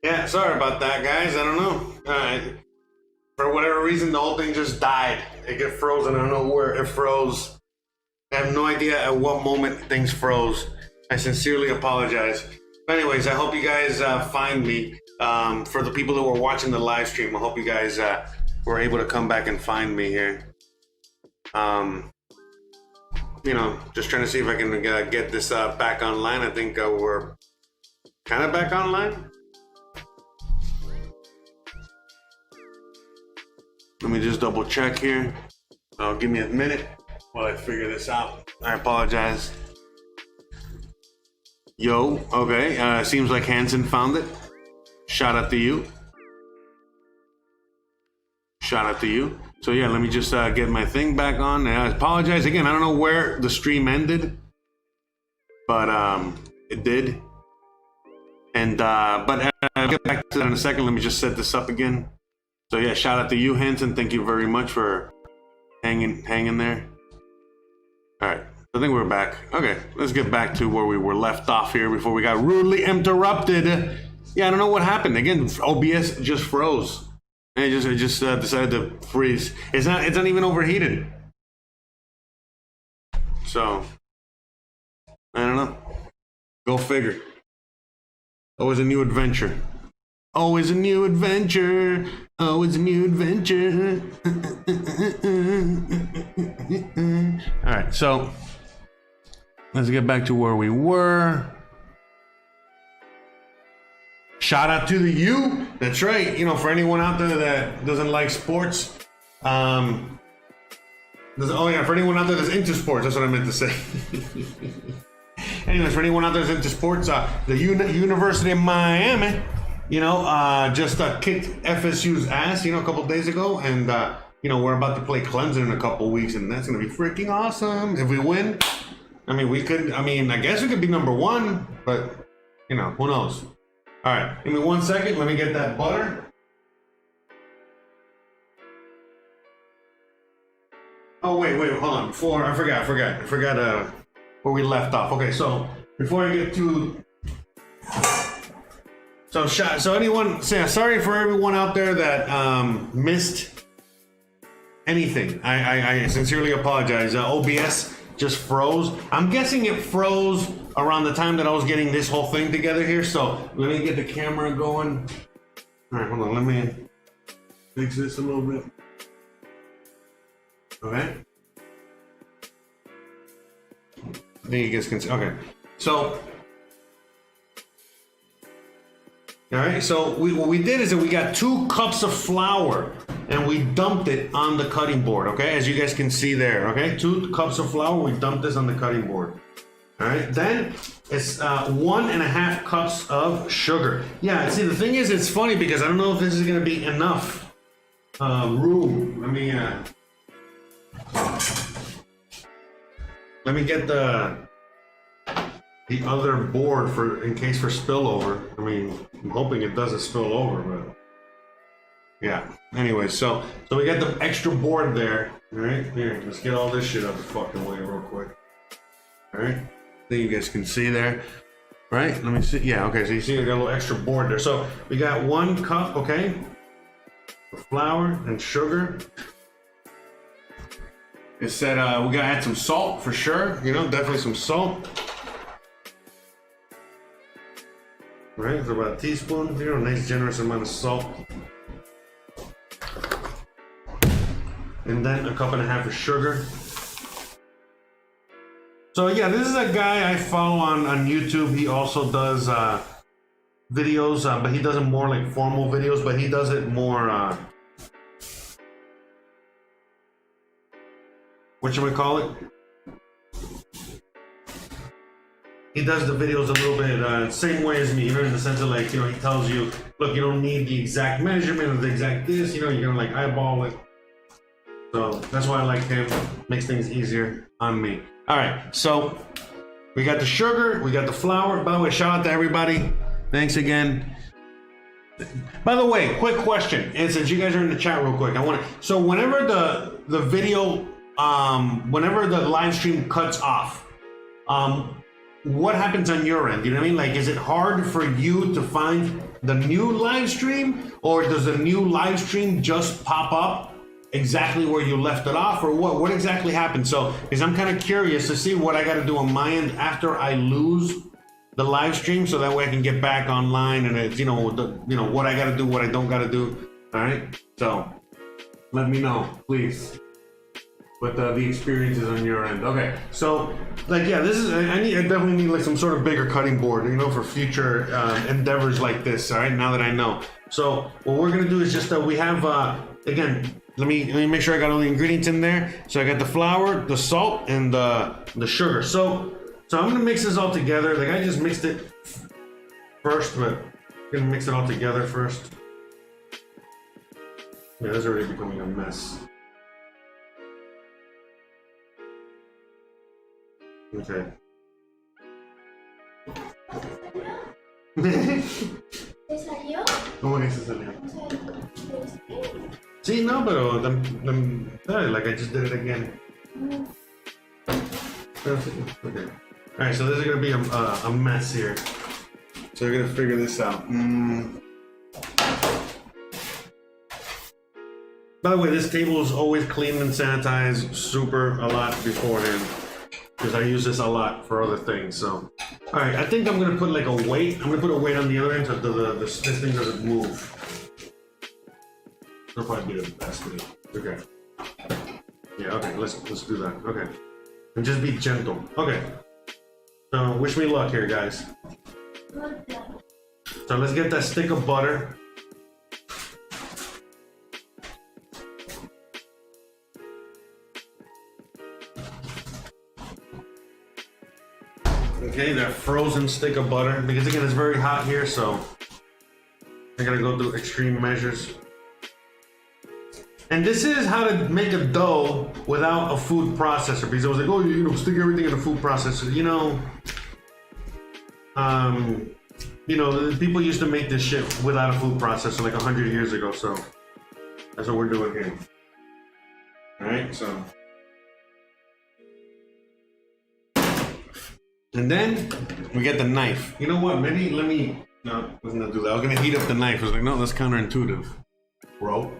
Yeah, sorry about that, guys. I don't know. For whatever reason, the whole thing just died. It got frozen. I don't know where it froze. I have no idea at what moment things froze. I sincerely apologize. But anyways, I hope you guys find me. For the people that were watching the live stream, I hope you guys were able to come back and find me here. You know, just trying to see if I can get this back online. I think we're kind of back online. Let me just double check here. Give me a minute while I figure this out. I apologize. Yo, okay. Seems like Hanson found it. Shout out to you. Shout out to you. So yeah, let me just get my thing back on. I apologize again. I don't know where the stream ended, but it did. And but I'll get back to that in a second. Let me just set this up again. So yeah, shout out to you, Hanson. Thank you very much for hanging there. All right, I think we're back. Okay, let's get back to where we were left off here before we got rudely interrupted. Yeah, I don't know what happened. Again, OBS just froze. It just decided to freeze. It's not even overheated. So I don't know. Go figure. Always a new adventure. Always a new adventure. Always a new adventure. All right, so let's get back to where we were. Shout out to the U. That's right. You know, for anyone out there that doesn't like sports, for anyone out there that's into sports, that's what I meant to say. Anyways, for anyone out there that's into sports, the University of Miami, you know, just kicked FSU's ass, you know, a couple days ago, and you know, we're about to play Clemson in a couple weeks, and that's gonna be freaking awesome. If we win, I mean, I guess we could be #1, but you know, who knows? All right, give me 1 second. Let me get that butter. Oh wait, hold on. Before I forgot where we left off. Okay, so before I get to sorry for everyone out there that missed anything. I sincerely apologize. OBS just froze. I'm guessing it froze around the time that I was getting this whole thing together here. So let me get the camera going. All right, hold on. Let me fix this a little bit. Okay. I think you guys can see. Okay. So, all right. So what we did is that we got 2 cups of flour and we dumped it on the cutting board. Okay, as you guys can see there. Okay, 2 cups of flour. We dumped this on the cutting board. All right, then it's 1.5 cups of sugar. Yeah, see, the thing is, it's funny because I don't know if this is gonna be enough room. Let me get the other board in case for spillover. I mean, I'm hoping it doesn't spill over, but yeah. Anyway, so we got the extra board there. All right, here, let's get all this shit out the fucking way real quick. All right. I think you guys can see there, right? Let me see. Yeah, okay, so you see we got a little extra board there. So we got 1 cup, okay, of flour and sugar. It said we gotta add some salt for sure, you know, definitely some salt. Right, for about a teaspoon, you know, a nice generous amount of salt. And then 1.5 cups of sugar. So yeah, this is a guy I follow on YouTube. He also does videos, but he does it more like formal videos, but he does it more, whatchamacallit? He does the videos a little bit same way as me, you know, in the sense of like, you know, he tells you, look, you don't need the exact measurement of the exact this, you know, you're gonna like eyeball it. So that's why I like him, makes things easier on me. All right, so we got the sugar, we got the flour. By the way, shout out to everybody. Thanks again. By the way, quick question, and since you guys are in the chat real quick, so whenever the video, whenever the live stream cuts off, what happens on your end? You know what I mean? Like, is it hard for you to find the new live stream, or does the new live stream just pop up exactly where you left it off, or what exactly happened? So, because I'm kind of curious to see what I got to do on my end after I lose the live stream, so that way I can get back online and it's, what I got to do, what I don't got to do. All right, so let me know, please, what the experience is on your end. Okay, so like, yeah, this is, I definitely need like some sort of bigger cutting board, for future endeavors like this. All right, now that I know. So what we're gonna do is just we have again, let me make sure I got all the ingredients in there. So I got the flour, the salt, and the sugar. So I'm gonna mix this all together. Like, I just mixed it first, but I'm gonna mix it all together first. Yeah, this is already becoming a mess. Okay. ¿Te salió? ¿Cómo que se salió? Sí, no, pero like I just did it again. Okay. All right, so this is gonna be a mess here. So we're gonna figure this out. By the way, this table is always cleaned and sanitized a lot beforehand, because I use this a lot for other things. So, all right, I think I'm gonna put like a weight. I'm gonna put a weight on the other end so this thing doesn't move. That'll probably be the best thing. Okay. Yeah. Okay. Let's do that. Okay. And just be gentle. Okay. So wish me luck here, guys. So let's get that stick of butter. Okay, that frozen stick of butter, because again, it's very hot here, so I gotta go through extreme measures. And this is how to make a dough without a food processor, because I was like, oh, stick everything in a food processor. People used to make this shit without a food processor like 100 years ago, so that's what we're doing here. All right, so. And then we get the knife. You know what? Maybe no, I wasn't gonna do that. I was gonna heat up the knife. I was like, no, that's counterintuitive, bro.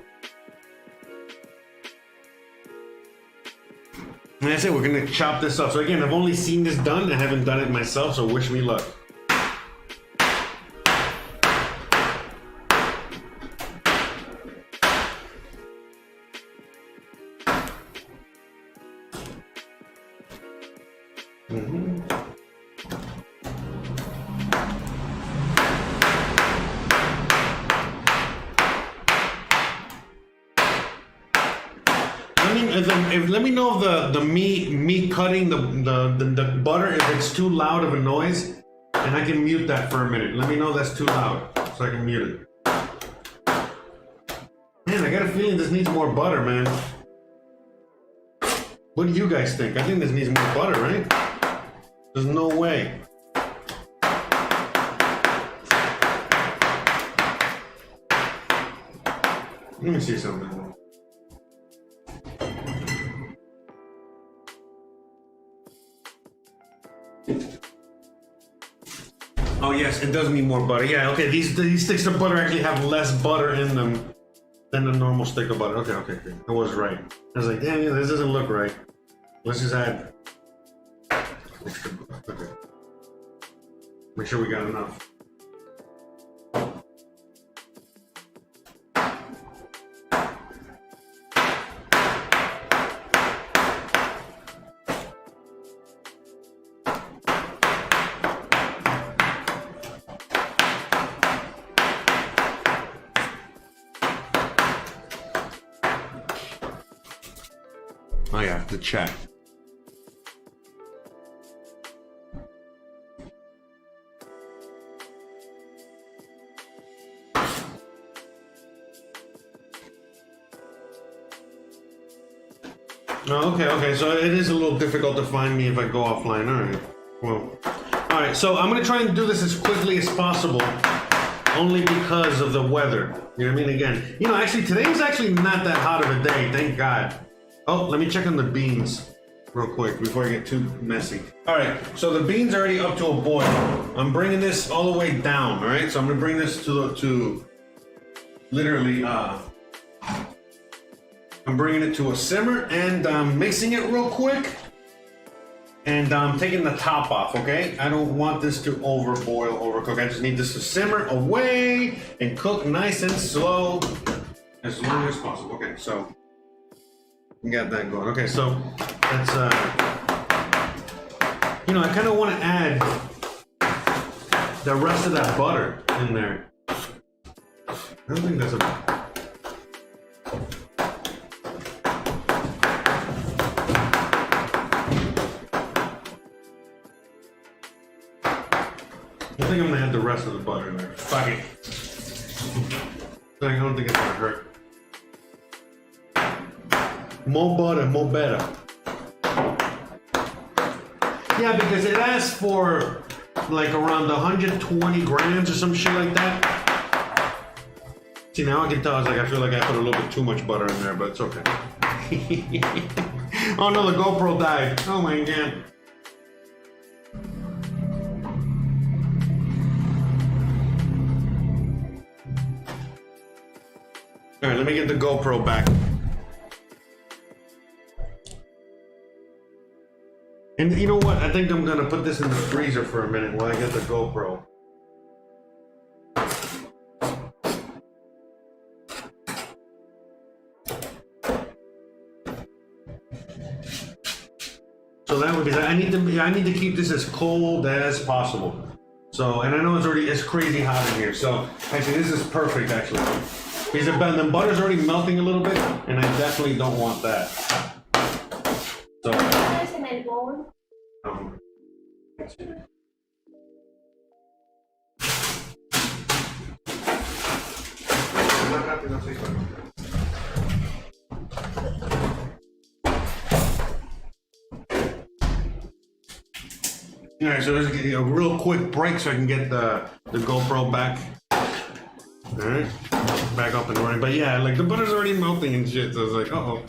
And that's it. We're gonna chop this up. So again, I've only seen this done. I haven't done it myself, so wish me luck. Let me know if the me cutting the butter, if it's too loud of a noise, and I can mute that for a minute. Let me know if that's too loud, so I can mute it. Man, I got a feeling this needs more butter, man. What do you guys think? I think this needs more butter, right? There's no way. Let me see something. Oh yes, it does need more butter. Yeah, okay. These sticks of butter actually have less butter in them than a normal stick of butter. Okay. I was right. I was like, damn, yeah, this doesn't look right. Let's just add extra butter. Okay. Make sure we got enough. Oh yeah, the chat. Oh, okay. So it is a little difficult to find me if I go offline. All right. Well, all right. So I'm gonna try and do this as quickly as possible, only because of the weather. You know what I mean? Again, actually today is actually not that hot of a day. Thank God. Oh, let me check on the beans. real quick before I get too messy. All right, so the beans are already up to a boil. I'm bringing this all the way down, all right? So I'm gonna bring this to literally, I'm bringing it to a simmer and I'm mixing it real quick. And I'm taking the top off, okay? I don't want this to overcook. I just need this to simmer away and cook nice and slow as long as possible. Okay, so we got that going. Okay, so that's, you know, I kind of want to add the rest of that butter in there. I don't think that's a... I think I'm gonna add the rest of the butter in there. Fuck it. I don't think it's gonna hurt. More butter, more better. Yeah, because it asks for like around 120 grams or some shit like that. See, now I can tell. I feel like I put a little bit too much butter in there, but it's okay. Oh no, the GoPro died. Oh my god. All right, let me get the GoPro back. And you know what? I think I'm gonna put this in the freezer for a minute while I get the GoPro. So that would be, I need to keep this as cold as possible. So, and I know it's crazy hot in here. So actually, this is perfect actually. Because the butter's already melting a little bit, and I definitely don't want that. So. All right, so there's a real quick break so I can get the GoPro back. All right, back up and running. But yeah, like the butter's already melting and shit. So I was like, uh-oh.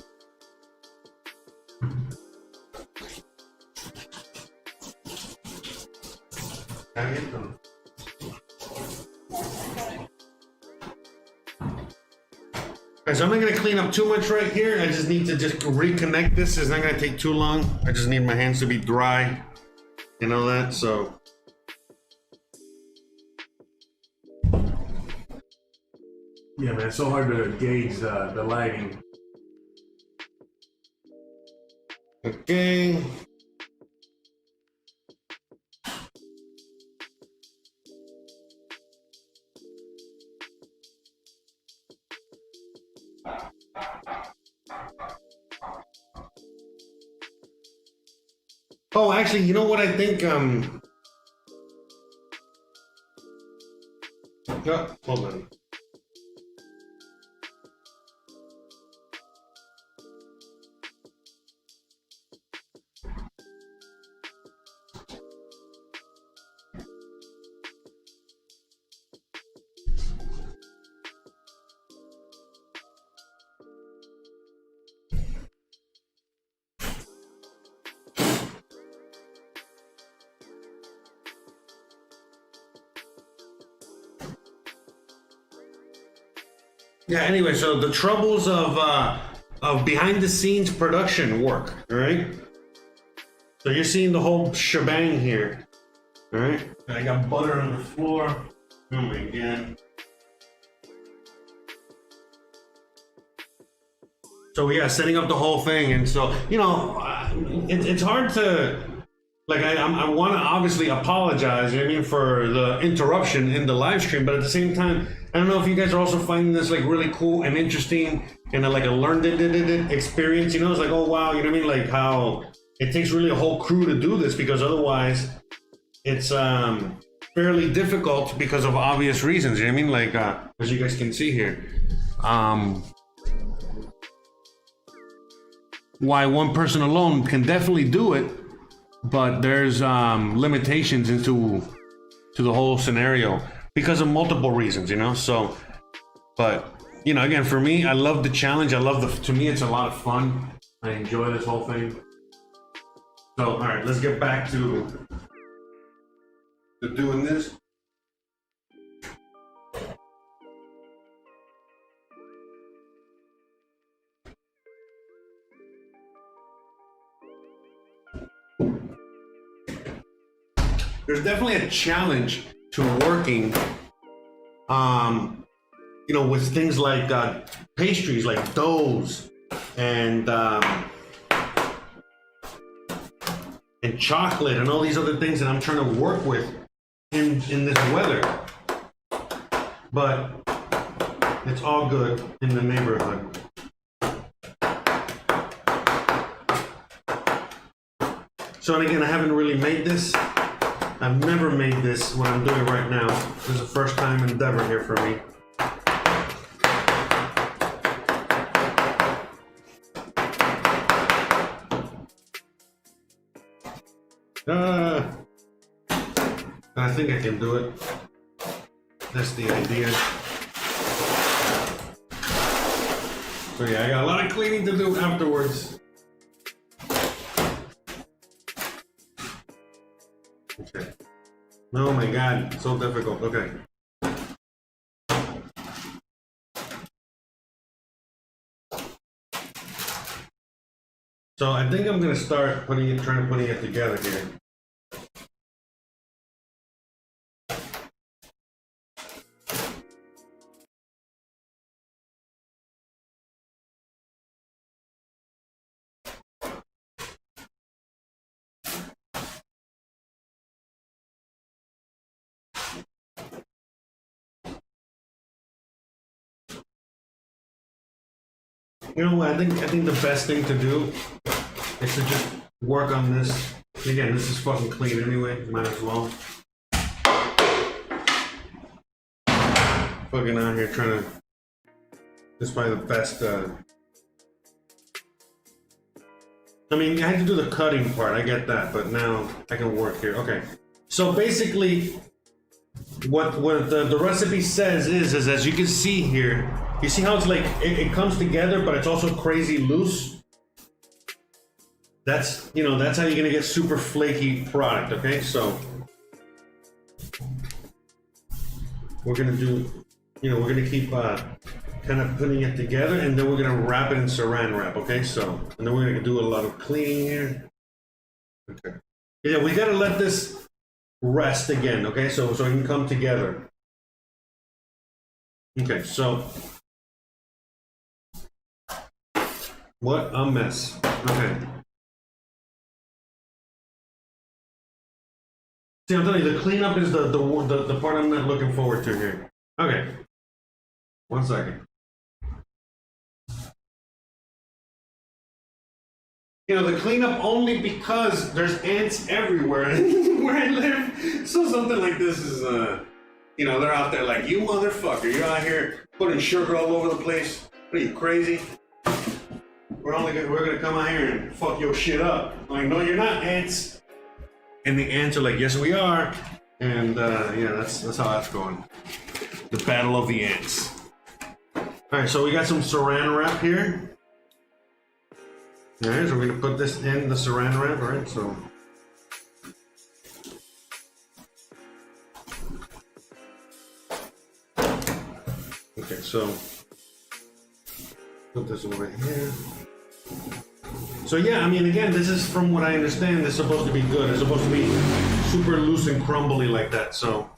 Okay, so I'm not gonna clean up too much right here. I just need to just reconnect this. It's not gonna take too long. I just need my hands to be dry and all that, so. Yeah, man, it's so hard to gauge the lighting. Okay. Oh, actually, you know what I think, oh, hold on. Yeah, anyway, so the troubles of behind the scenes production work, all right? So you're seeing the whole shebang here, all right? I got butter on the floor. Oh my god. So yeah, setting up the whole thing, and so, you know, it's hard to, like, I want to obviously apologize, you know what I mean, for the interruption in the live stream, but at the same time, I don't know if you guys are also finding this like really cool and interesting and like a learned experience, you know, it's like, oh wow, you know what I mean, like how it takes really a whole crew to do this, because otherwise it's fairly difficult because of obvious reasons, you know what I mean, like as you guys can see here, why one person alone can definitely do it, but there's limitations to the whole scenario because of multiple reasons, you know. So, but you know, again, for me, I love the challenge. I love to me, it's a lot of fun. I enjoy this whole thing. So, all right, let's get back to doing this. There's definitely a challenge to working, you know, with things like pastries, like doughs, and chocolate, and all these other things that I'm trying to work with in this weather. But it's all good in the neighborhood. So, and again, I haven't really made this. I've never made this, what I'm doing right now. This is a first time endeavor here for me. I think I can do it. That's the idea. So yeah, I got a lot of cleaning to do afterwards. Okay. Oh my God, so difficult. Okay. So I think I'm gonna start trying to put it together here. You know what? I think the best thing to do is to just work on this. Again, this is fucking clean anyway. Might as well. Fucking out here trying to. This is probably the best. I mean, I had to do the cutting part. I get that, but now I can work here. Okay. So basically, what the recipe says is as you can see here. You see how it's like, it comes together, but it's also crazy loose? That's, you know, that's how you're gonna get super flaky product, okay? So, we're gonna do, you know, we're gonna keep kind of putting it together, and then we're gonna wrap it in saran wrap, okay? So, and then we're gonna do a lot of cleaning here. Okay. Yeah, we gotta let this rest again, okay? So it can come together. Okay, so. What a mess. Okay. See, I'm telling you, the cleanup is the part I'm not looking forward to here. Okay. 1 second. You know, the cleanup only because there's ants everywhere where I live. So something like this is, you know, they're out there like, you motherfucker, you're out here putting sugar all over the place. What are you, crazy? We're gonna come out here and fuck your shit up. Like, no, you're not, ants. And the ants are like, yes, we are. And yeah, that's how that's going. The battle of the ants. All right, so we got some saran wrap here. All right, so we're gonna put this in the saran wrap, all right? So. Okay, so put this over here. So yeah, I mean, again, this is from what I understand, it's supposed to be good. It's supposed to be super loose and crumbly like that, so.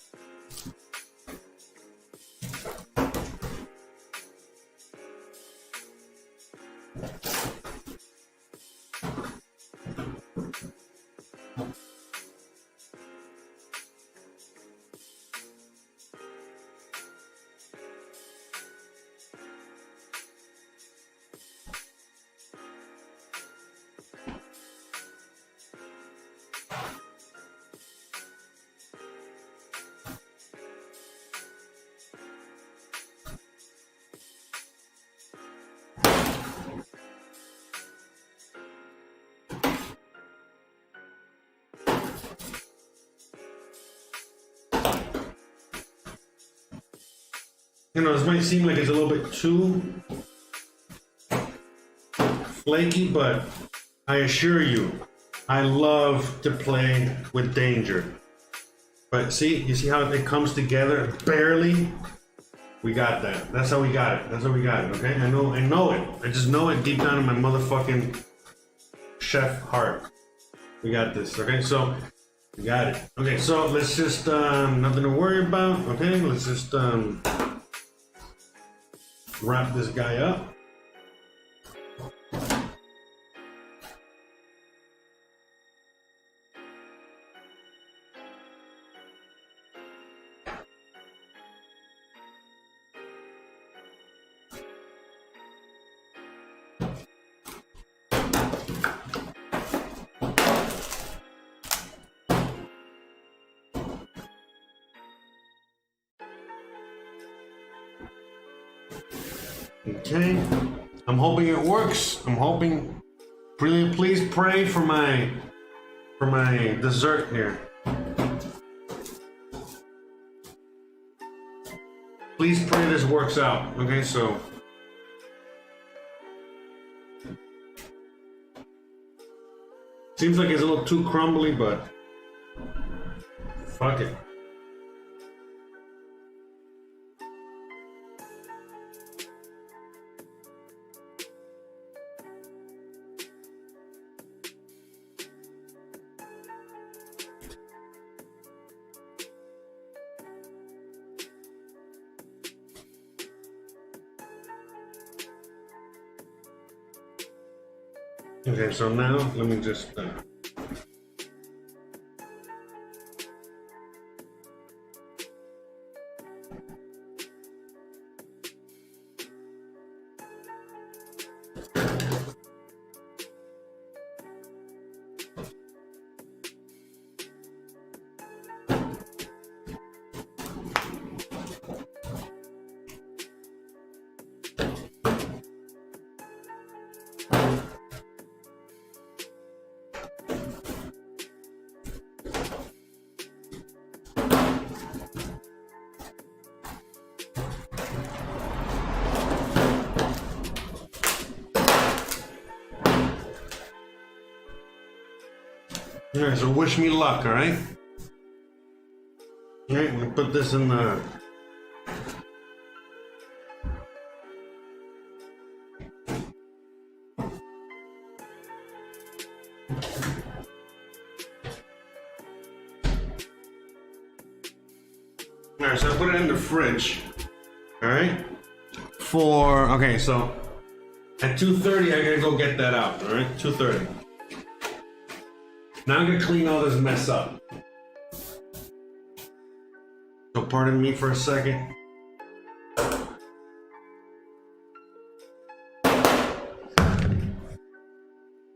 You know, this might seem like it's a little bit too flaky, but I assure you, I love to play with danger. But see, you see how it comes together? Barely. We got that. That's how we got it. That's how we got it, okay? I know it. I just know it deep down in my motherfucking chef heart. We got this, okay? So, we got it. Okay, so let's just, nothing to worry about, okay? Let's just, wrap this guy up. Okay, I'm hoping it works. I'm hoping. Really, please pray for my dessert here. Please pray this works out. Okay, so seems like it's a little too crumbly, but fuck it. Okay, so now let me just all right, so wish me luck, all right? All right, we put this in the... All right, so I put it in the fridge, all right? Okay, so at 2:30, I gotta go get that out, all right? 2:30. Now I'm gonna clean all this mess up. So pardon me for a second.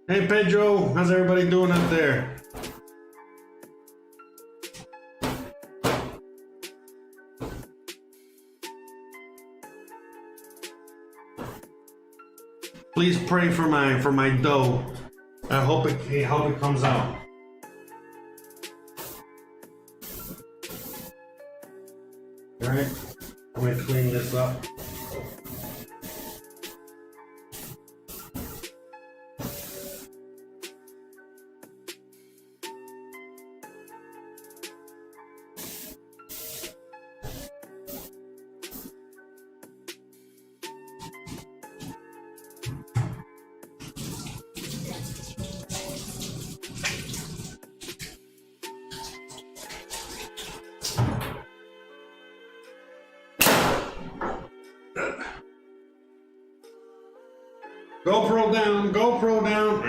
Hey Pedro, how's everybody doing up there? Please pray for my dough. I hope it comes out. All right, I'm gonna clean this up. GoPro down, GoPro down.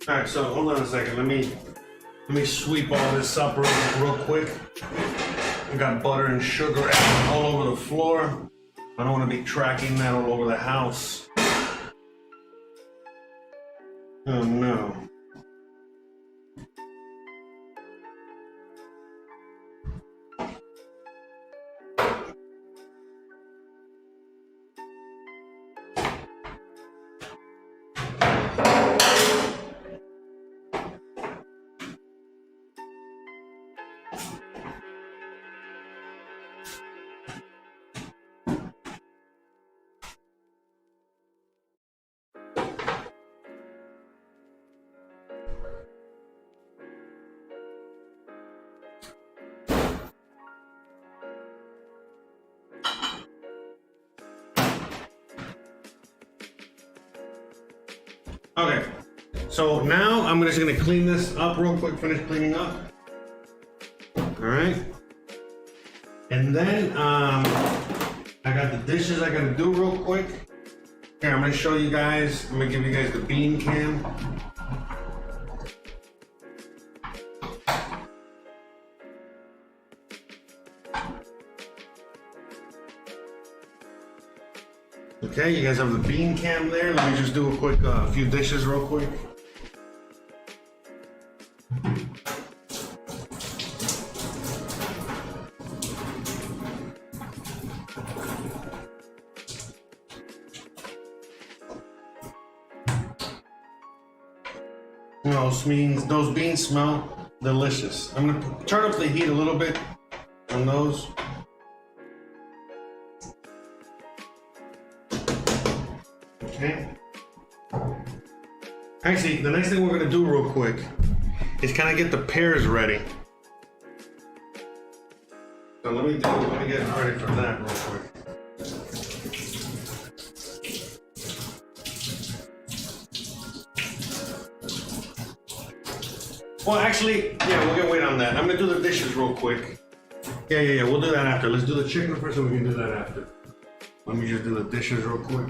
All right, so hold on a second. Let me sweep all this up real quick. I got butter and sugar all over the floor. I don't want to be tracking that all over the house. Oh no. Okay, so now I'm just gonna clean this up real quick, finish cleaning up. All right. And then I got the dishes I gotta do real quick. Here, I'm gonna show you guys, I'm gonna give you guys the bean can. Okay, you guys have the bean cam there. Let me just do a quick few dishes real quick. Those beans smell delicious. I'm gonna turn up the heat a little bit on those. Okay. Actually, the next thing we're gonna do real quick is kind of get the pears ready. So let me get ready for that real quick. Well, actually, yeah, we're gonna wait on that. I'm gonna do the dishes real quick. Yeah, we'll do that after. Let's do the chicken first, and we can do that after. Let me just do the dishes real quick.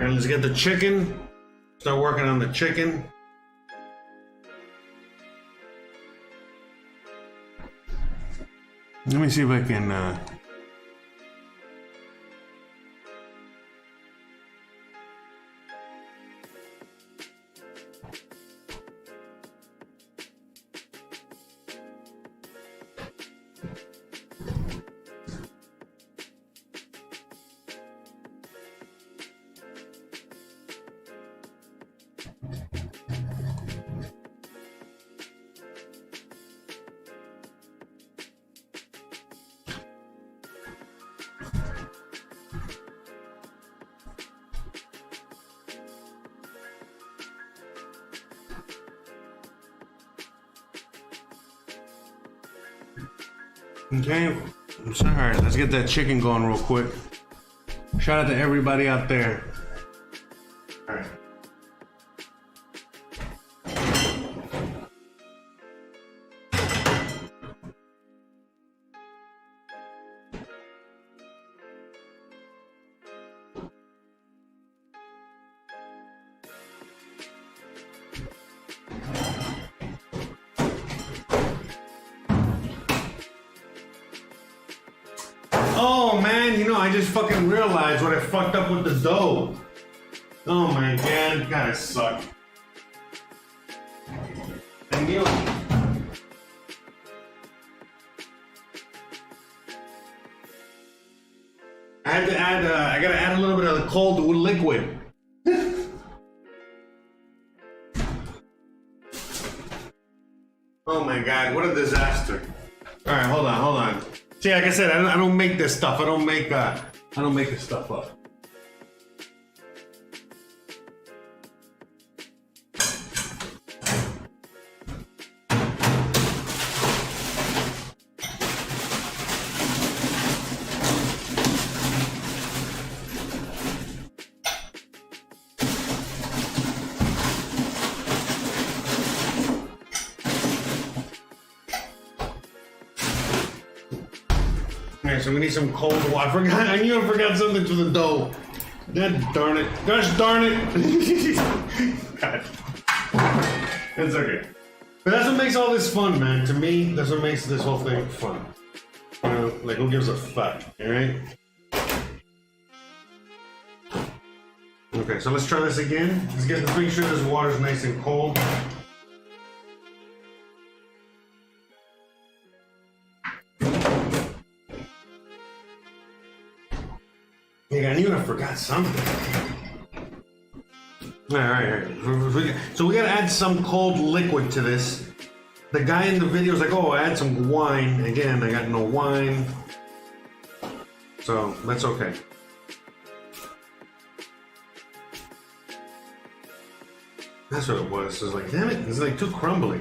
And let's get the chicken. Start working on the chicken. Let me see if I can Okay, I'm sorry. Let's get that chicken going real quick. Shout out to everybody out there. All right. Oh man, I just fucking realized what I fucked up with the dough. Oh my god, you guys suck. I knew it. I gotta add a little bit of the cold liquid. Oh my god, what a disaster. Alright, hold on. See, like I said, I don't make this stuff. I don't make this stuff up. Alright, so we need some cold water. I knew I forgot something to the dough. God darn it. Gosh darn it. God. It's okay. But that's what makes all this fun, man. To me, that's what makes this whole thing fun. You know, like, who gives a fuck, alright? Okay, so let's try this again. Let's make sure this water's nice and cold. Yeah, I knew I forgot something. Alright. So we gotta add some cold liquid to this. The guy in the video is like, oh, add some wine. Again, I got no wine. So, that's okay. That's what it was. It was like, damn it, it's like too crumbly.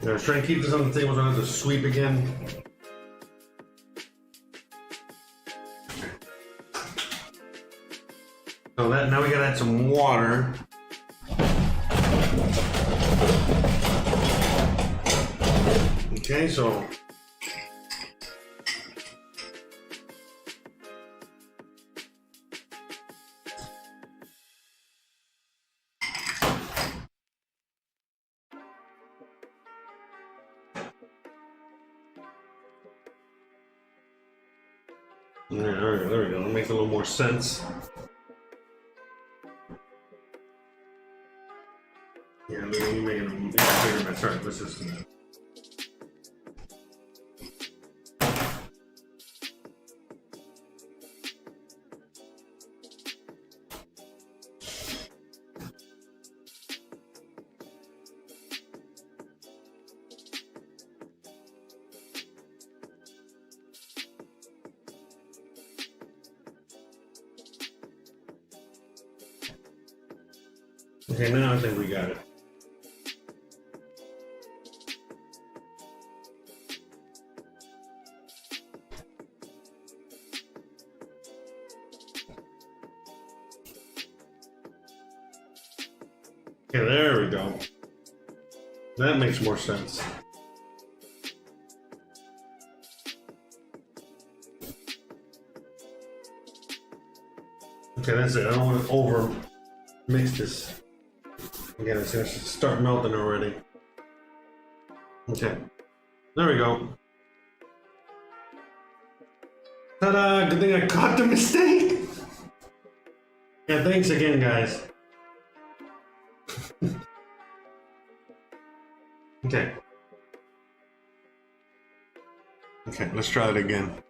I was trying to keep this on the table so I don't have to sweep again. So that now we gotta add some water. Okay, so yeah, there we go. That makes a little more sense. Yeah, let me make it a bigger mess. Alright, let's just do that. Okay, now I think we got it. Okay, there we go. That makes more sense. Okay, that's it. I don't want to over mix this. Again, it's gonna start melting already. Okay, there we go. Ta-da! Good thing I caught the mistake. Yeah, thanks again, guys. Okay. Okay, let's try it again.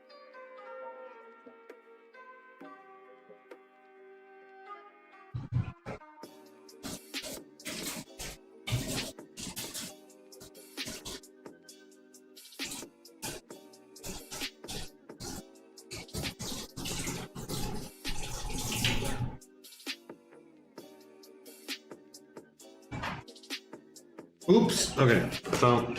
Oops. Okay. So.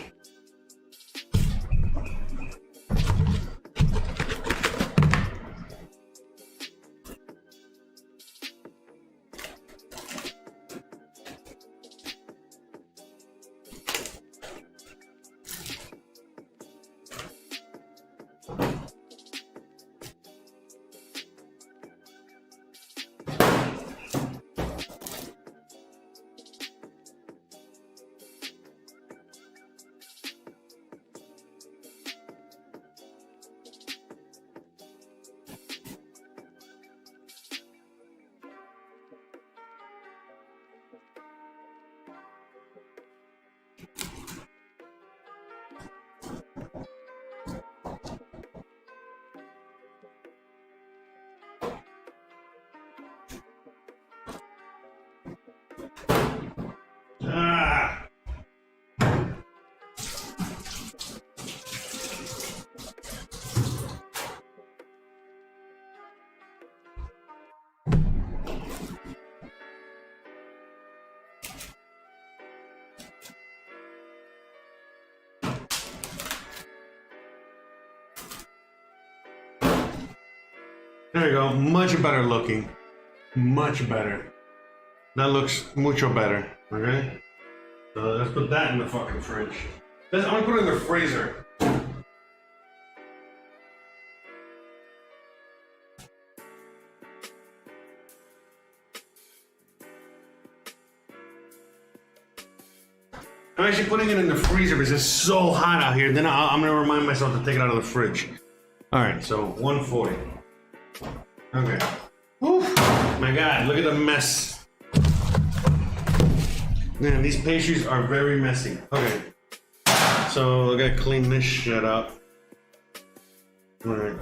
Ah. There you go, much better looking. Much better. That looks mucho better. Okay. So let's put that in the fucking fridge. I'm gonna put it in the freezer. I'm actually putting it in the freezer because it's so hot out here. Then I'm gonna remind myself to take it out of the fridge. All right, so 140. Okay. Woof. My God, look at the mess. Man, these pastries are very messy. Okay. So I gotta clean this shit up. All right.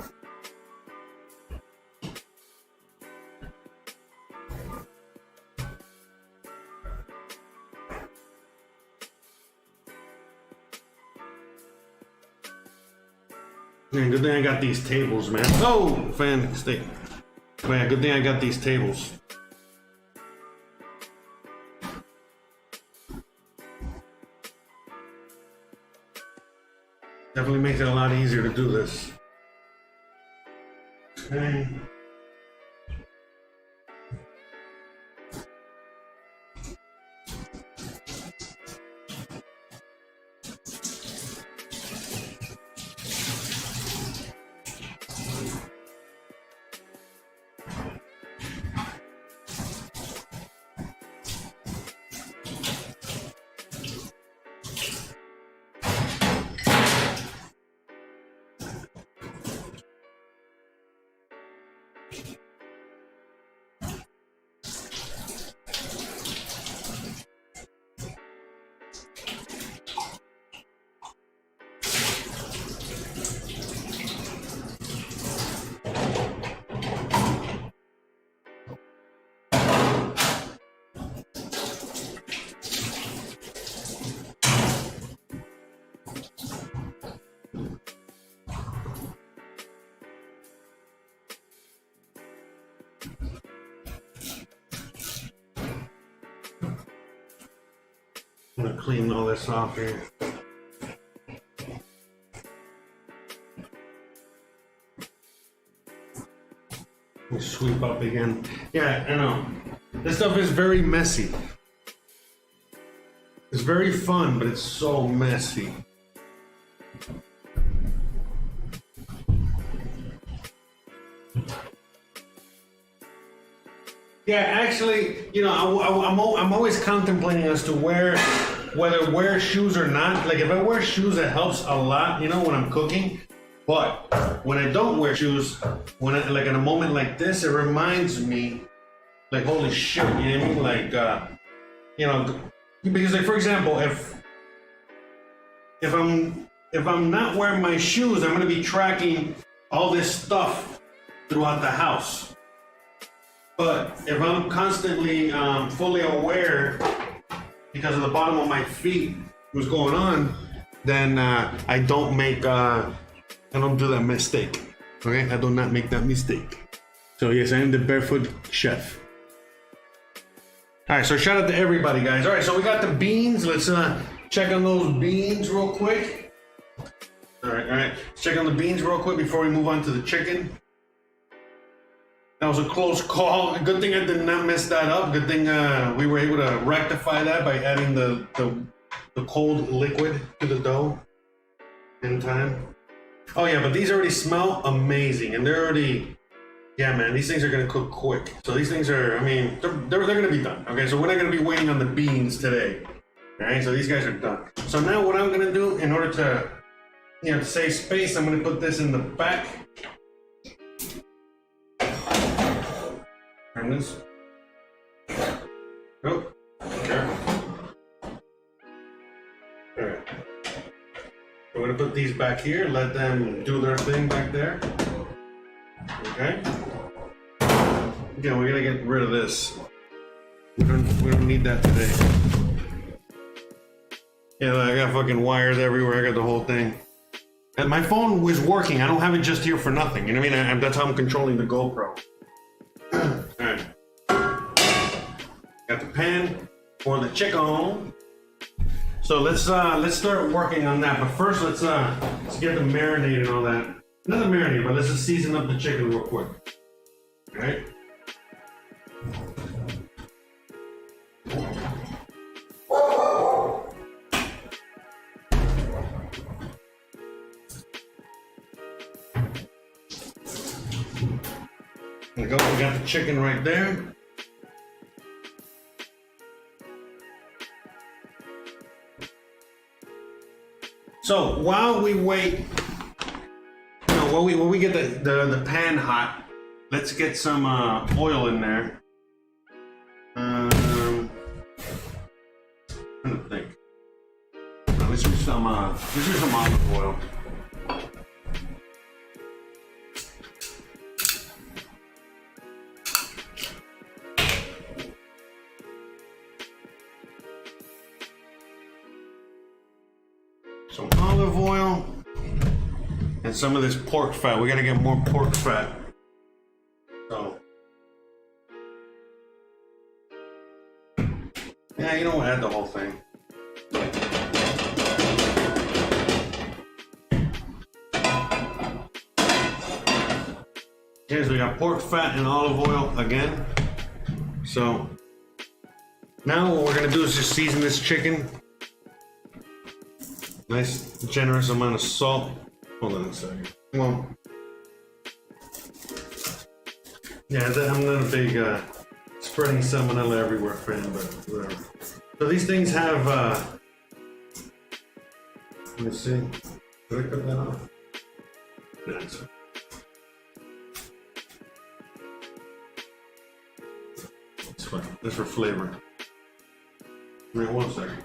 Man, good thing I got these tables, man. Oh, fantastic. Man, good thing I got these tables. Definitely makes it a lot easier to do this. Okay. I'm gonna clean all this off here. We'll sweep up again. Yeah, I know. This stuff is very messy. It's very fun, but it's so messy. Yeah, actually, you know, I'm always contemplating as to whether wear shoes or not. Like if I wear shoes, it helps a lot, you know, when I'm cooking. But when I don't wear shoes, like in a moment like this, it reminds me, like holy shit, you know what I mean? Like, you know, because like for example, if I'm not wearing my shoes, I'm gonna be tracking all this stuff throughout the house. But if I'm constantly fully aware because of the bottom of my feet what's going on, then I don't do that mistake. Okay, I do not make that mistake. So yes, I am the barefoot chef. All right, so shout out to everybody, guys. All right, so we got the beans. Let's check on those beans real quick. All right, let's check on the beans real quick before we move on to the chicken. That was a close call. Good thing I did not mess that up. Good thing we were able to rectify that by adding the cold liquid to the dough in time. Oh yeah, but these already smell amazing, and they're already, yeah, man, these things are gonna cook quick. So these things are, I mean, they're gonna be done. Okay, so we're not gonna be waiting on the beans today. All right, so these guys are done. So now what I'm gonna do in order to, you know, to save space, I'm gonna put this in the back. Turn this. Oh, careful. All right. We're gonna put these back here, let them do their thing back there. Okay. Yeah, we're gonna get rid of this. We don't need that today. Yeah, I got fucking wires everywhere. I got the whole thing. And my phone was working. I don't have it just here for nothing. You know what I mean? That's how I'm controlling the GoPro. Alright. Got the pan for the chicken. So let's start working on that. But first let's get the marinade and all that. Not the marinade, but let's just season up the chicken real quick. Alright. we go. We got the chicken right there. So while we wait, while we get the pan hot, let's get some oil in there. I'm trying to think. Let's use some olive oil. Some olive oil and some of this pork fat. We gotta get more pork fat. So, yeah, you don't add the whole thing. Okay, so we got pork fat and olive oil again. So now what we're gonna do is just season this chicken. Nice, generous amount of salt. Hold on a second. Well, yeah, I'm not a big spreading salmonella everywhere fan, but whatever. So these things have, let me see. Did I cut that off? No, it's fine. It's fine. That's for flavor. Wait 1 second.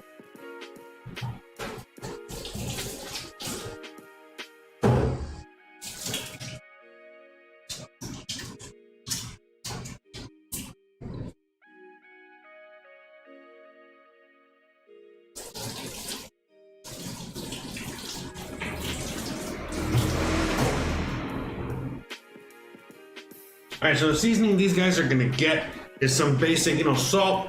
All right, so the seasoning these guys are gonna get is some basic, salt,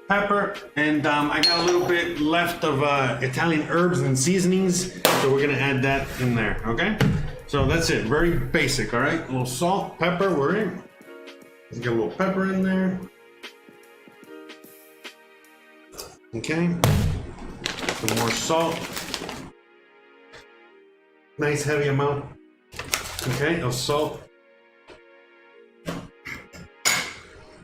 pepper, and I got a little bit left of Italian herbs and seasonings, so we're gonna add that in there, okay? So that's it, very basic, all right? A little salt, pepper, we're in. Let's get a little pepper in there. Okay, some more salt. Nice heavy amount, okay, of salt.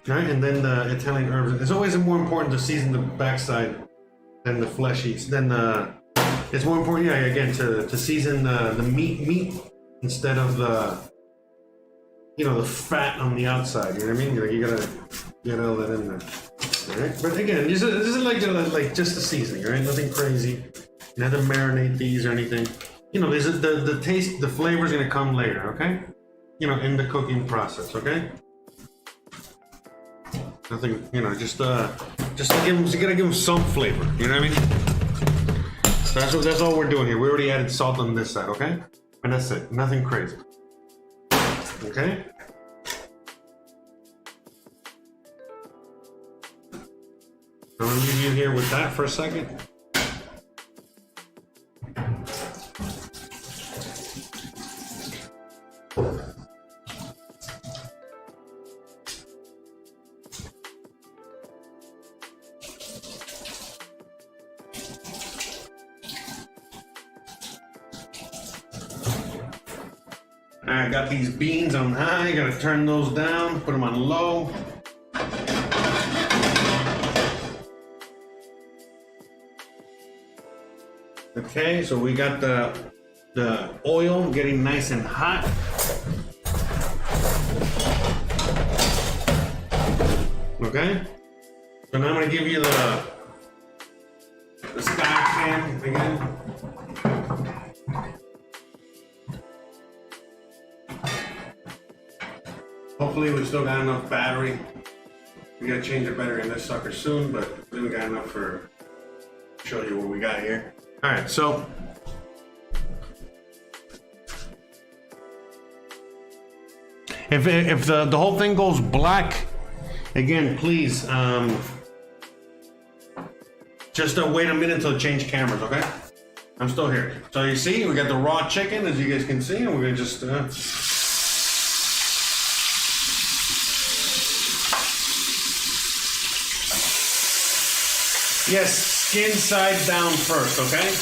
Right, and then the Italian herbs. It's always more important to season the backside than the fleshies. It's more important, yeah, again, to season the meat instead of the fat on the outside. You know what I mean? You gotta get all that in there. All right, but again, this is like just the seasoning, right? Nothing crazy. You don't have to marinate these or anything. This is the taste, the flavor is gonna come later, okay? In the cooking process, okay? Nothing, just to give them, you gotta give them some flavor. You know what I mean? So that's all we're doing here. We already added salt on this side, okay? And that's it. Nothing crazy. Okay? I'm gonna leave you here with that for a second. I got these beans on high, gotta turn those down, put them on low. Okay, so we got the oil getting nice and hot. Okay, so now I'm gonna give you the sky pan again. Hopefully we still got enough battery. We gotta change the battery in this sucker soon, but we got enough for show you what we got here. All right, so if the whole thing goes black, again, please just wait a minute until it change cameras, okay? I'm still here. So you see, we got the raw chicken, as you guys can see, and we're gonna just yes, skin side down first, okay?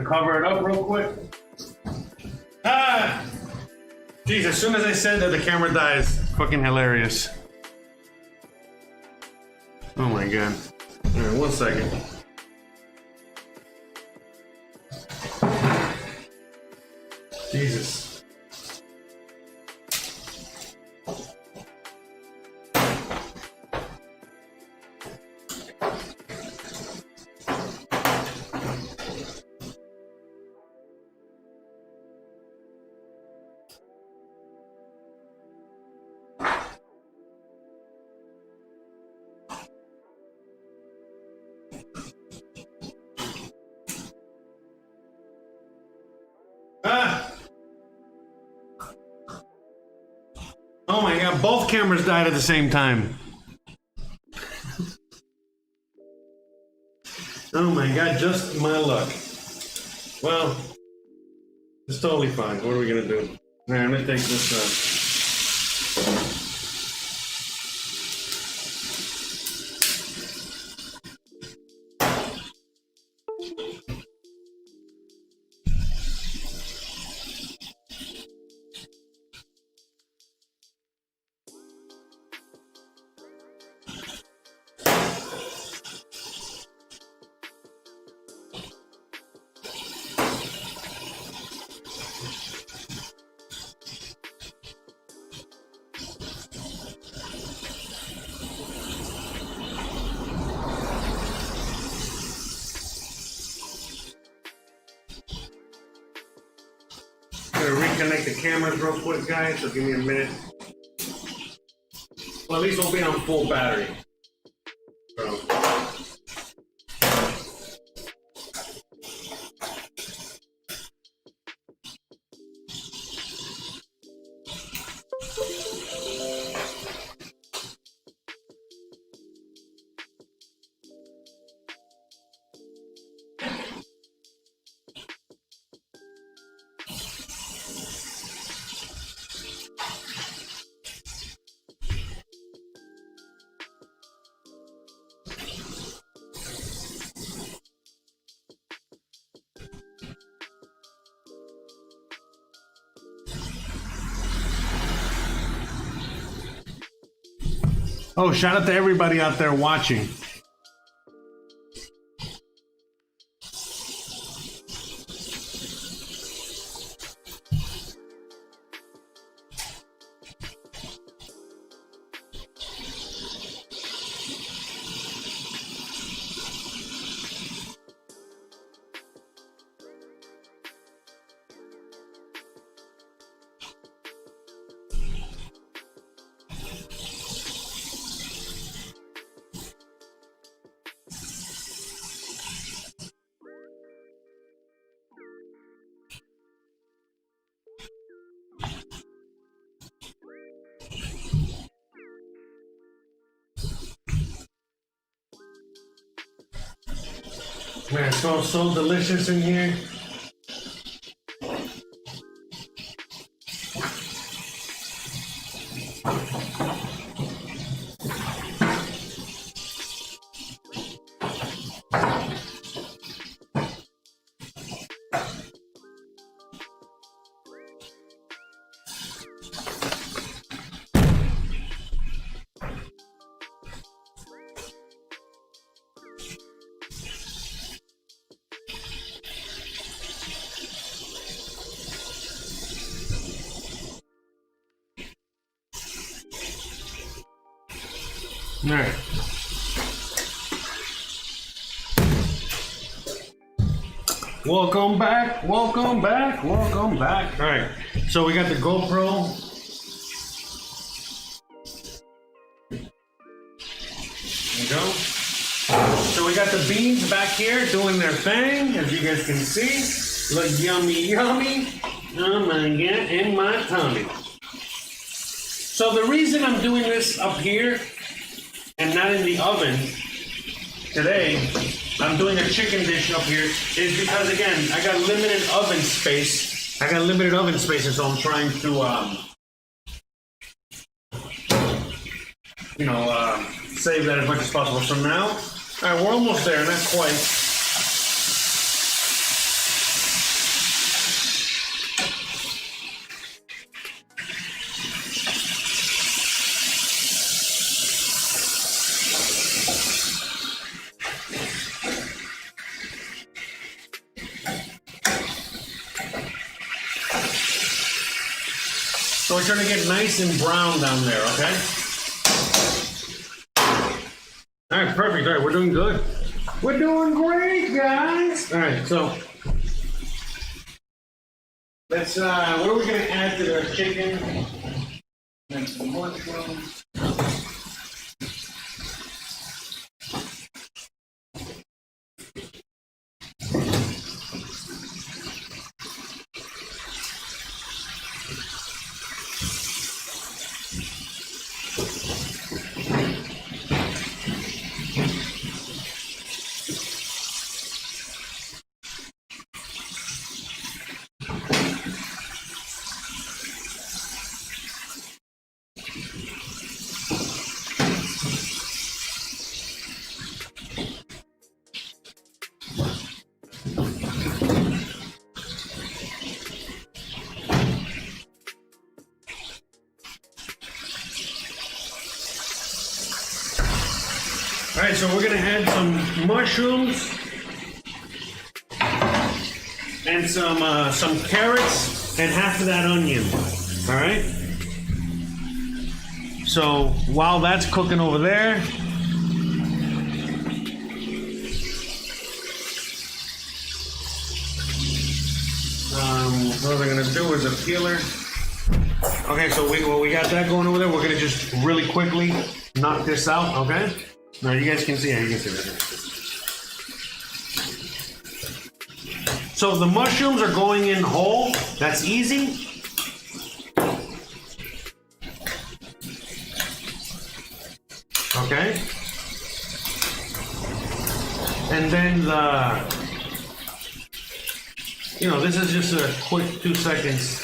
gonna cover it up real quick. Ah! Jeez, as soon as I said that the camera dies, fucking hilarious. Oh my god. Alright, 1 second. Jesus. Ah! Oh my god, both cameras died at the same time. Oh my god, just my luck. Well, it's totally fine. What are we gonna do? Alright, I'm gonna take this reconnect the cameras real quick, guys, so give me a minute. Well, at least we'll be on full battery. So. Oh, shout out to everybody out there watching. Man, it smells so delicious in here. All right. Welcome back, welcome back, welcome back. All right, so we got the GoPro. There you go. So we got the beans back here doing their thing, as you guys can see. Look yummy, yummy. Oh my God, in my tummy. So the reason I'm doing this up here and not in the oven today, I'm doing a chicken dish up here, is because, again, I got limited oven space. And so I'm trying to, save that as much as possible. So now, all right, we're almost there, not quite. So we're trying to get nice and brown down there, okay? All right, perfect. All right, we're doing good. We're doing great, guys. All right, so let's, what are we gonna add to the chicken? And some mushrooms. All right, so we're gonna add some mushrooms and some carrots and half of that onion. All right. So while that's cooking over there, what we're gonna do is a peeler. Okay, so we got that going over there. We're gonna just really quickly knock this out. Okay. Now you guys can see it. You can see it. So the mushrooms are going in whole. That's easy. Okay. And then this is just a quick 2 seconds.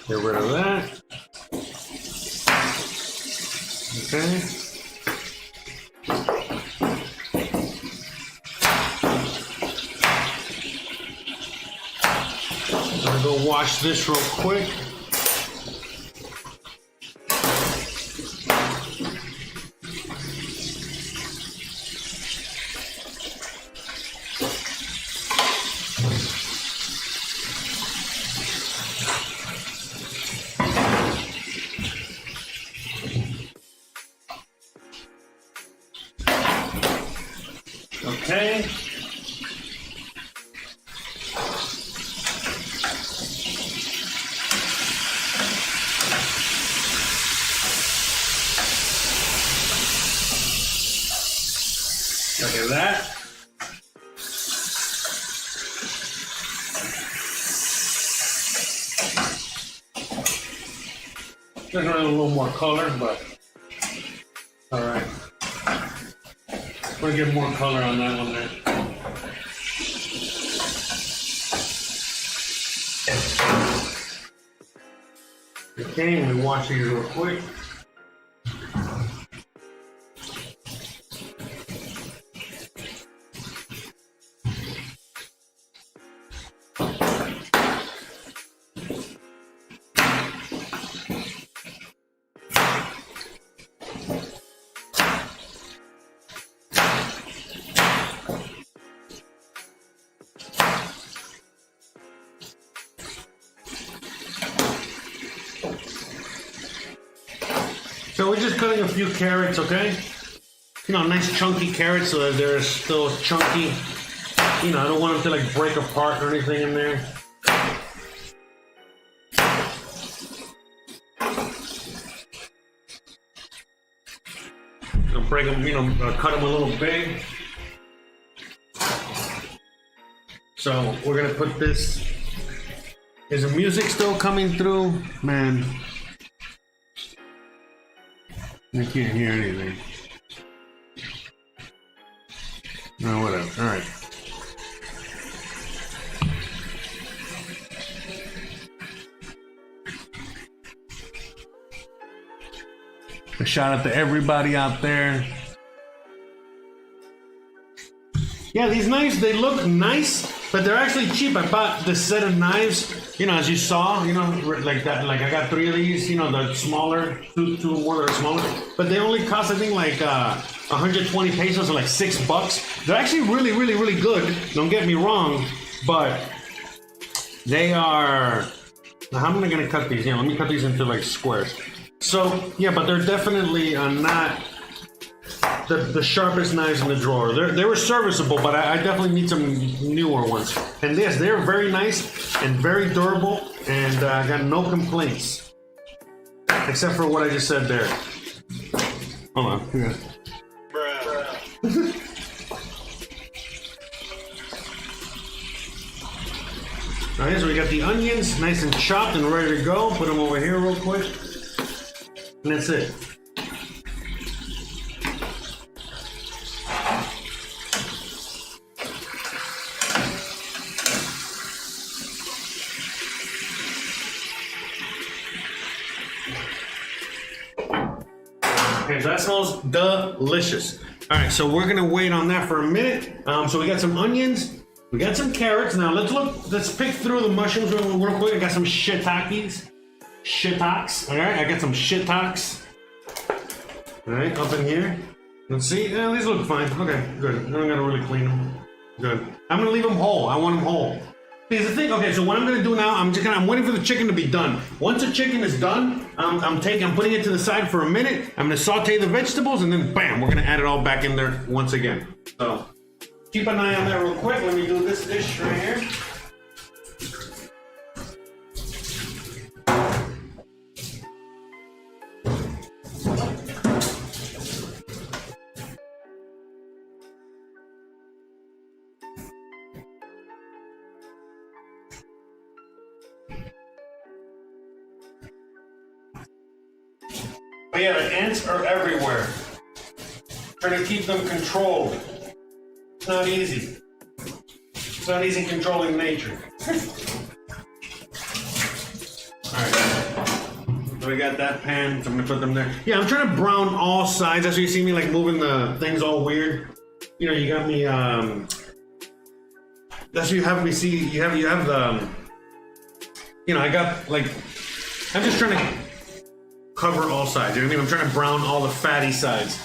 Get rid of that. Okay. I'm gonna go wash this real quick. Okay. Look at that. There's a little more color, but all right. We'll get more color on that one there. Okay, we wash these real quick. So we're just cutting a few carrots, okay? Nice chunky carrots so that they're still chunky. I don't want them to like break apart or anything in there. I'll break them, cut them a little big. So we're gonna put this. Is the music still coming through? Man. I can't hear anything. No, whatever. All right. A shout out to everybody out there. Yeah, these knives, they look nice, but they're actually cheap. I bought this set of knives you know, as you saw, you know, like that, like I got 3 of these, you know, the smaller, two more that are smaller, but they only cost, I think, like 120 pesos or like $6. They're actually really, really, really good. Don't get me wrong, but they are. Now, how am I gonna cut these? Yeah, let me cut these into like squares. So yeah, but they're definitely not the sharpest knives in the drawer. They were serviceable, but I definitely need some newer ones. And yes, they're very nice and very durable, and I got no complaints, except for what I just said there. Hold on. Yeah. Alright, so we got the onions nice and chopped and ready to go. Put them over here real quick. And that's it. Okay, so that smells delicious. Alright, so we're gonna wait on that for a minute. So we got some onions. We got some carrots. Now let's pick through the mushrooms real quick. I got some shiitakes. All right, I got some shiitakes. All right, up in here. Let's see. Yeah, these look fine. Okay, good. I don't gotta really clean them. Good. I'm gonna leave them whole. I want them whole. Here's the thing. Okay, so what I'm gonna do now, I'm waiting for the chicken to be done. Once the chicken is done, I'm putting it to the side for a minute. I'm gonna saute the vegetables, and then bam, we're gonna add it all back in there once again. So keep an eye on that real quick. Let me do this dish right here. But yeah, the ants are everywhere. Trying to keep them controlled. It's not easy. It's not easy controlling nature. Alright. So we got that pan, so I'm gonna put them there. Yeah, I'm trying to brown all sides. That's why you see me like moving the things all weird. You know, you got me, that's what you have me see. You have the, you know, I got like, I'm just trying to cover all sides. You know what I mean? I'm trying to brown all the fatty sides.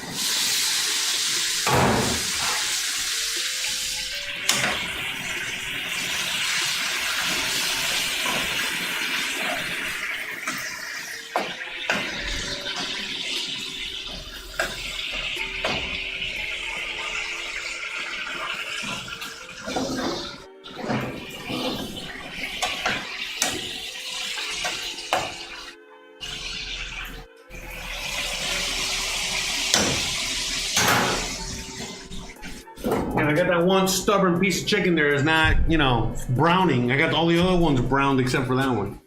And I got that one stubborn piece of chicken there is not, you know, browning. I got all the other ones browned except for that one.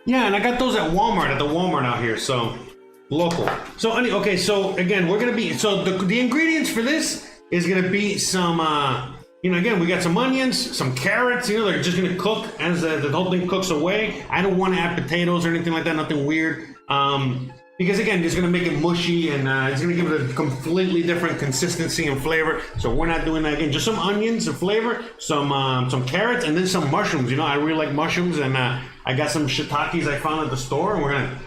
Yeah, and I got those at Walmart, out here, so local. So okay, so again, we're gonna be, so the ingredients for this is gonna be some, you know, again, we got some onions, some carrots, you know, they're just gonna cook as the whole thing cooks away. I don't want to add potatoes or anything like that, nothing weird. Because again, it's gonna make it mushy and it's gonna give it a completely different consistency and flavor. So we're not doing that again. Just some onions and flavor, some carrots, and then some mushrooms. You know, I really like mushrooms, and I got some shiitakes I found at the store, and we're gonna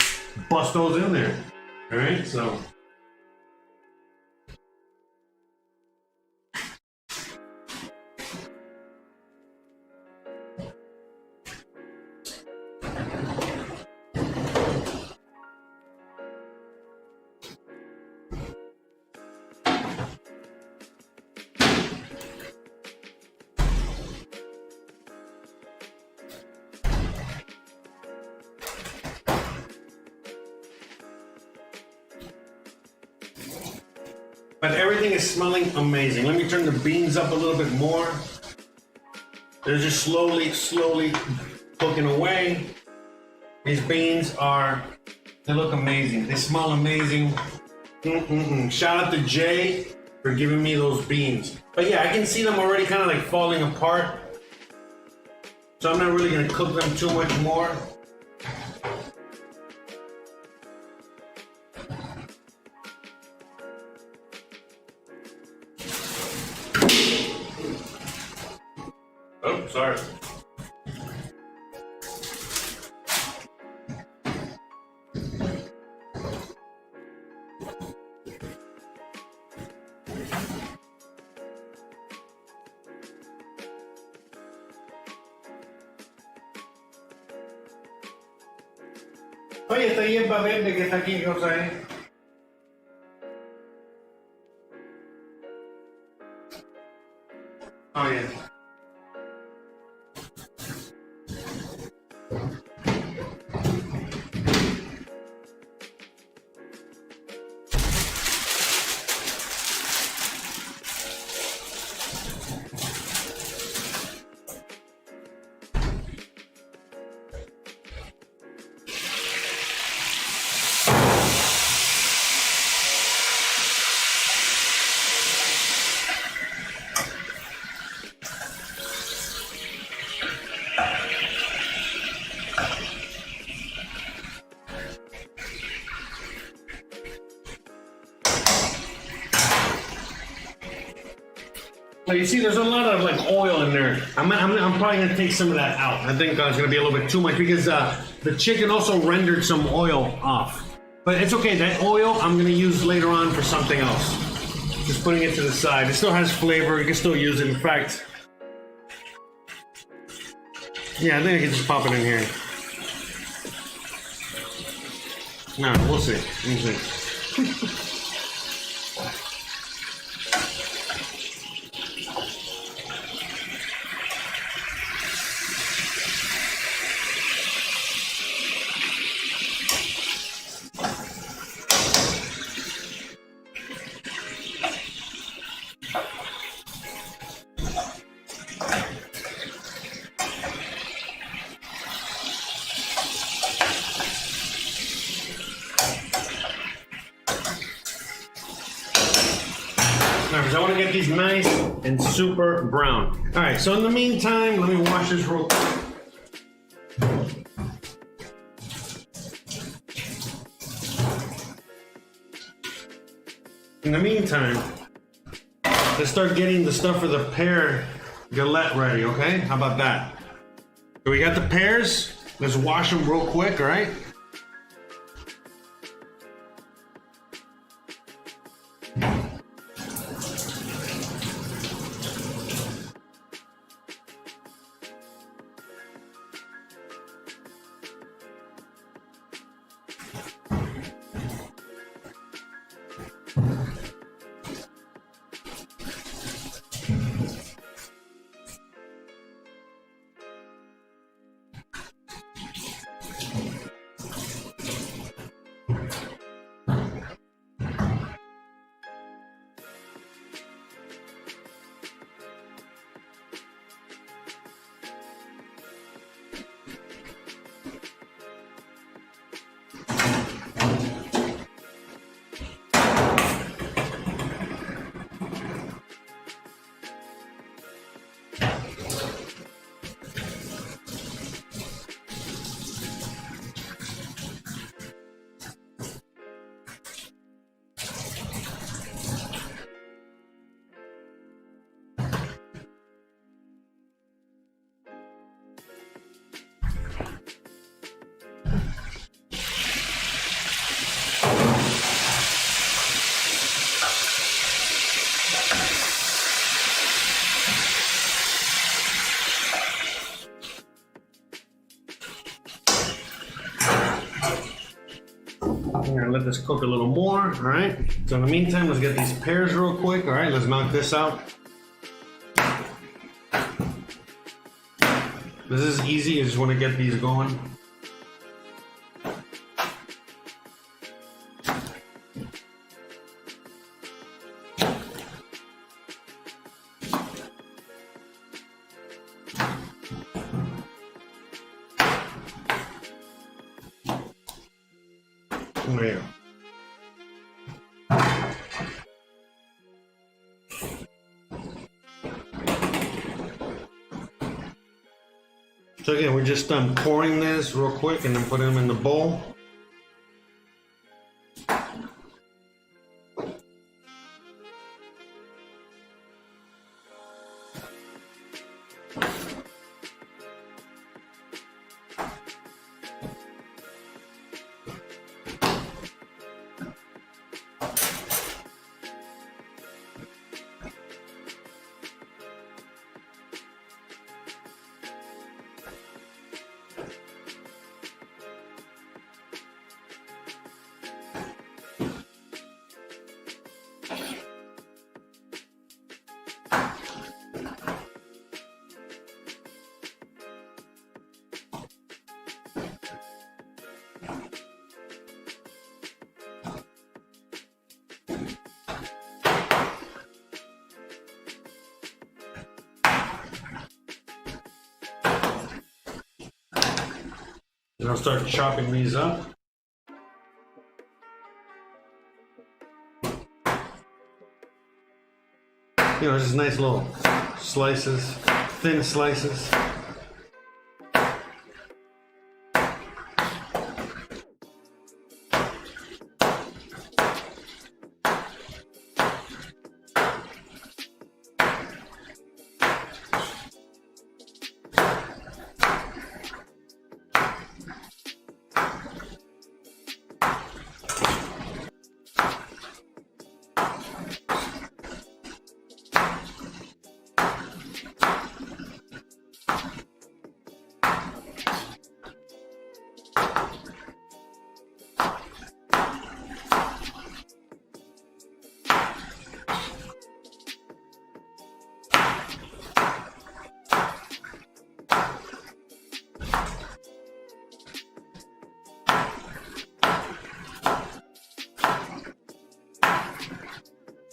bust those in there. All right, so. But everything is smelling amazing. Let me turn the beans up a little bit more. They're just slowly cooking away. These beans they look amazing. They smell amazing. Shout out to Jay for giving me those beans. But yeah, I can see them already kind of like falling apart. So I'm not really gonna cook them too much more. Oops. sorry. Oye, está ahí el verde que está aquí, José. Oh, yeah. So you see, there's a lot of like oil in there. I'm probably gonna take some of that out. I think it's gonna be a little bit too much because the chicken also rendered some oil off. But it's okay. That oil I'm gonna use later on for something else. Just putting it to the side. It still has flavor. You can still use it. In fact, yeah, I think I can just pop it in here. No, we'll see. We'll see. I want to get these nice and super brown. All right, so in the meantime, let me wash this real quick. In the meantime, let's start getting the stuff for the Pear Galette ready, okay? How about that? So we got the pears. Let's wash them real quick, all right? I'm gonna let this cook a little more, all right? So in the meantime, let's get these pears real quick, all right? Let's knock this out. This is easy, I just wanna get these going. There. So again, we're just pouring this real quick and then putting them in the bowl. And I'll start chopping these up. You know, just nice little slices, thin slices.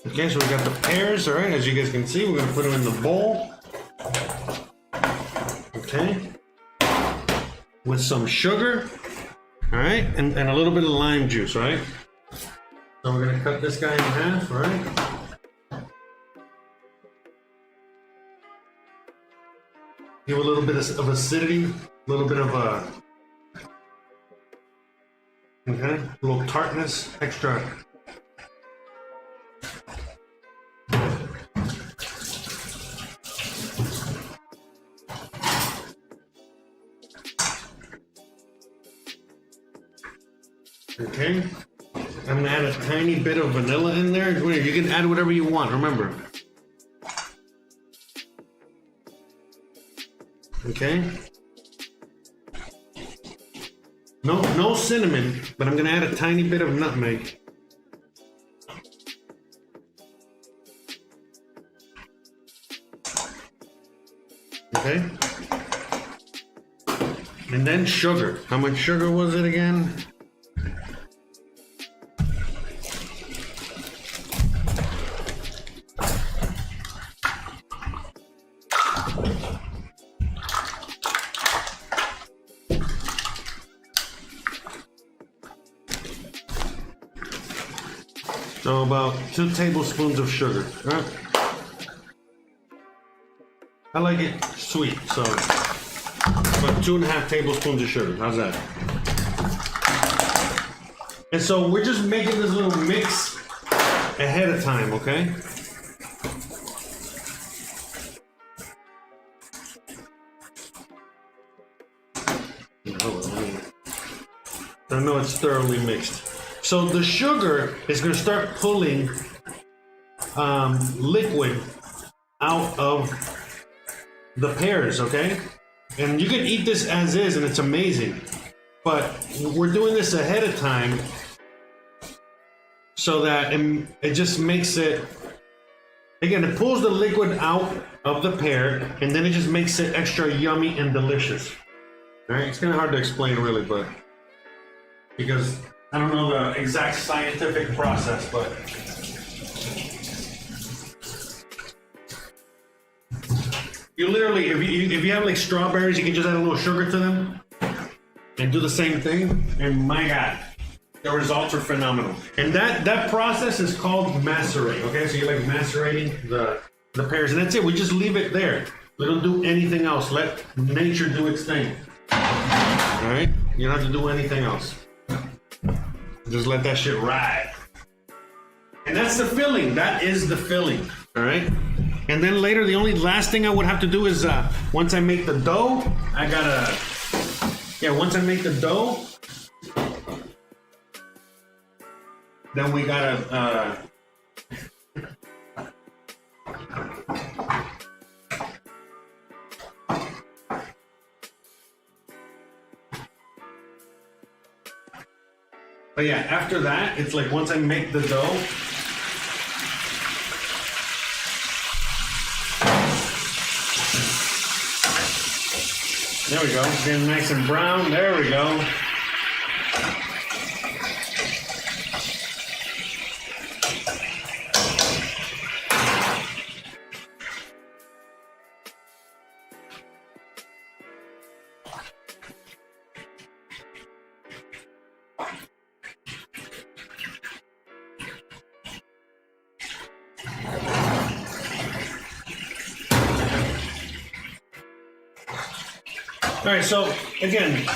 Okay, so we got the pears, all right, as you guys can see, we're gonna put them in the bowl. Okay. With some sugar, all right, and a little bit of lime juice, all right? So we're gonna cut this guy in half, all right? Give a little bit of acidity, a little bit of okay, a little tartness, extra. Okay, I'm gonna add a tiny bit of vanilla in there. You can add whatever you want, remember. Okay. No cinnamon, but I'm gonna add a tiny bit of nutmeg. Okay. And then sugar. How much sugar was it again? So about 2 tablespoons of sugar. Right? I like it sweet, so about 2.5 tablespoons of sugar. How's that? And so we're just making this little mix ahead of time, okay? I know it's thoroughly mixed. So the sugar is going to start pulling liquid out of the pears, okay? And you can eat this as is, and it's amazing. But we're doing this ahead of time so that it just makes it, again, it pulls the liquid out of the pear, and then it just makes it extra yummy and delicious. All right, it's kind of hard to explain really, but because I don't know the exact scientific process, but you literally, if you have like strawberries, you can just add a little sugar to them and do the same thing, and my God, the results are phenomenal. And that process is called macerate, okay? So you're like macerating the pears, and that's it. We just leave it there. We don't do anything else. Let nature do its thing. All right? You don't have to do anything else. Just let that shit ride. And that's the filling. That is the filling. All right? And then later, the only last thing I would have to do is once I make the dough, once I make the dough, then we gotta but yeah, after that, it's like once I make the dough, there we go, it's getting nice and brown, there we go. All right, so again,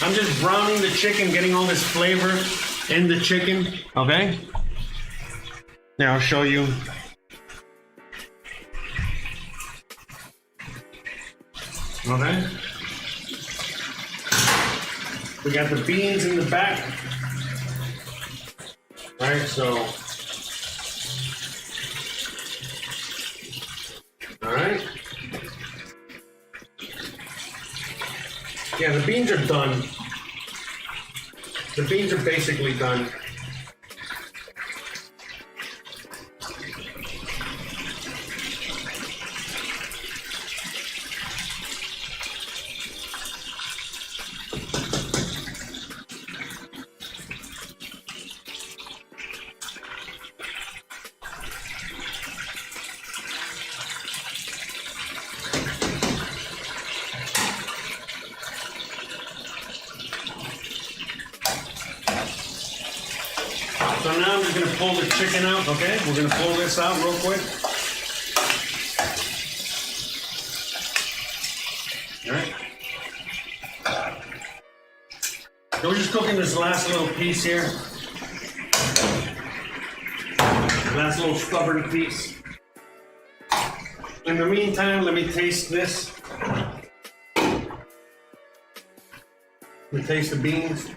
I'm just browning the chicken, getting all this flavor in the chicken, okay? Now I'll show you. Okay. We got the beans in the back. All right, so. All right. Yeah, the beans are done. The beans are basically done. So now I'm just going to pull the chicken out, okay? We're going to pull this out real quick. All right. So we're just cooking this last little piece here. Last little stubborn piece. In the meantime, let me taste this. Let me taste the beans.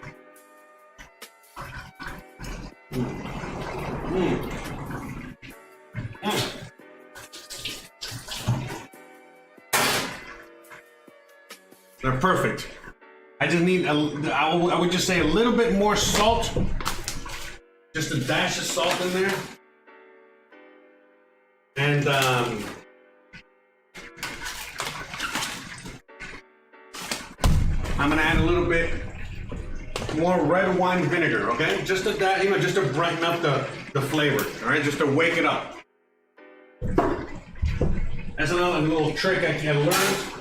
They're perfect. I just need, I would just say a little bit more salt. Just a dash of salt in there. And I'm gonna add a little bit more red wine vinegar, okay? Just to that, just to brighten up the flavor, all right? Just to wake it up. That's another little trick I can learn.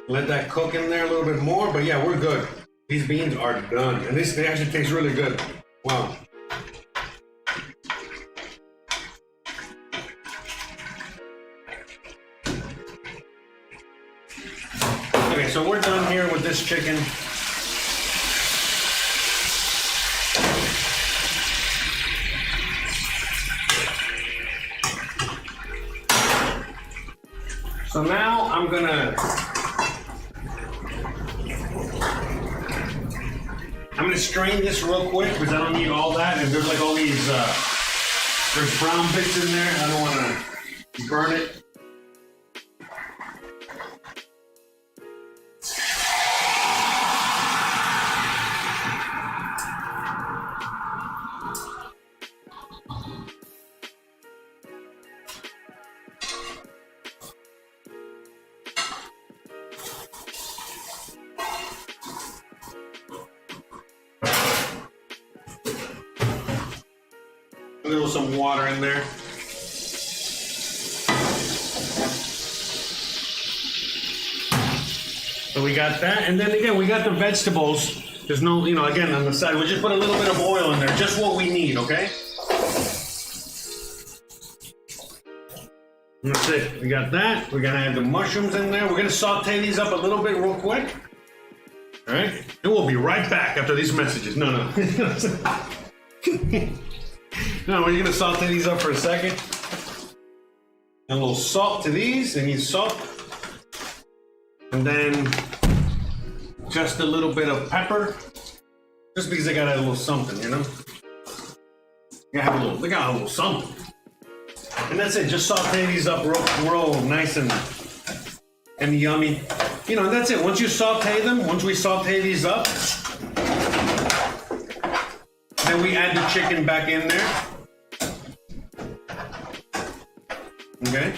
Let that cook in there a little bit more, but yeah, we're good. These beans are done, and they actually taste really good. Wow. Okay, so we're done here with this chicken. So now I'm gonna strain this real quick because I don't need all that, and there's like all these there's brown bits in there. I don't want to burn it. A little some water in there. So we got that, and then again we got the vegetables. There's no, again on the side, we just put a little bit of oil in there, just what we need, okay? And that's it. We got that. We're gonna add the mushrooms in there. We're gonna saute these up a little bit real quick. All right, and we'll be right back after these messages. No. No, we're gonna saute these up for a second. And a little salt to these, they need salt. And then just a little bit of pepper. Just because I gotta add a little something, They gotta have a little something. And that's it, just saute these up real nice and yummy. And that's it. Once you saute them, once we saute these up, then we add the chicken back in there. Okay.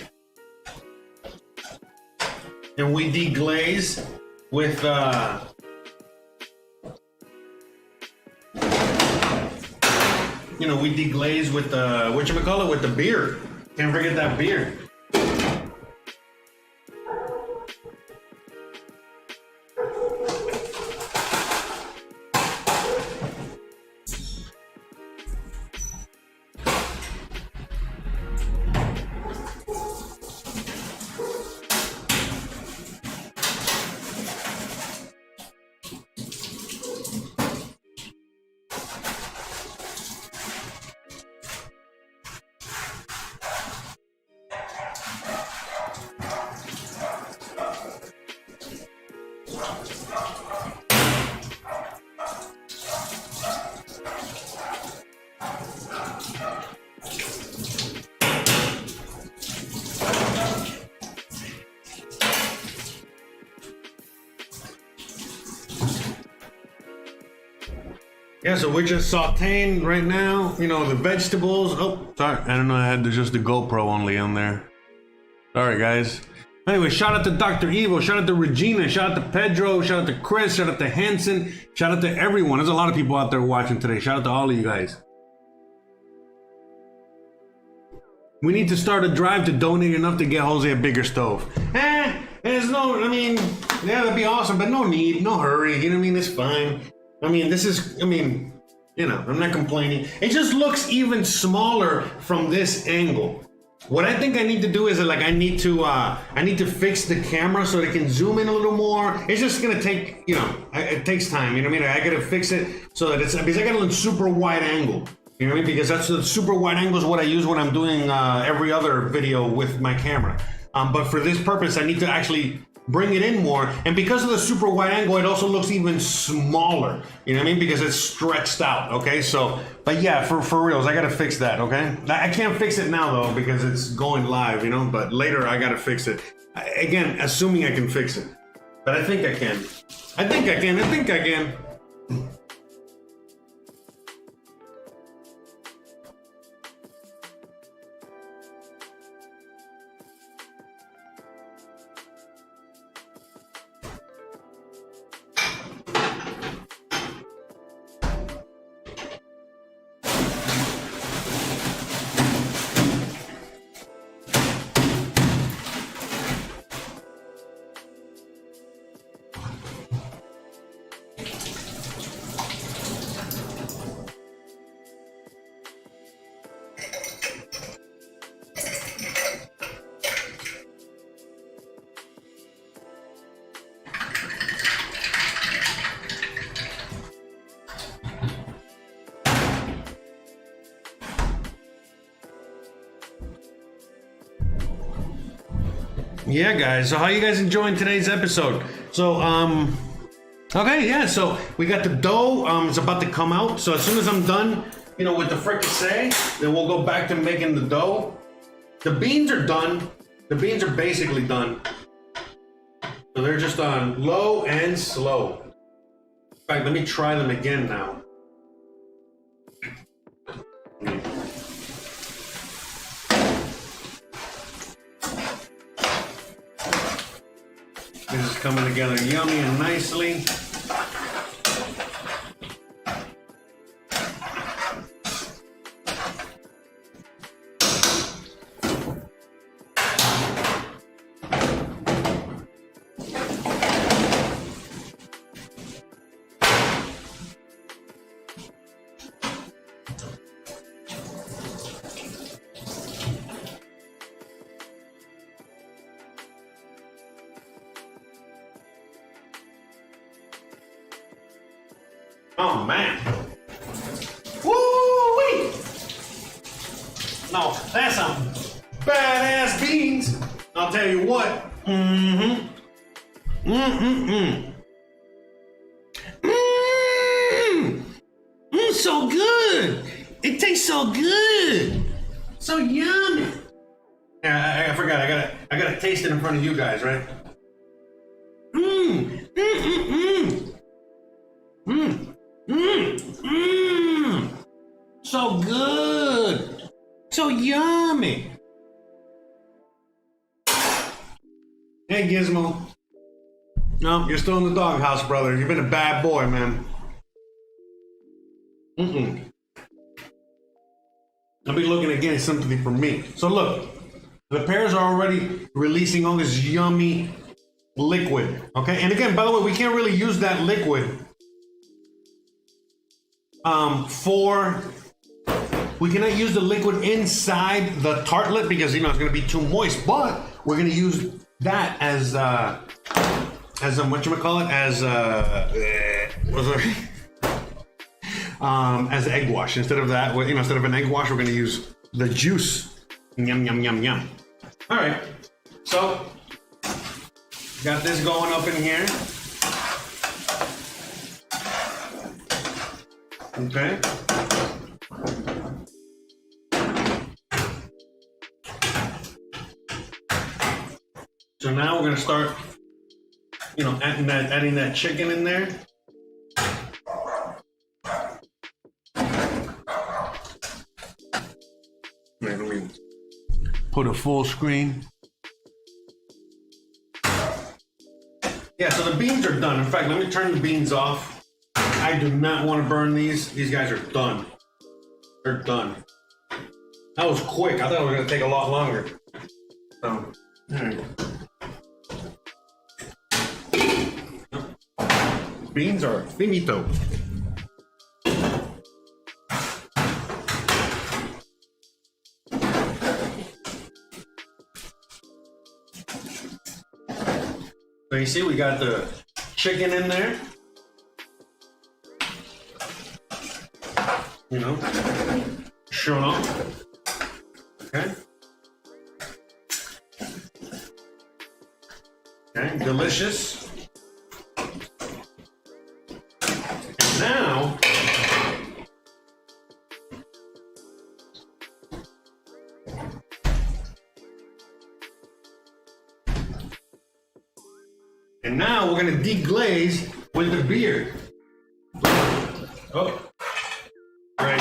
And we deglaze with we deglaze with whatchamacallit, with the beer. Can't forget that beer. Yeah, so we're just sauteing right now, you know, the vegetables. Oh, sorry, I don't know, I had just the GoPro only on there. Sorry, guys. Anyway, shout out to Dr. Evo, shout out to Regina, shout out to Pedro, shout out to Chris, shout out to Hanson, shout out to everyone. There's a lot of people out there watching today. Shout out to all of you guys. We need to start a drive to donate enough to get Jose a bigger stove. There's no, I mean, yeah, that'd be awesome, but no need, no hurry. You know what I mean? It's fine. I mean, this is, I mean, you know, I'm not complaining. It just looks even smaller from this angle. What I think I need to do is like I need to fix the camera so it can zoom in a little more. It's just gonna take, you know, it takes time. You know what I mean? I gotta fix it so that it's, because I got a super wide angle. You know what I mean? Because that's the super wide angle is what I use when I'm doing every other video with my camera. But for this purpose, I need to actually bring it in more, and because of the super wide angle, it also looks even smaller. You know what I mean? Because it's stretched out. Okay, so, but yeah, for reals, I gotta fix that. Okay, I can't fix it now though because it's going live. You know, but later I gotta fix it. Again, assuming I can fix it, but I think I can. I think I can. I think I can. Yeah, guys, so how you guys enjoying today's episode? So, okay, yeah, so we got the dough, it's about to come out. So as soon as I'm done, you know, with the fricassee, then we'll go back to making the dough. The beans are done. The beans are basically done. So they're just on low and slow. In fact, let me try them again now. This is coming together yummy and nicely. Oh man. Woo-wee! No, that's some badass beans. I'll tell you what. Mm-hmm. Mm-mm-mm. Mmm. Mmm, so good. It tastes so good. So yummy. Yeah, I forgot. I gotta taste it in front of you guys, right? Mmm. Mm-mm-mm. Mmm. Mmm, mmm, so good, so yummy. Hey Gizmo, no, you're still in the doghouse, brother. You've been a bad boy, man. I'll be looking again at something for me. So look, the pears are already releasing all this yummy liquid, okay? And again, by the way, we can't really use that liquid we cannot use the liquid inside the tartlet because, you know, it's going to be too moist, but we're going to use that as whatchamacallit, as egg wash. Instead of that, you know, instead of an egg wash, we're going to use the juice. Yum, yum, yum, yum. All right. So, got this going up in here. Okay. So now we're gonna start, you know, adding that chicken in there. Let me put a full screen. Yeah, so the beans are done. In fact, let me turn the beans off. I do not want to burn these. These guys are done. They're done. That was quick. I thought it was going to take a lot longer. So, all right. Beans are finito. So you see, we got the chicken in there. You know, showing off. Okay. Okay, delicious. And now, we're gonna deglaze with the beer. Oh, right.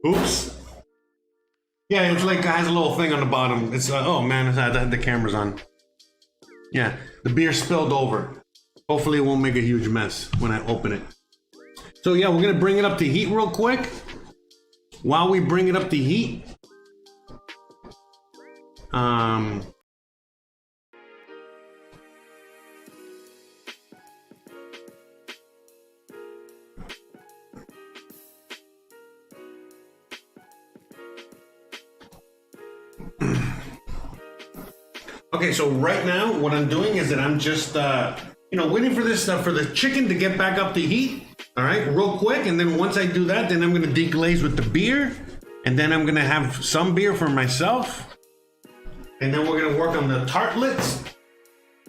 Oops. Yeah, it's like it has a little thing on the bottom. It's oh man, the camera's on. Yeah, the beer spilled over. Hopefully, it won't make a huge mess when I open it. So yeah, we're gonna bring it up to heat real quick. While we bring it up to heat, okay, so right now, what I'm doing is that I'm just, you know, waiting for this for the chicken to get back up to heat. All right, real quick, and then once I do that, then I'm gonna deglaze with the beer, and then I'm gonna have some beer for myself, and then we're gonna work on the tartlets.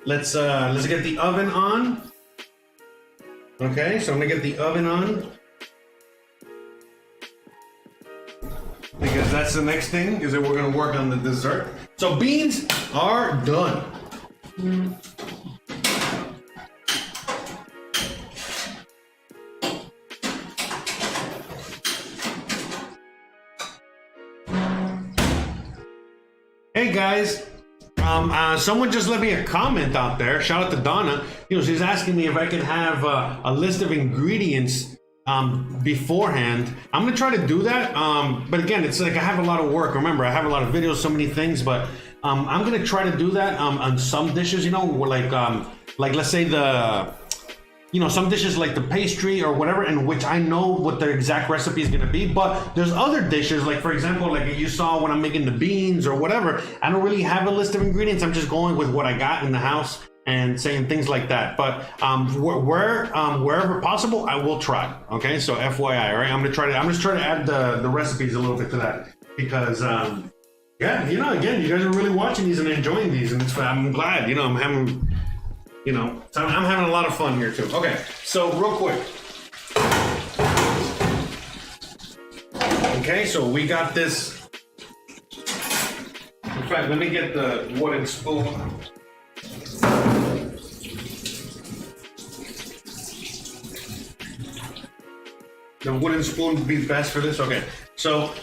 Let's get the oven on. Okay, so I'm gonna get the oven on because that's the next thing is that we're gonna work on the dessert. So beans are done. Hey guys, someone just left me a comment out there. Shout out to Donna. You know, she's asking me if I can have a list of ingredients beforehand. I'm gonna try to do that, but again, it's like I have a lot of work. Remember, I have a lot of videos, so many things, but I'm gonna try to do that on some dishes. You know, like let's say you know, some dishes like the pastry or whatever, in which I know what the exact recipe is gonna be. But there's other dishes, like for example, like you saw when I'm making the beans or whatever, I don't really have a list of ingredients. I'm just going with what I got in the house and saying things like that. But wherever possible, I will try. Okay, so FYI, all right? I'm just trying to add the recipes a little bit to that because yeah, you know, again, you guys are really watching these and enjoying these, and I'm glad. You know, I'm having a lot of fun here too. Okay, so real quick. Okay, so we got this. In fact, let me get the wooden spoon. The wooden spoon would be best for this. Okay, so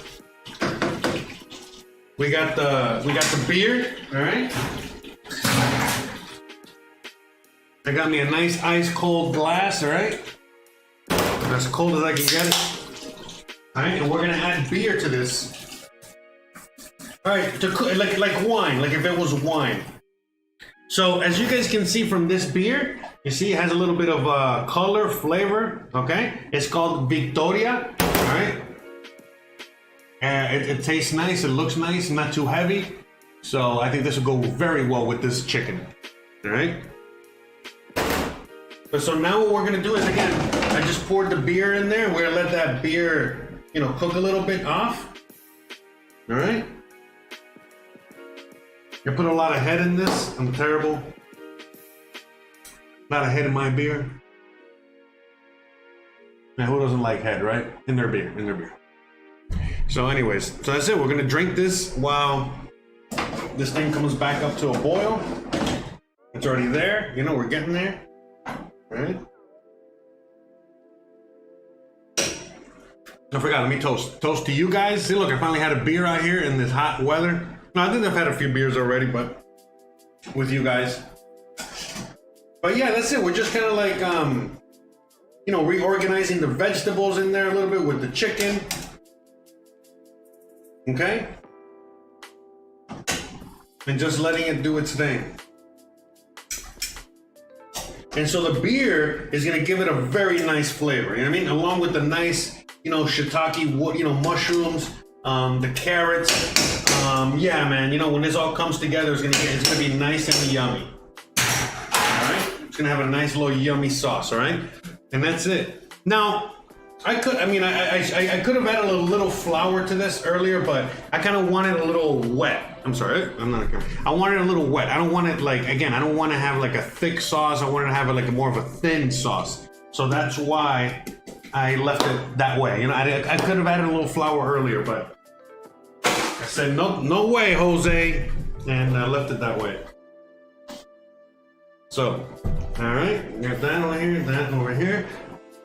we got the beer. All right. I got me a nice ice cold glass. All right, as cold as I can get it. All right, and we're gonna add beer to this. All right, to cook like wine, like if it was wine. So as you guys can see from this beer, you see it has a little bit of color, flavor, okay? It's called Victoria, all right? It tastes nice, it looks nice, not too heavy. So I think this will go very well with this chicken, all right? So now what we're gonna do is, again, I just poured the beer in there. We're gonna let that beer, you know, cook a little bit off, all right? I put a lot of head in this. I'm terrible. A lot of head in my beer. Now, who doesn't like head, right? In their beer, in their beer. So anyways, so that's it. We're gonna drink this while this thing comes back up to a boil. It's already there. You know, we're getting there. All right. I forgot, let me toast. Toast to you guys. See, look, I finally had a beer out here in this hot weather. No, I think I've had a few beers already, but with you guys. But yeah, that's it. We're just kind of like, you know, reorganizing the vegetables in there a little bit with the chicken. Okay? And just letting it do its thing. And so the beer is going to give it a very nice flavor. You know what I mean? Along with the nice, you know, shiitake, you know, mushrooms, the carrots. Yeah, man, you know, when this all comes together, it's gonna be nice and yummy. All right, it's gonna have a nice little yummy sauce. All right, and that's it. Now, I could have added a little flour to this earlier, but I kind of want it a little wet. I'm sorry, I'm not. I want it a little wet. I don't want it like, again, I don't want to have like a thick sauce. I want it to have like more of a thin sauce. So that's why I left it that way. You know, I could have added a little flour earlier, but I said no way, Jose, and I left it that way. So, all right, we got that over here, that over here.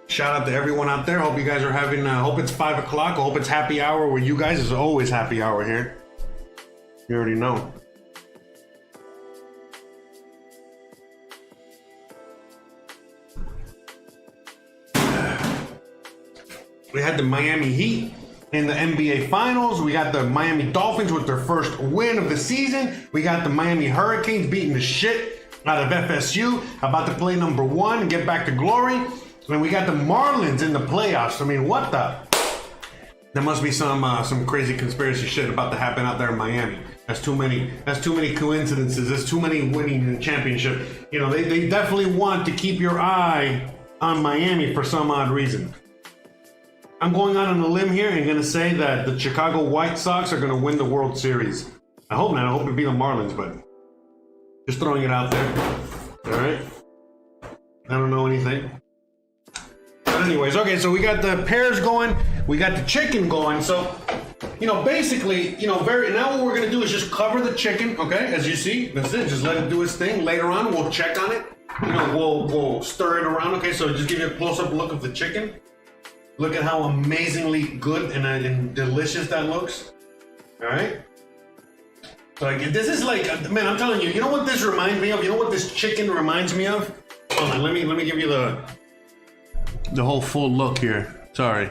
Shout out to everyone out there. Hope you guys are having. Hope it's 5 o'clock. I hope it's happy hour with you guys. It's always happy hour here. You already know. We had the Miami Heat in the NBA Finals. We got the Miami Dolphins with their first win of the season. We got the Miami Hurricanes beating the shit out of FSU, about to play number 1 and get back to glory. And we got the Marlins in the playoffs. I mean, what the? There must be some crazy conspiracy shit about to happen out there in Miami. That's too many coincidences. There's too many winning in the championship. You know, they definitely want to keep your eye on Miami for some odd reason. I'm going out on a limb here and going to say that the Chicago White Sox are going to win the World Series. I hope not. I hope it'd be the Marlins, but just throwing it out there. All right. I don't know anything. But anyways, okay, so we got the pears going. We got the chicken going. So, you know, basically, you know, now what we're going to do is just cover the chicken, okay? As you see, that's it. Just let it do its thing. Later on, we'll check on it. You know, we'll stir it around, okay? So just give you a close-up look of the chicken. Look at how amazingly good and delicious that looks. All right. So like, this is like, man, I'm telling you, you know what this reminds me of? You know what this chicken reminds me of? Hold on, let me give you the whole full look here. Sorry.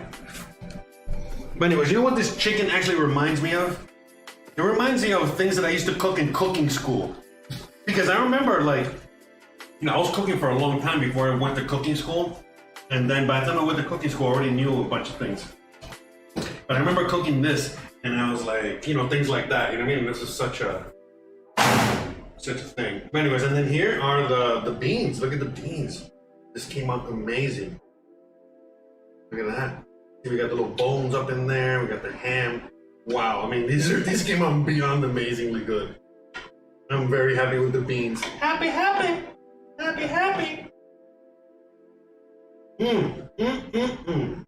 But anyways, you know what this chicken actually reminds me of? It reminds me of things that I used to cook in cooking school. Because I remember, like, you know, I was cooking for a long time before I went to cooking school. And then by the time I went to cooking school, I already knew a bunch of things. But I remember cooking this, and I was like, you know, things like that. You know what I mean? This is such a thing. But anyways, and then here are the beans. Look at the beans. This came out amazing. Look at that. See, we got the little bones up in there. We got the ham. Wow. I mean, these came out beyond amazingly good. I'm very happy with the beans. Happy.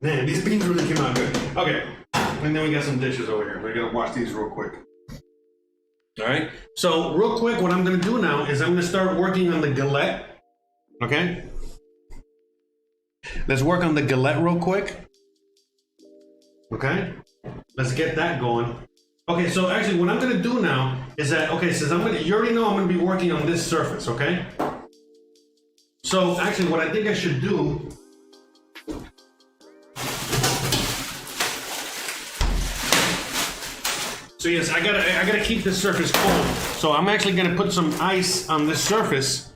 Man, these beans really came out good. Okay, and then we got some dishes over here. We're gonna wash these real quick. All right, so real quick, what I'm gonna do now is I'm gonna start working on the galette. Okay, let's work on the galette real quick. Okay, let's get that going. Okay, so actually what I'm gonna do now is that, okay, since you already know I'm gonna be working on this surface, okay? So actually what I think I should do, so yes, I gotta keep this surface cold. So I'm actually gonna put some ice on this surface,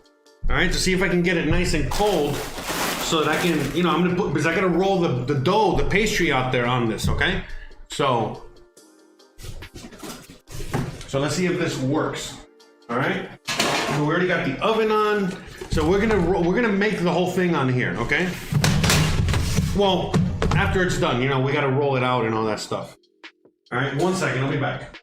all right, to see if I can get it nice and cold, so that I can, you know, I'm gonna put, because I gotta roll the dough, the pastry out there on this, okay? So let's see if this works, all right? So we already got the oven on, so we're gonna make the whole thing on here, okay? Well, after it's done, you know, we gotta roll it out and all that stuff. All right, 1 second, I'll be back.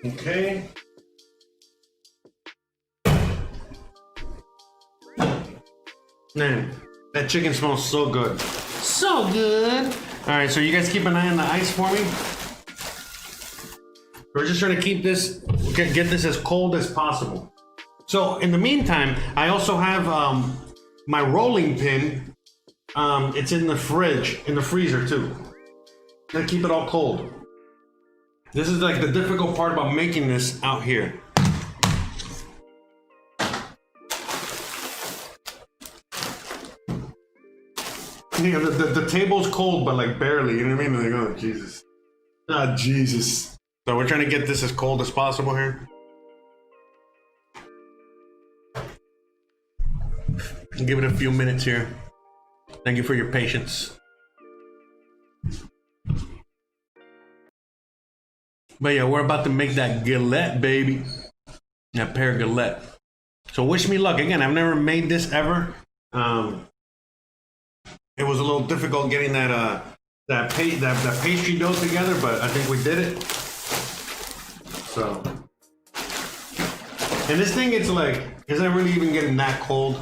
Okay. Man, that chicken smells so good. So good. All right, so you guys keep an eye on the ice for me. We're just trying to keep this, get this as cold as possible. So in the meantime, I also have my rolling pin. It's in the fridge, in the freezer too. Gotta keep it all cold. This is like the difficult part about making this out here. Yeah, the table's cold, but like barely, you know what I mean? Like, oh, Jesus. Ah, Jesus. So we're trying to get this as cold as possible here. Give it a few minutes here. Thank you for your patience. But yeah, we're about to make that galette, baby. That Pear Galette. So wish me luck. Again, I've never made this ever. It was a little difficult getting that pastry dough together, but I think we did it. So, and this thing, it's like, isn't really even getting that cold.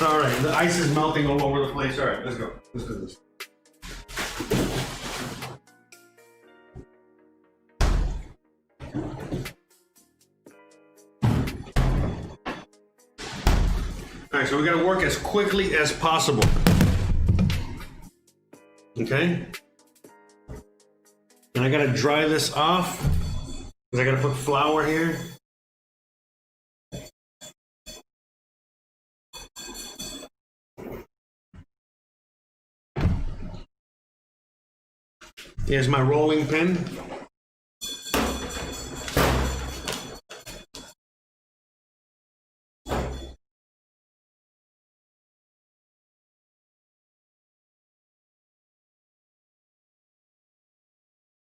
All right, the ice is melting all over the place. All right, let's go. Let's do this. All right, so we gotta work as quickly as possible. Okay? And I gotta dry this off, because I gotta put flour here. Here's my rolling pin.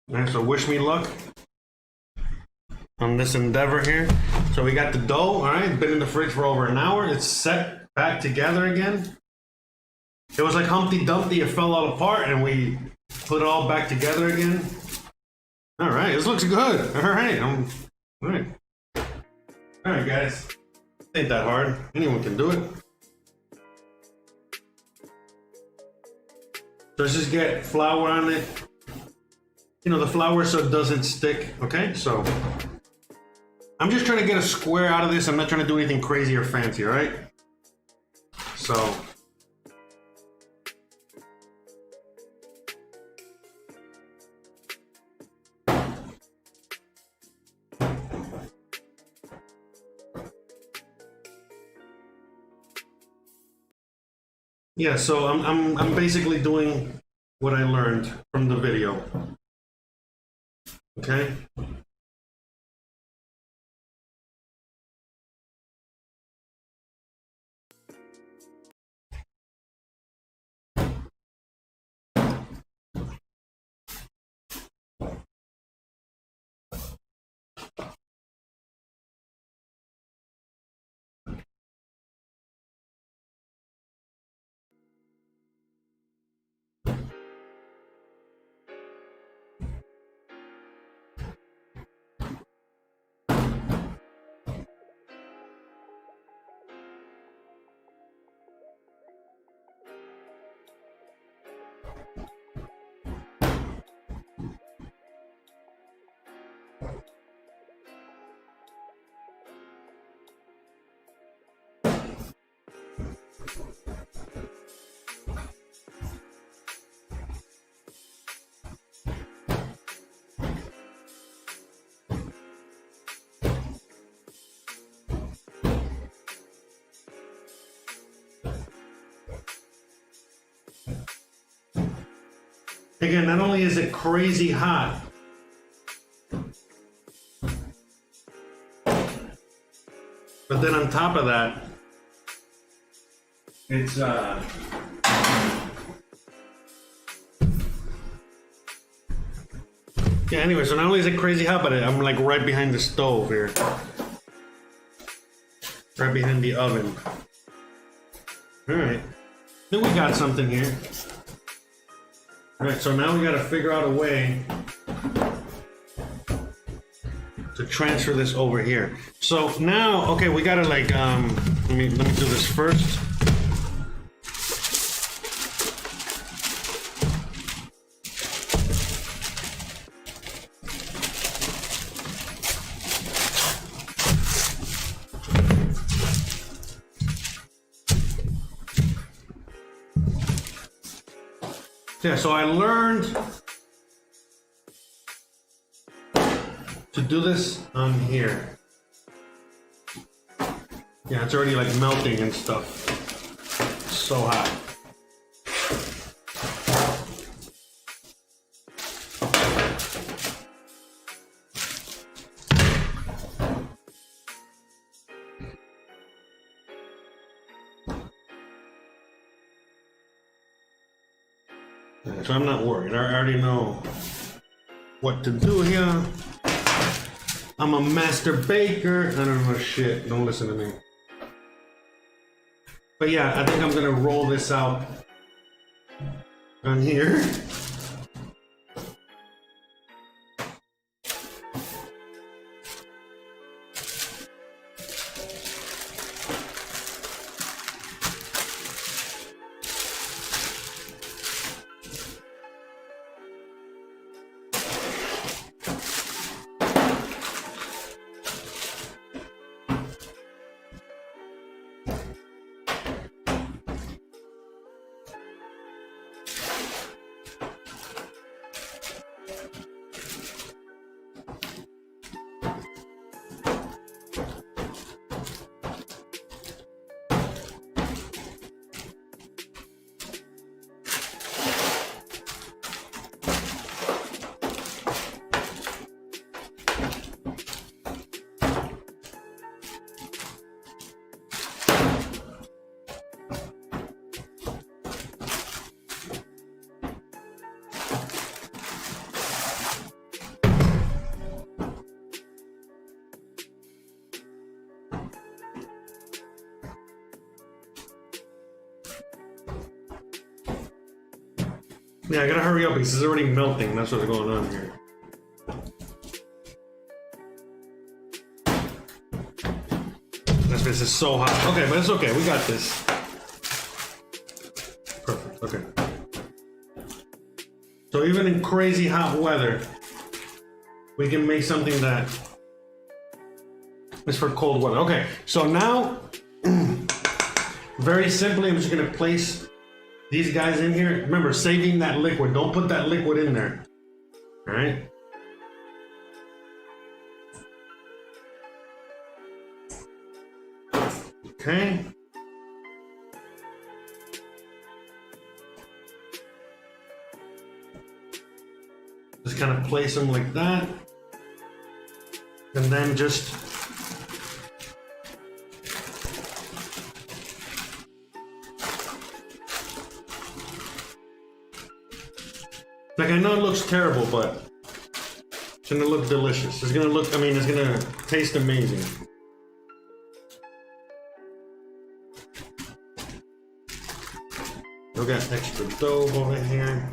All right, so wish me luck on this endeavor here. So we got the dough, all right, been in the fridge for over an hour. It's set back together again. It was like Humpty Dumpty, it fell all apart and we put it all back together again. All right, this looks good. All right, all right. All right, guys, ain't that hard. Anyone can do it. So let's just get flour on it. You know, the flour so it doesn't stick, okay? So I'm just trying to get a square out of this. I'm not trying to do anything crazy or fancy, all right? So yeah, so I'm basically doing what I learned from the video. Okay? Again, not only is it crazy hot, but then on top of that, it's yeah, anyway, so not only is it crazy hot, but I'm like right behind the stove here. Right behind the oven. Alright. Then we got something here. Alright, so now we gotta figure out a way to transfer this over here. So now, okay, we gotta like, let me do this first. Yeah, so I learned to do this on here. Yeah, it's already like melting and stuff. It's so hot. So I'm not worried. I already know what to do here. I'm a master baker. I don't know shit. Don't listen to me. But yeah, I think I'm gonna roll this out on here. Yeah, I gotta hurry up because it's already melting. That's what's going on here. This is so hot. Okay, but it's okay. We got this. Perfect. Okay. So even in crazy hot weather, we can make something that is for cold weather. Okay, so now, very simply, I'm just gonna place these guys in here. Remember, saving that liquid. Don't put that liquid in there. All right. Okay. Just kind of place them like that. And then just like, I know it looks terrible, but it's gonna look delicious. It's gonna look, I mean, it's gonna taste amazing. We got extra dough over here.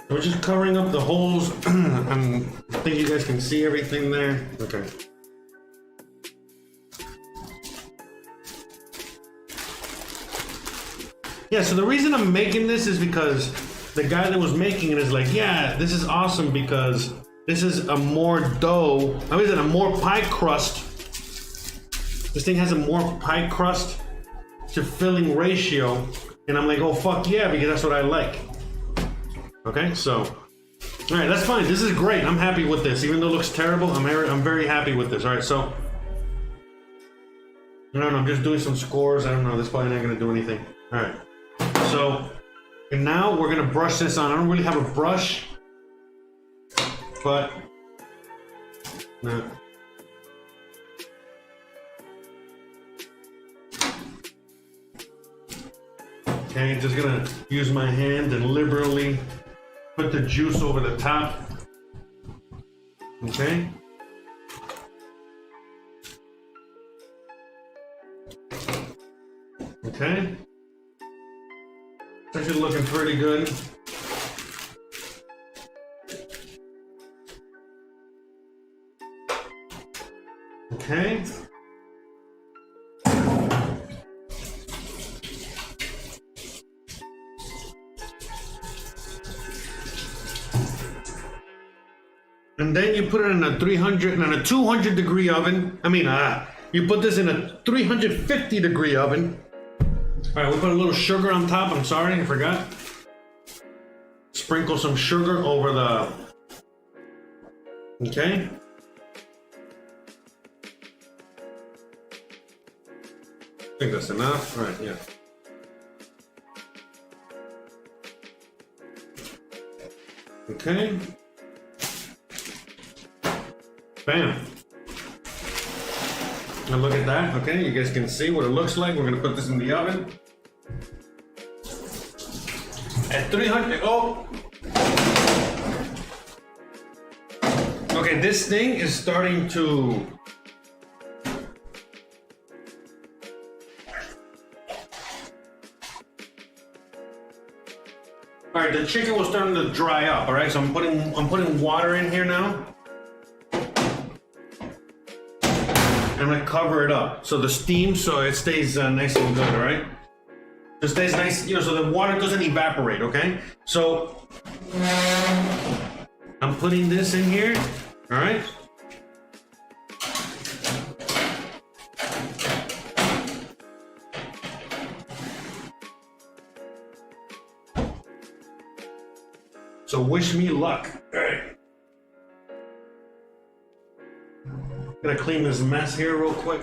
We're just covering up the holes. I think you guys can see everything there. Okay. Yeah, so the reason I'm making this is because the guy that was making it is like, yeah, this is awesome because this is a more dough. I mean, a more pie crust. This thing has a more pie crust to filling ratio. And I'm like, oh, fuck yeah, because that's what I like. Okay, so All right, that's fine. This is great. I'm happy with this. Even though it looks terrible, I'm very happy with this. All right, so I don't know. I'm just doing some scores. I don't know. This is probably not going to do anything. All right. So and now we're going to brush this on. I don't really have a brush, but no. Okay, just gonna use my hand and liberally put the juice over the top. Okay. Okay. It's actually looking pretty good. Okay. And then you put it in a 300 and a 200 degree oven. You put this in a 350 degree oven. All right, we put a little sugar on top. I'm sorry, I forgot. Sprinkle some sugar over the. Okay. I think that's enough. All right, yeah. Okay. Bam. Now look at that. Okay, you guys can see what it looks like. We're gonna put this in the oven at 300. Oh. Okay, this thing is starting to. All right, the chicken was starting to dry up. All right, so I'm putting water in here now. I'm gonna cover it up so the steam, so it stays nice and good. All right, it stays nice, so the water doesn't evaporate. Okay, so I'm putting this in here. All right. So wish me luck. All right. Gonna clean this mess here real quick.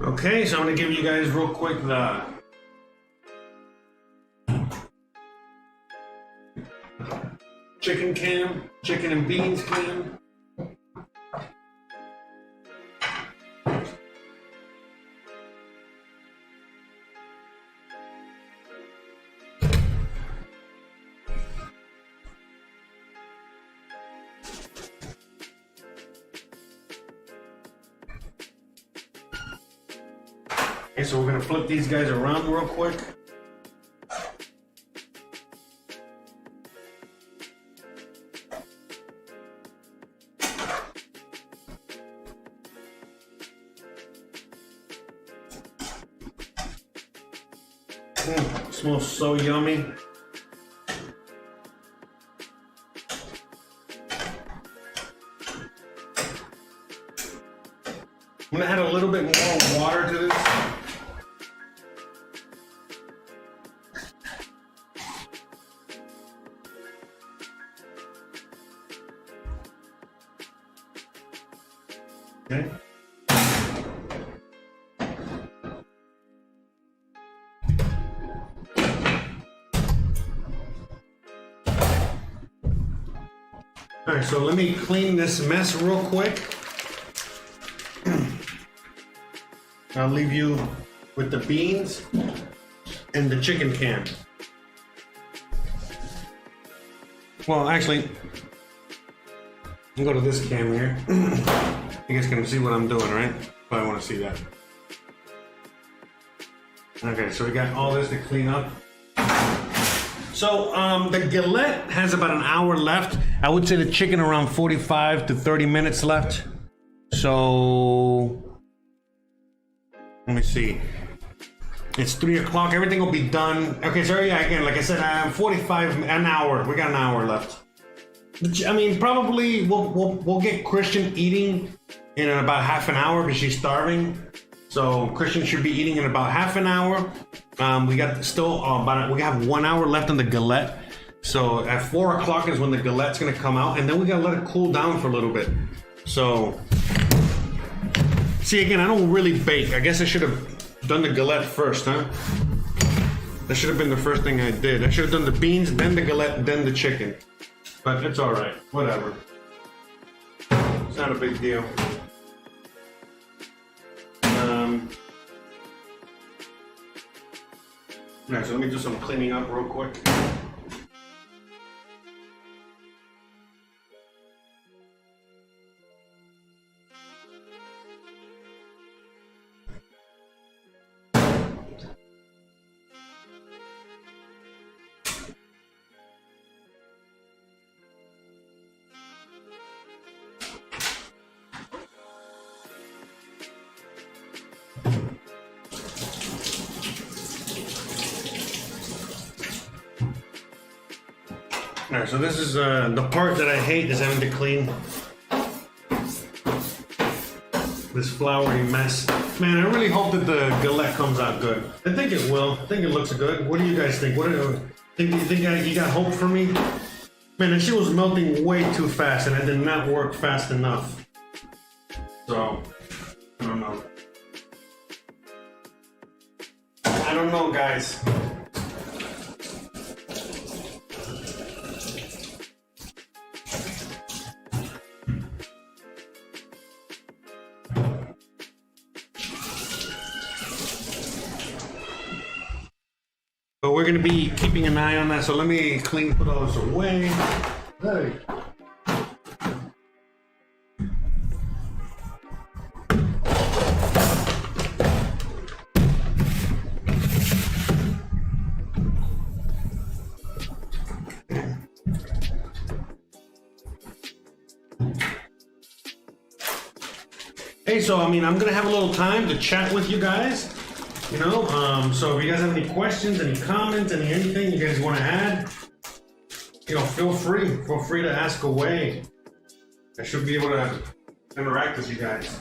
Okay, so I'm gonna give you guys real quick the chicken and beans cam. Okay, so we're gonna flip these guys around real quick. Smells so yummy. I'm gonna add a little bit more water to this. Okay. All right, so let me clean this mess real quick. I'll leave you with the beans and the chicken can. Well, actually, I'll go to this can here. You guys can see what I'm doing, right? Probably want to see that. Okay, so we got all this to clean up. So the galette has about an hour left. I would say the chicken around 45 to 30 minutes left. So let me see. It's 3 o'clock. Everything will be done. Okay, so yeah, again, like I said, 45, an hour. We got an hour left. I mean, probably we'll get Christian eating in about half an hour because she's starving. So Christian should be eating in about half an hour. We got still we have 1 hour left on the galette. So at 4 o'clock is when the galette's gonna come out, and then we gotta let it cool down for a little bit. So, see, again, I don't really bake. I guess I should have done the galette first, huh? That should have been the first thing I did. I should have done the beans, then the galette, then the chicken. But it's all right, whatever. It's not a big deal. Alright, so let me do some cleaning up real quick. Alright, so this is the part that I hate is having to clean this floury mess. Man, I really hope that the galette comes out good. I think it will. I think it looks good. What do you guys think? You think you got hope for me? Man, that shit was melting way too fast and it did not work fast enough. So, I don't know. I don't know, guys. But we're gonna be keeping an eye on that, so let me put all this away. Hey. Hey, so I mean, I'm gonna have a little time to chat with you guys. You know, so if you guys have any questions, any comments, anything you guys want to add, you know, feel free to ask away. I should be able to interact with you guys.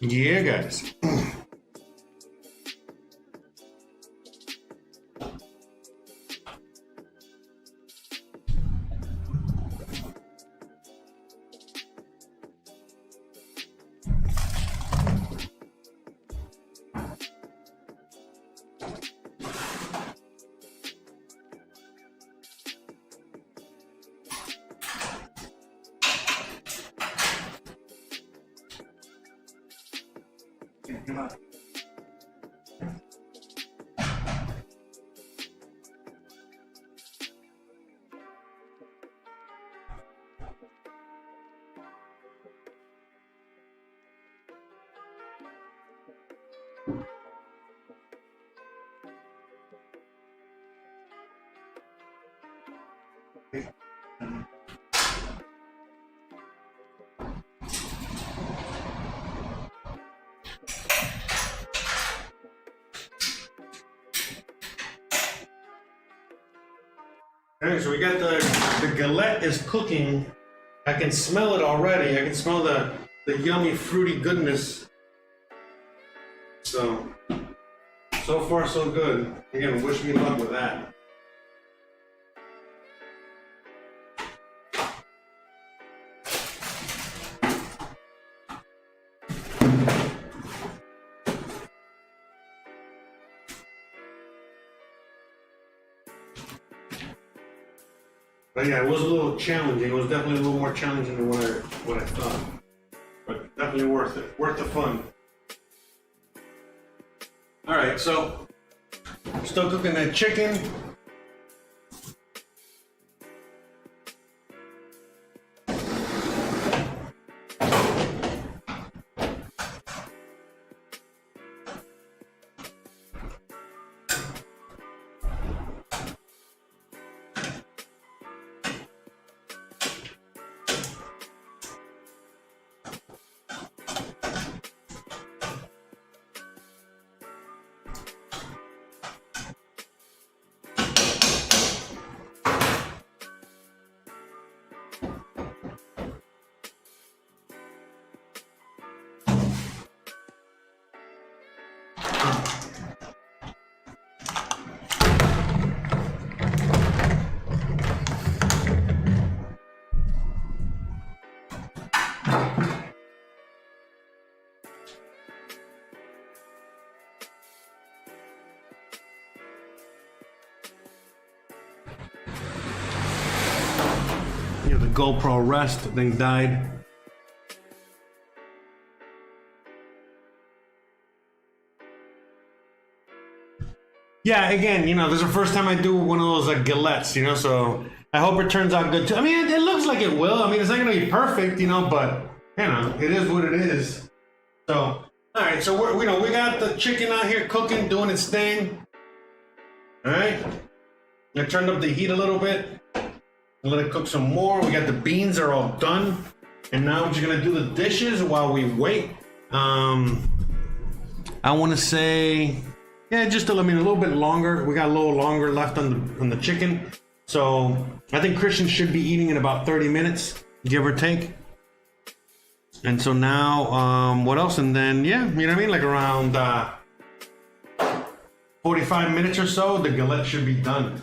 Yeah, guys. Okay, so we got the galette is cooking. I can smell it already. I can smell the yummy fruity goodness. So far so good. Again, wish me luck with that. But yeah, it was a little challenging. It was definitely a little more challenging than what I thought. But definitely worth it. Worth the fun. All right, so still cooking that chicken. The GoPro rest thing died. Yeah, again, this is the first time I do one of those galettes, so I hope it turns out good too. I mean, it looks like it will. I mean, it's not gonna be perfect, but it is what it is. So, all right, so we got the chicken out here cooking, doing its thing. All right, I turned up the heat a little bit. Let it cook some more. We got the beans are all done. And now I'm just gonna do the dishes while we wait. I wanna say, yeah, just a little bit longer. We got a little longer left on the chicken. So I think Christian should be eating in about 30 minutes, give or take. And so now, what else? And then, yeah, you know what I mean? Like around 45 minutes or so, the galette should be done.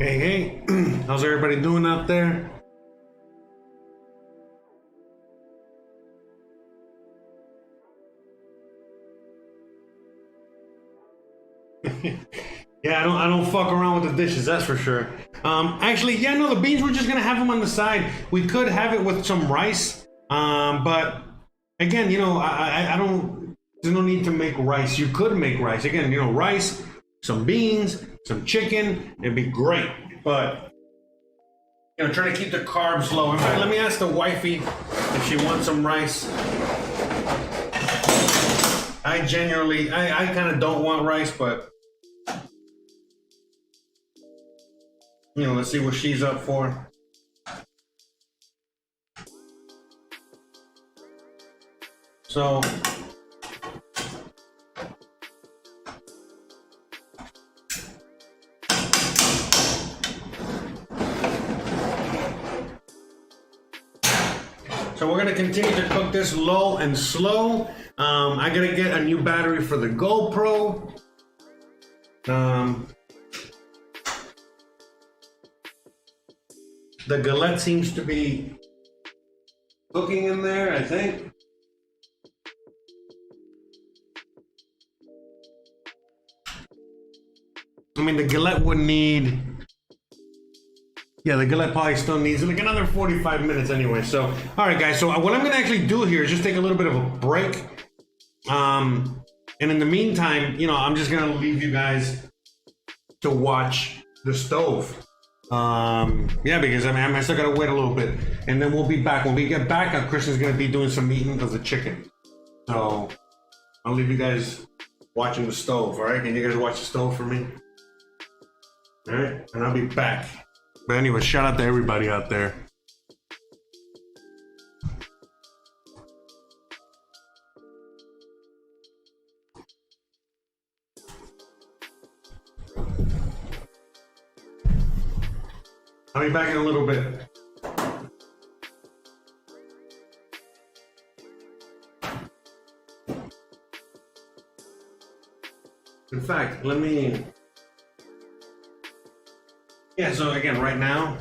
Hey, hey, how's everybody doing out there? Yeah, I don't fuck around with the dishes, that's for sure. Actually, yeah, no, the beans, we're just gonna have them on the side. We could have it with some rice, but again, you know, I don't, there's no need to make rice. You could make rice. Again, you know, rice, some beans, some chicken, it'd be great. But, you know, trying to keep the carbs low. In fact, let me ask the wifey if she wants some rice. I genuinely, I kind of don't want rice, but you know, let's see what she's up for. So, we're gonna continue to cook this low and slow. I gotta get a new battery for the GoPro. The galette seems to be cooking in there, I think. I mean, the galette would need, yeah, the galette probably still needs like another 45 minutes anyway. So, all right, guys. So what I'm gonna actually do here is just take a little bit of a break. And in the meantime, you know, I'm just gonna leave you guys to watch the stove. Yeah, because I mean, I still gotta wait a little bit, and then we'll be back. When we get back, Christian's gonna be doing some eating of the chicken. So I'll leave you guys watching the stove. All right? Can you guys watch the stove for me? All right, and I'll be back. But anyway, shout out to everybody out there. I'll be back in a little bit. In fact, let me... Yeah, so again, right now,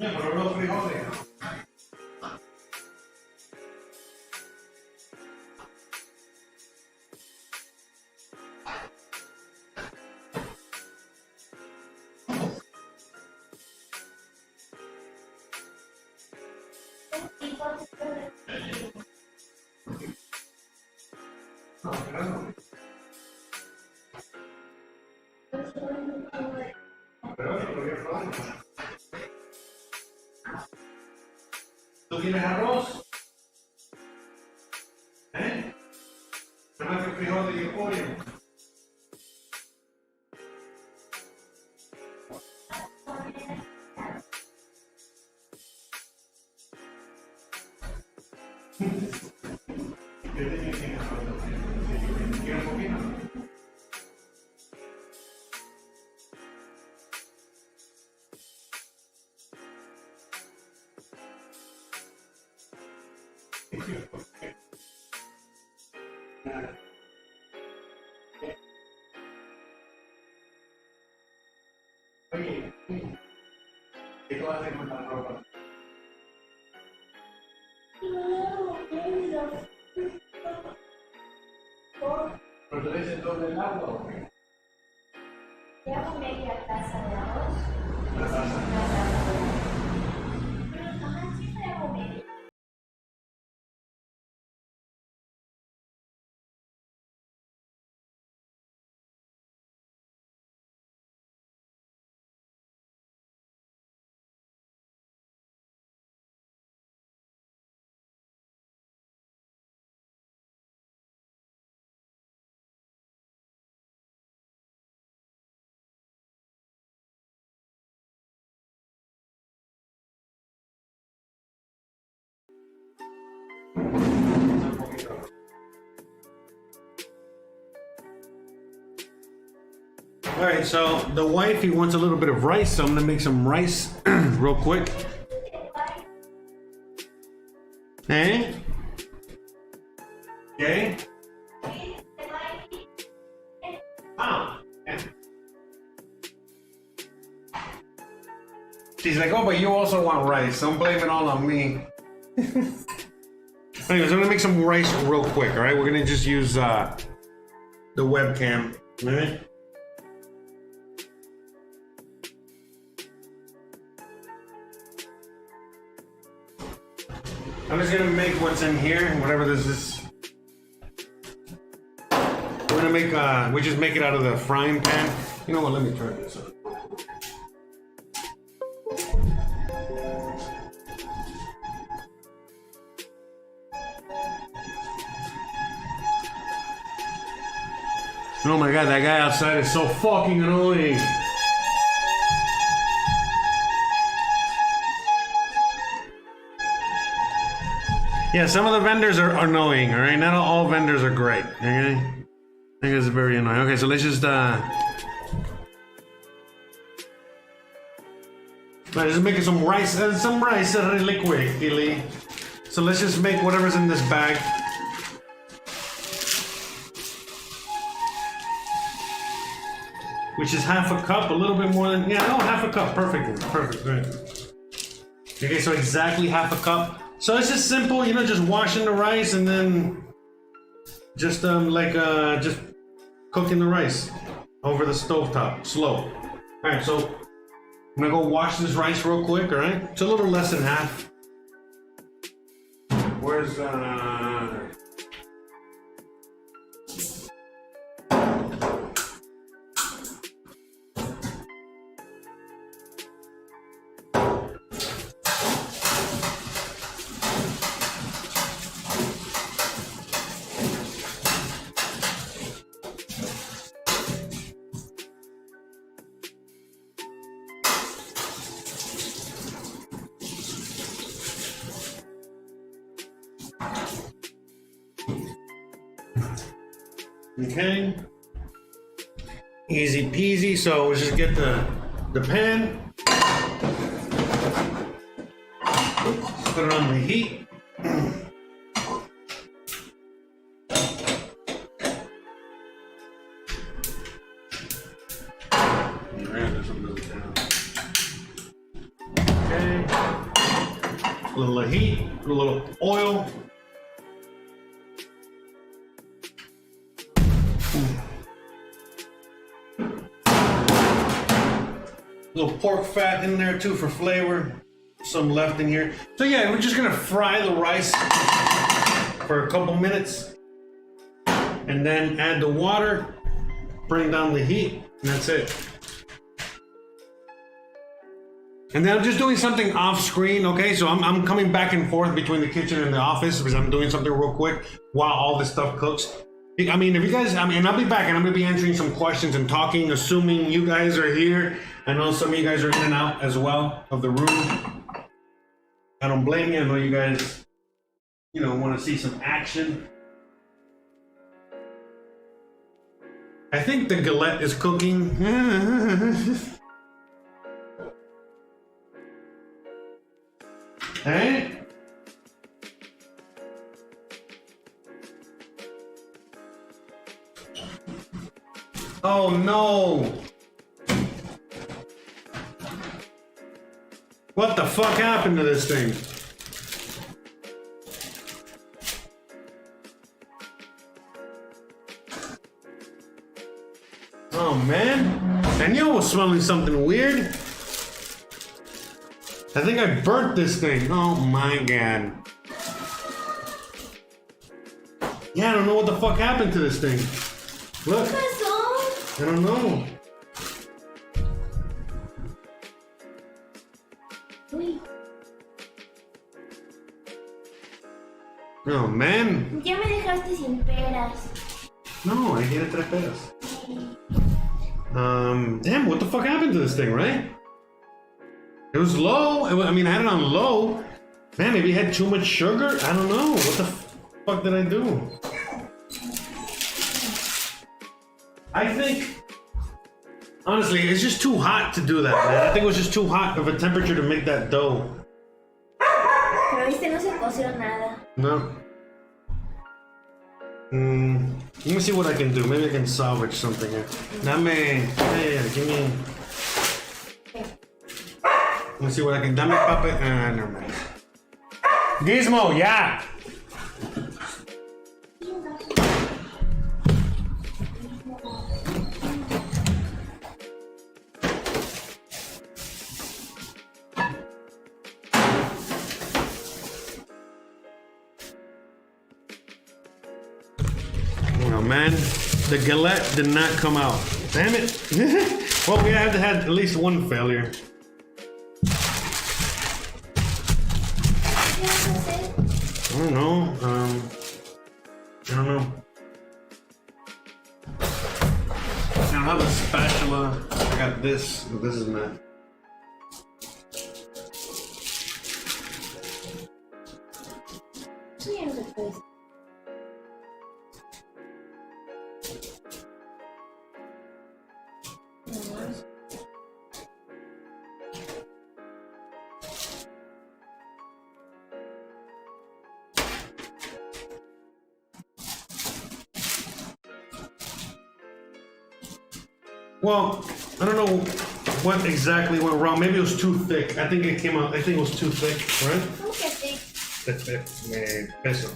Yeah, pero los frijoles. No, pero no. Pero no. ¿Tú tienes arroz? ¿Eh? ¿Te más que frijoles y pollo? ¿Quieres un poquito? Oye, ¿qué tú haces con la ropa? ¿Pero tú dices todo el agua o qué? Ya media taza de arroz. La taza. Pero jamás siempre hago media. All right, so the wifey wants a little bit of rice, so I'm gonna make some rice real quick. Hey? Okay? Ah, yeah. She's like, oh, but you also want rice. Don't blame it all on me. Anyways, I'm gonna make some rice real quick, all right? We're gonna just use the webcam, all right? I'm just gonna make what's in here, whatever this is. We're gonna make, we just make it out of the frying pan. You know what, let me turn this on. Oh my god, that guy outside is so fucking annoying. Yeah, some of the vendors are annoying, alright? Not all vendors are great, okay? I think it's very annoying. Okay, so let's just, just making some rice really quick, Gilly. So let's just make whatever's in this bag. Which is half a cup, a little bit more than, yeah, no, half a cup, perfect, right. Okay, so exactly half a cup. So it's just simple, you know, just washing the rice and then just just cooking the rice over the stovetop, slow. All right, so I'm gonna go wash this rice real quick, all right? It's a little less than half. Where's Okay. Easy peasy. So we'll just get the pan. Put it on the heat. Okay. A little heat, a little oil. Little pork fat in there too for flavor. Some left in here. So yeah, we're just gonna fry the rice for a couple minutes and then add the water, bring down the heat, and that's it. And then I'm just doing something off screen, okay? So I'm coming back and forth between the kitchen and the office because I'm doing something real quick while all this stuff cooks. I mean, if you guys, and I'll be back and I'm gonna be answering some questions and talking, assuming you guys are here. I know some of you guys are in and out as well of the room. I don't blame you. I know you guys, want to see some action. I think the galette is cooking. Hey? Oh no! What the fuck happened to this thing? Oh man, Danielle was smelling something weird. I think I burnt this thing. Oh my god. Yeah, I don't know what the fuck happened to this thing. Look. I don't know. Oh man. Ya me dejaste sin peras. No, I hate tres peras. Damn, what the fuck happened to this thing, right? It was low. I mean, I had it on low. Man, maybe it had too much sugar. I don't know. What the fuck did I do? I think, honestly, it's just too hot to do that, man. I think it was just too hot of a temperature to make that dough. Pero viste, no se coció nada. No. Let me see what I can do. Maybe I can salvage something here. Give me. Let me see what I can. Dame puppet. Never mind. Gizmo, yeah. Oh man, the galette did not come out. Damn it. Well, we had to have at least one failure. I don't know. I don't know. I don't have a spatula. I got this. This is not. Well, I don't know what exactly went wrong. Maybe it was too thick. I think it came out. I think it was too thick, right? ¿Cómo que thick? Peso.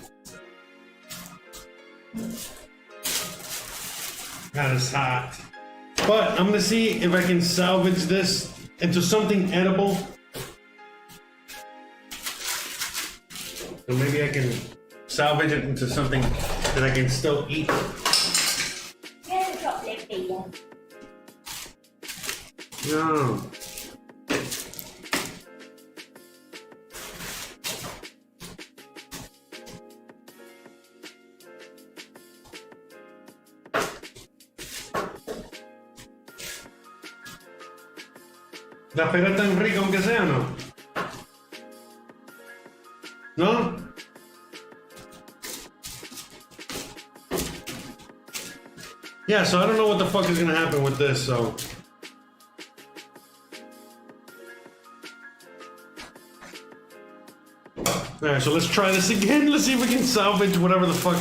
That is hot. But I'm gonna see if I can salvage this into something edible. So maybe I can salvage it into something that I can still eat. No. La pera tan rica aunque sea, ¿no? ¿No? yeah, so I don't know what the fuck is gonna happen with this, so. Alright, so let's try this again. Let's see if we can salvage whatever the fuck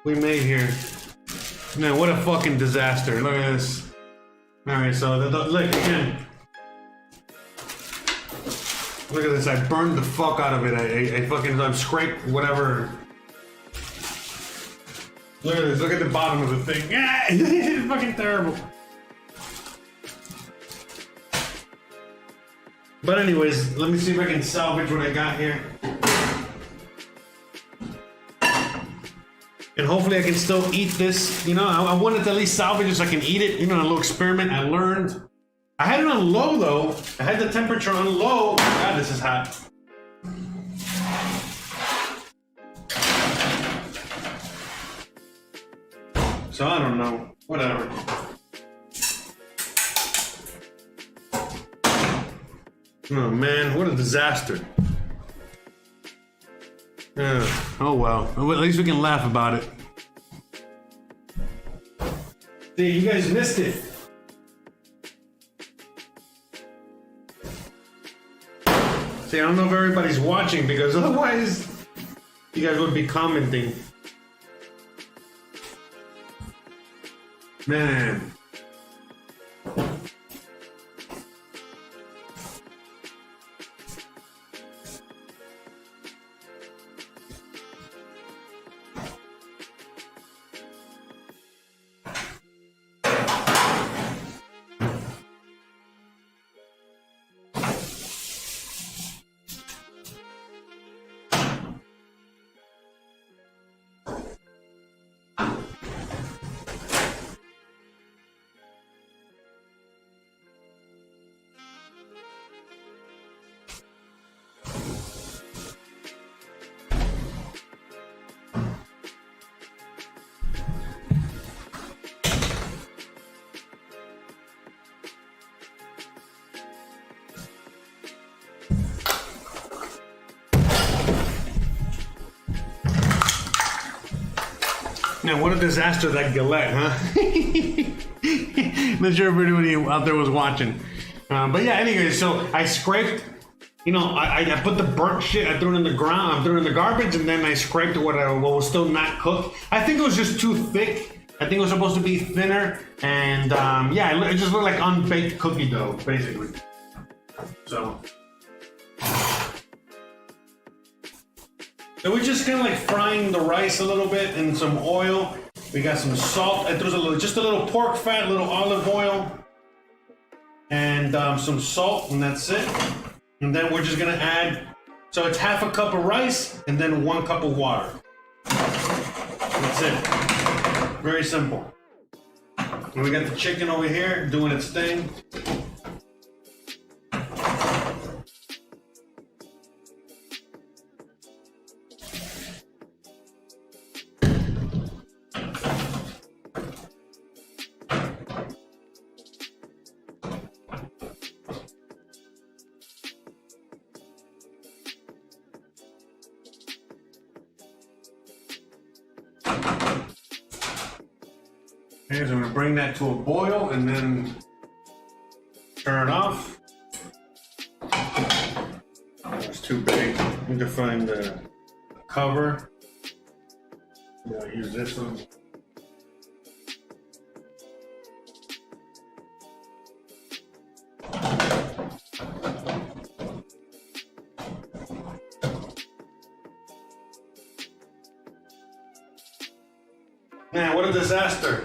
we made here. Man, what a fucking disaster. Look at this. Alright, so look again. Look at this. I burned the fuck out of it. I've scraped whatever. Look at this. Look at the bottom of the thing. Yeah, it's fucking terrible. But anyways, let me see if I can salvage what I got here. And hopefully I can still eat this. You know, I wanted to at least salvage it so I can eat it. You know, a little experiment I learned. I had it on low though. I had the temperature on low. God, this is hot. So I don't know. Whatever. Oh man, what a disaster. Oh well, at least we can laugh about it. See, you guys missed it. See, I don't know if everybody's watching because otherwise you guys would be commenting. Man. Now, what a disaster that galette, huh? Not sure if anybody out there was watching. But yeah, anyway, so I scraped, you know, I put the burnt shit, I threw it in the ground, I threw it in the garbage, and then I scraped what was still not cooked. I think it was just too thick. I think it was supposed to be thinner, and yeah, it just looked like unbaked cookie dough, basically. So we're just kind of like frying the rice a little bit in some oil. We got some salt. I threw just a little pork fat, a little olive oil, and some salt, and that's it. And then we're just gonna add, so it's half a cup of rice and then 1 cup of water. That's it. Very simple. And we got the chicken over here doing its thing. Okay, so I'm gonna bring that to a boil and then turn it off. It's too big. I need to find the cover. Yeah, I'll use this one. Man, what a disaster.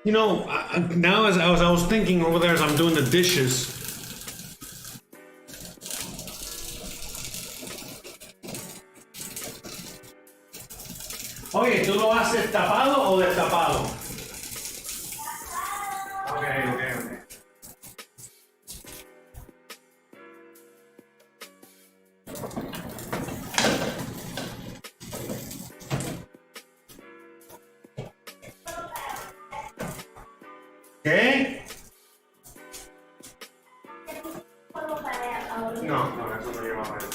You know, now as I was thinking over there as I'm doing the dishes. Oye, ¿tú lo haces tapado o destapado? Okay. ¿Qué? No, eso no lleva eso.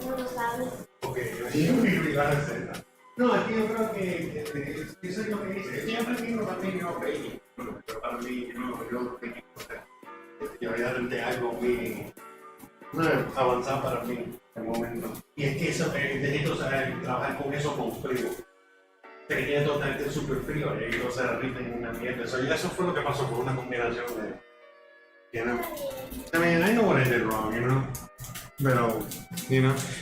No lo sabes. Ok, yo me iba a hacer. No, es que yo creo que eso es lo que dice. Yo siempre digo también, yo baking, pero para mí, yo baking, yo voy a darte algo muy avanzado para mí en el momento. Y es que eso, necesito saber trabajar con eso con frío. Tenía totalmente súper frío y ahí se derriten en una mierda. Eso fue lo que pasó por una combinación de, I mean, I know what I did wrong, Pero,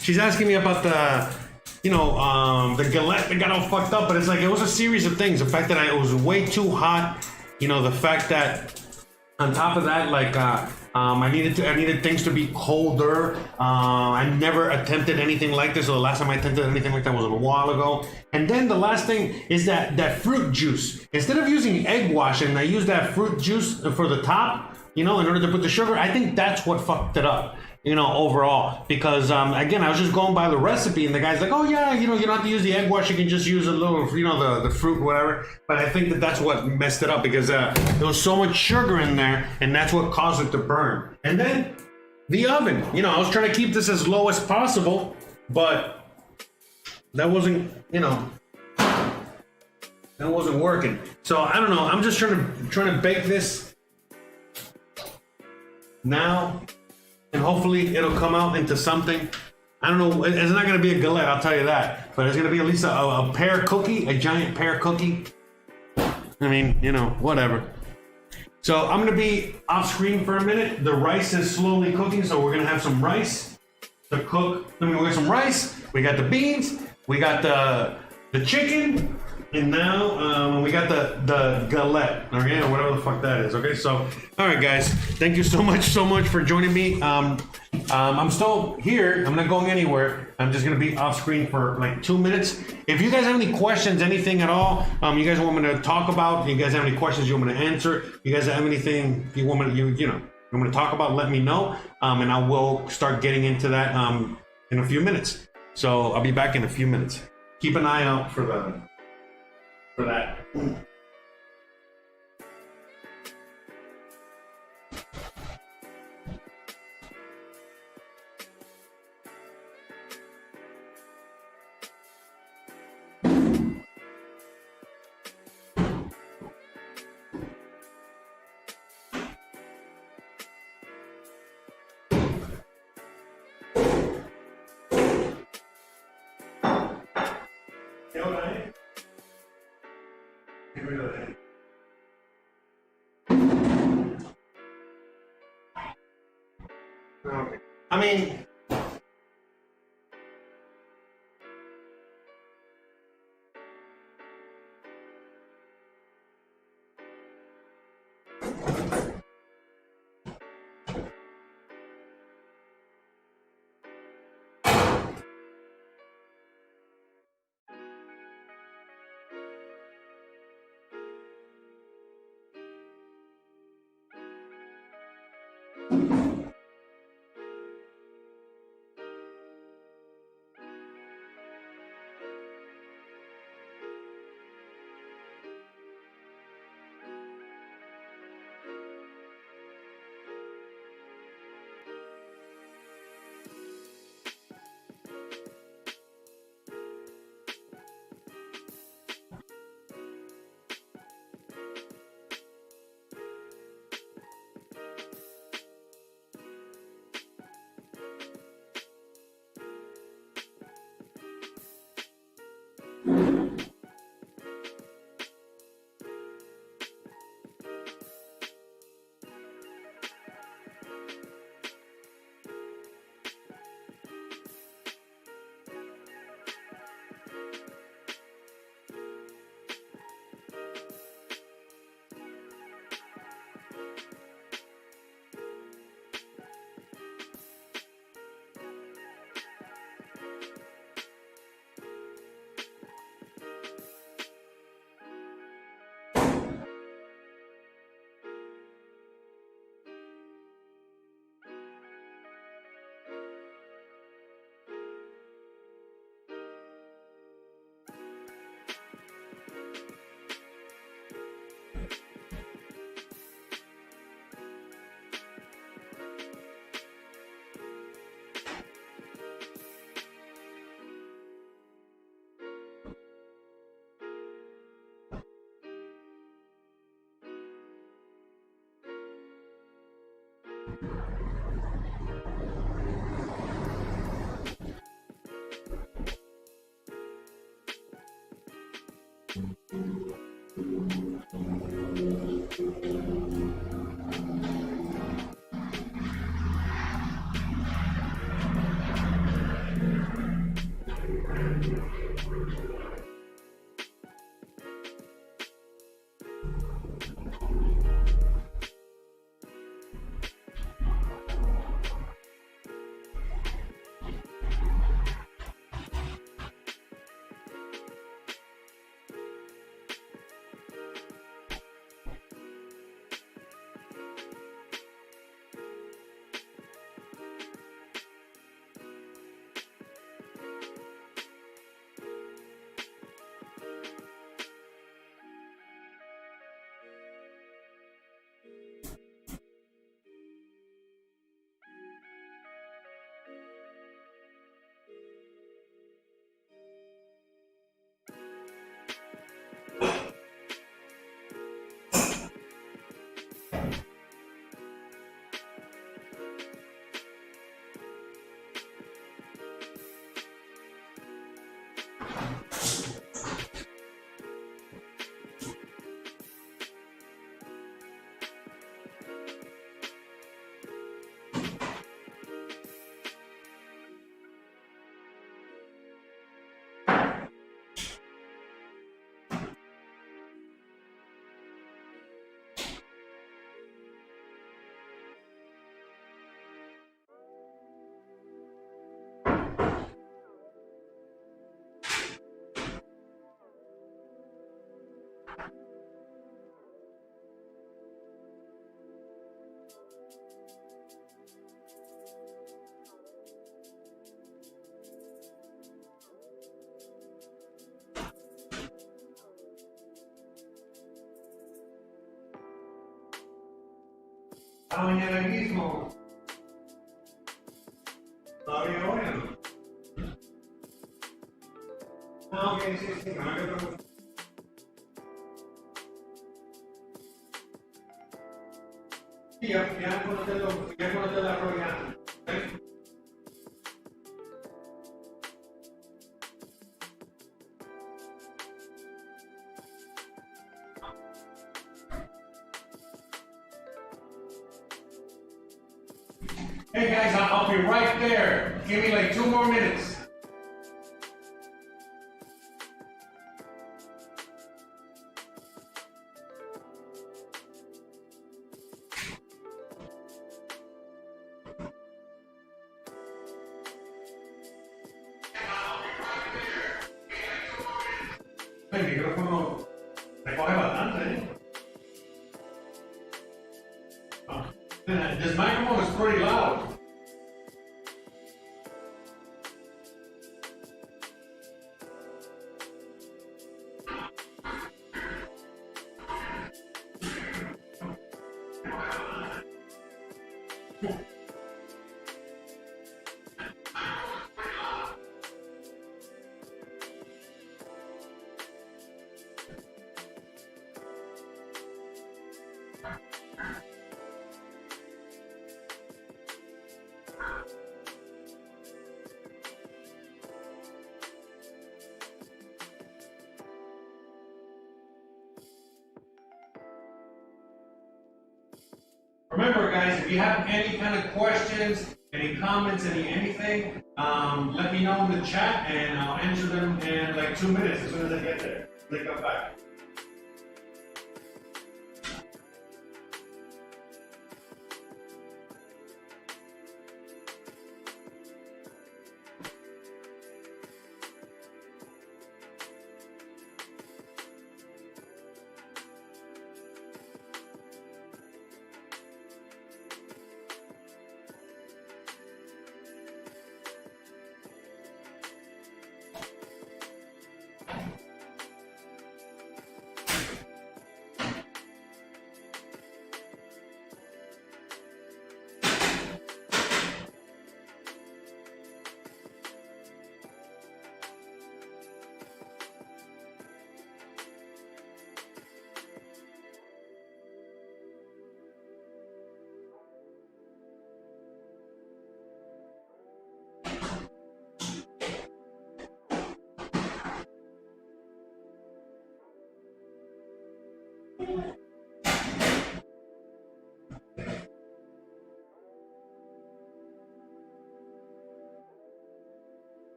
she's asking me about the galette that got all fucked up, but it's like, it was a series of things. The fact that it was way too hot, the fact that on top of that, like, I needed things to be colder. I never attempted anything like this, so the last time I attempted anything like that was a while ago. And then the last thing is that fruit juice. Instead of using egg wash, and I used that fruit juice for the top, in order to put the sugar, I think that's what fucked it up. Overall, because again, I was just going by the recipe, and the guy's like, "Oh yeah, you don't have to use the egg wash. You can just use a little, the fruit, whatever." But I think that's what messed it up because there was so much sugar in there, and that's what caused it to burn. And then the oven. I was trying to keep this as low as possible, but that wasn't, that wasn't working. So I don't know. I'm just trying to bake this now. And hopefully it'll come out into something. I don't know, it's not gonna be a galette, I'll tell you that. But it's gonna be at least a pear cookie, a giant pear cookie. I mean, whatever. So I'm gonna be off screen for a minute. The rice is slowly cooking, so we're gonna have some rice to cook. We got some rice, we got the beans, we got the chicken, and now we got the galette, okay, or whatever the fuck that is, okay? So, all right, guys, thank you so much for joining me. I'm still here. I'm not going anywhere. I'm just gonna be off screen for like 2 minutes. If you guys have any questions, anything at all, you guys want me to talk about, you guys have any questions you want me to answer, you guys have anything you want me to, you want to talk about, let me know, and I will start getting into that in a few minutes. So I'll be back in a few minutes. Keep an eye out for that. I mean, Mañana mismo. Todavía hoy no. Ah, ok, sí, sí, no hay que preocupar. Sí, ya conoces la programa. Hey guys, I'll be right there. Give me like 2 more minutes. El micrófono recoge bastante, ¿eh? This microphone is pretty loud. Remember, guys, if you have any kind of questions, any comments, anything, let me know in the chat, and I'll answer them in like 2 minutes as soon as I get there. They come back.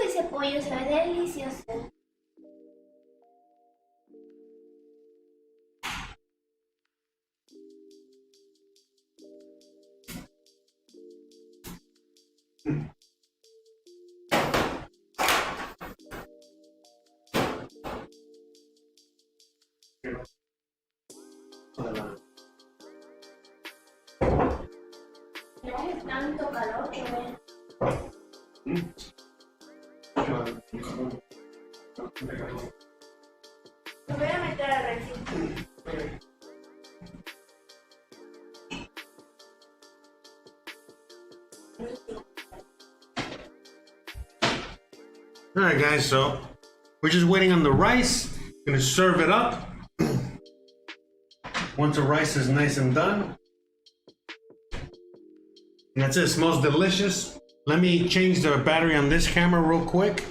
Ese pollo se ve delicioso. No hace tanto calor que me voy a meter a refri. All right, guys, so we're just waiting on the rice. Gonna serve it up. Once the rice is nice and done. And that's it, it smells delicious. Let me change the battery on this camera real quick.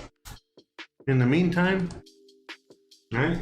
In the meantime, all right.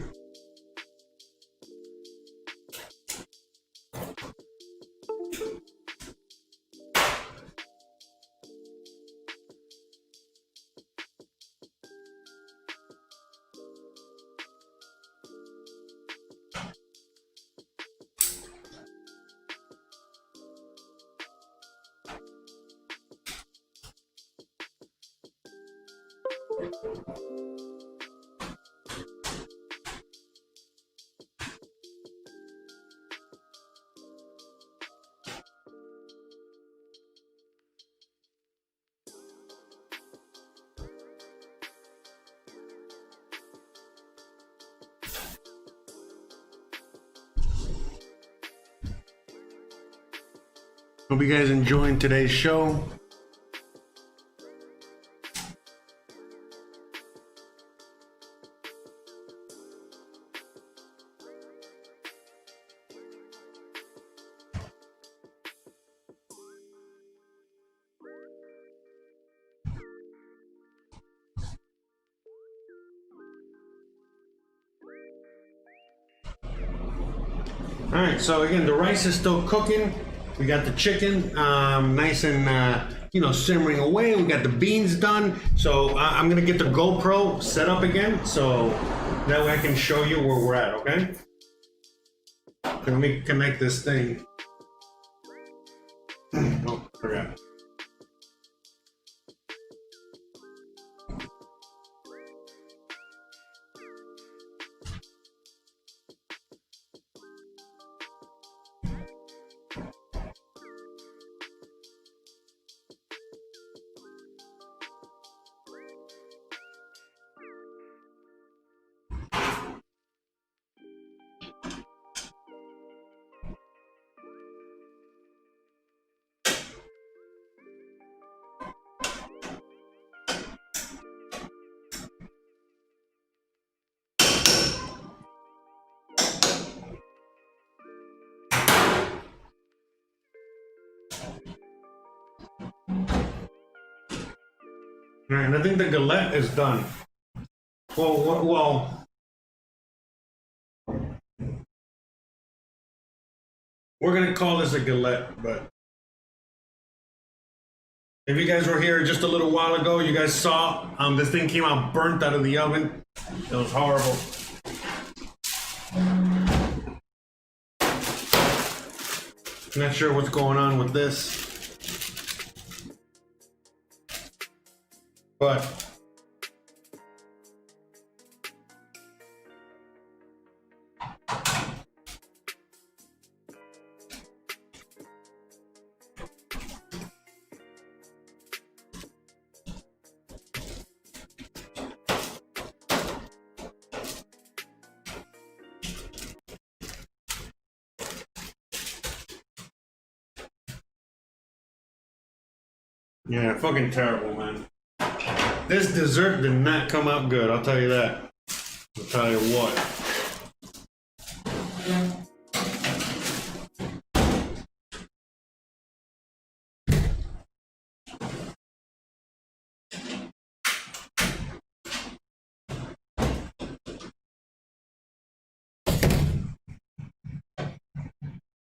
Hope you guys enjoying today's show. All right, so again, the rice is still cooking. We got the chicken nice and simmering away. We got the beans done. So I'm gonna get the GoPro set up again, so that way I can show you where we're at. Okay. Let me connect this thing. Oh, forgot. All right, and I think the galette is done. Well, we're gonna call this a galette, but if you guys were here just a little while ago, you guys saw this thing came out burnt out of the oven. It was horrible. Not sure what's going on with this, but yeah, fucking terrible, man. This dessert did not come out good, I'll tell you that. I'll tell you what.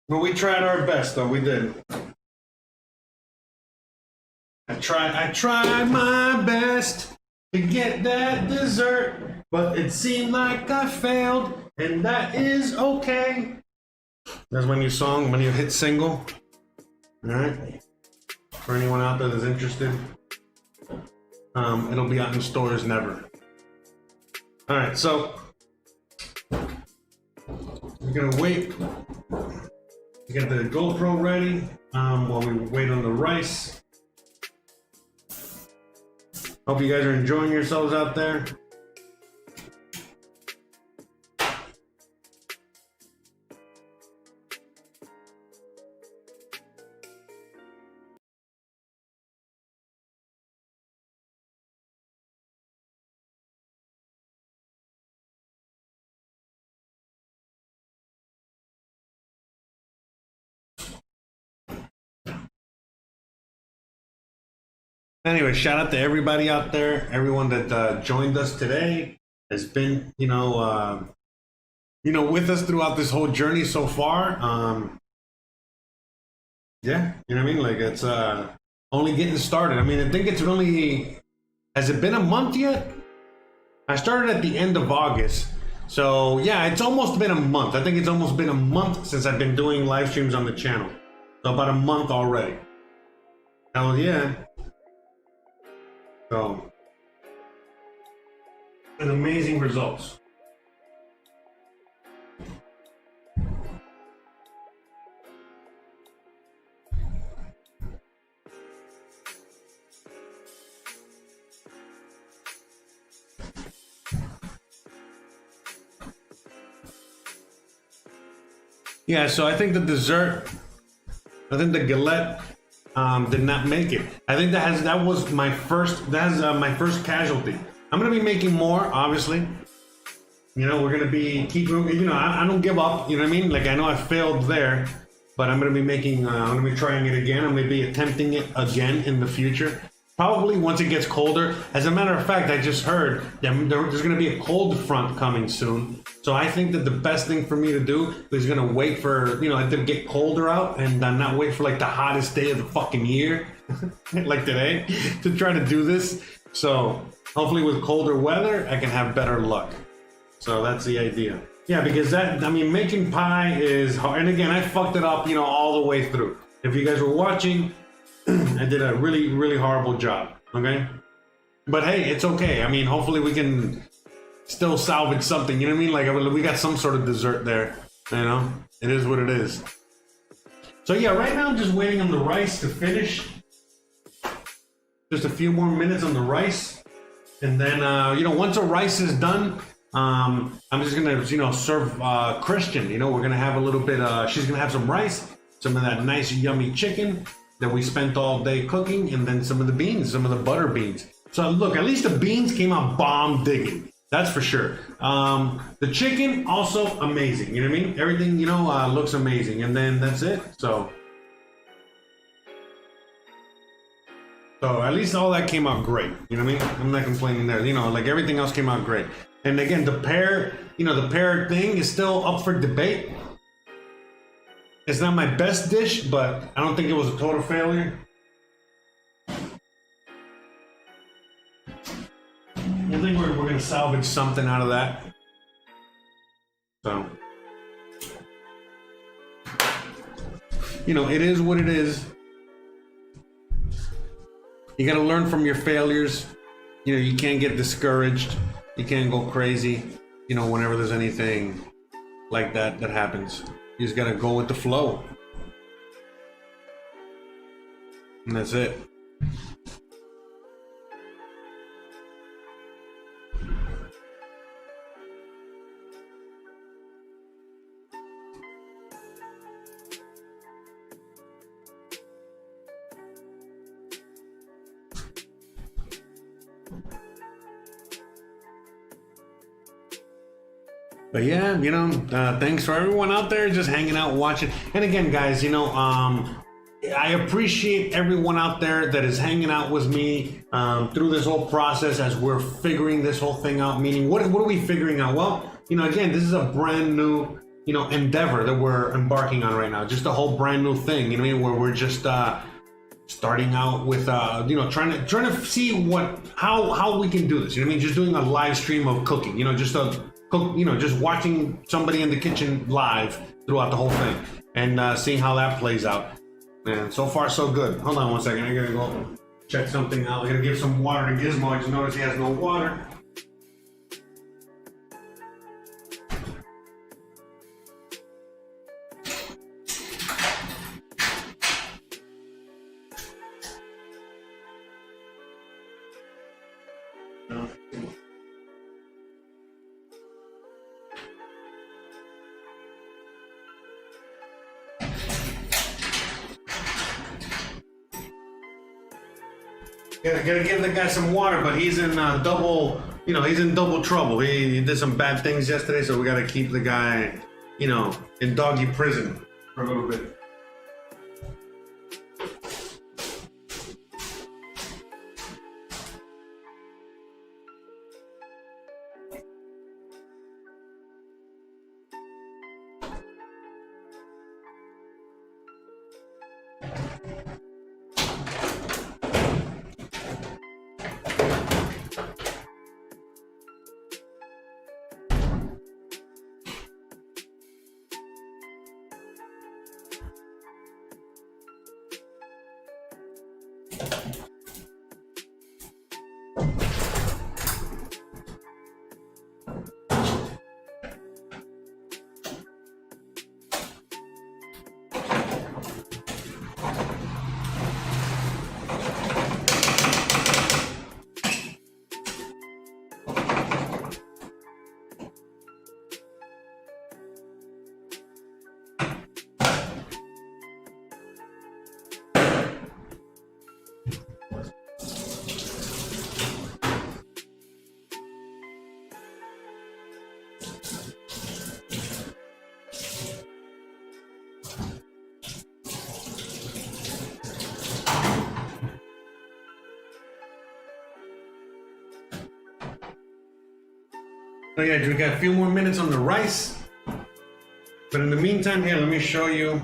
But we tried our best, though, we did. I tried my best to get that dessert, but it seemed like I failed, and that is okay. That's my new song, my new hit single. Alright? For anyone out there that's interested. It'll be out in stores never. Alright, so we're gonna wait. We got the GoPro ready while we wait on the rice. Hope you guys are enjoying yourselves out there. Anyway, shout out to everybody out there, everyone that joined us today, has been, with us throughout this whole journey so far. Yeah, you know what I mean? Like, it's only getting started. I mean, I think it's only, has it been a month yet? I started at the end of August. So yeah, it's almost been a month. I think it's almost been a month since I've been doing live streams on the channel. So about a month already. Hell yeah. So, and amazing results. Yeah, so I think the dessert, I think the galette did not make it. I think that was my first casualty. I'm gonna be making more, obviously. We're gonna be keeping. I don't give up. You know what I mean? Like, I know I failed there, but I'm gonna be making. I'm gonna be trying it again. I'm gonna be attempting it again in the future. Probably once it gets colder. As a matter of fact, I just heard that there's gonna be a cold front coming soon. So I think that the best thing for me to do is gonna wait for it to get colder out and not wait for like the hottest day of the fucking year, like today, to try to do this. So hopefully with colder weather, I can have better luck. So that's the idea. Yeah, because making pie is hard. And again, I fucked it up, all the way through. If you guys were watching, I did a really, really horrible job. Okay, but hey, it's okay. I mean, hopefully we can still salvage something, you know what I mean? Like, we got some sort of dessert there, it is what it is. So yeah, right now I'm just waiting on the rice to finish. Just a few more minutes on the rice, and then once the rice is done, I'm just gonna serve Christian. We're gonna have a little bit. She's gonna have some rice, some of that nice yummy chicken that we spent all day cooking, and then some of the beans, some of the butter beans. So look, at least the beans came out bomb digging. That's for sure. The chicken, also amazing. You know what I mean? Everything, looks amazing. And then that's it. So So at least all that came out great. You know what I mean? I'm not complaining there. You know, like everything else came out great. And again, the pear, you know, the pear thing is still up for debate. It's not my best dish, but I don't think it was a total failure. I think we're gonna salvage something out of that. So, you know, it is what it is. You gotta learn from your failures. You know, you can't get discouraged. You can't go crazy, you know, whenever there's anything like that happens. You just gotta go with the flow. And that's it. But yeah, you know, thanks for everyone out there just hanging out, watching. And again, guys, you know, I appreciate everyone out there that is hanging out with me through this whole process as we're figuring this whole thing out. Meaning, what are we figuring out? Well, you know, again, this is a brand new, you know, endeavor that we're embarking on right now. Just a whole brand new thing, you know what I mean? Where we're just starting out with, you know, trying to see how we can do this. You know what I mean? Just doing a live stream of cooking. You know, just you know, just watching somebody in the kitchen live throughout the whole thing and seeing how that plays out. And so far, so good. Hold on one second. I gotta go check something out. I gotta give some water to Gizmo. I just noticed he has no water. Gotta give the guy some water, but he's in double, you know, he's in double trouble. He did some bad things yesterday, so we gotta keep the guy, you know, in doggy prison for a little bit. So yeah, we got a few more minutes on the rice. But in the meantime, here, let me show you.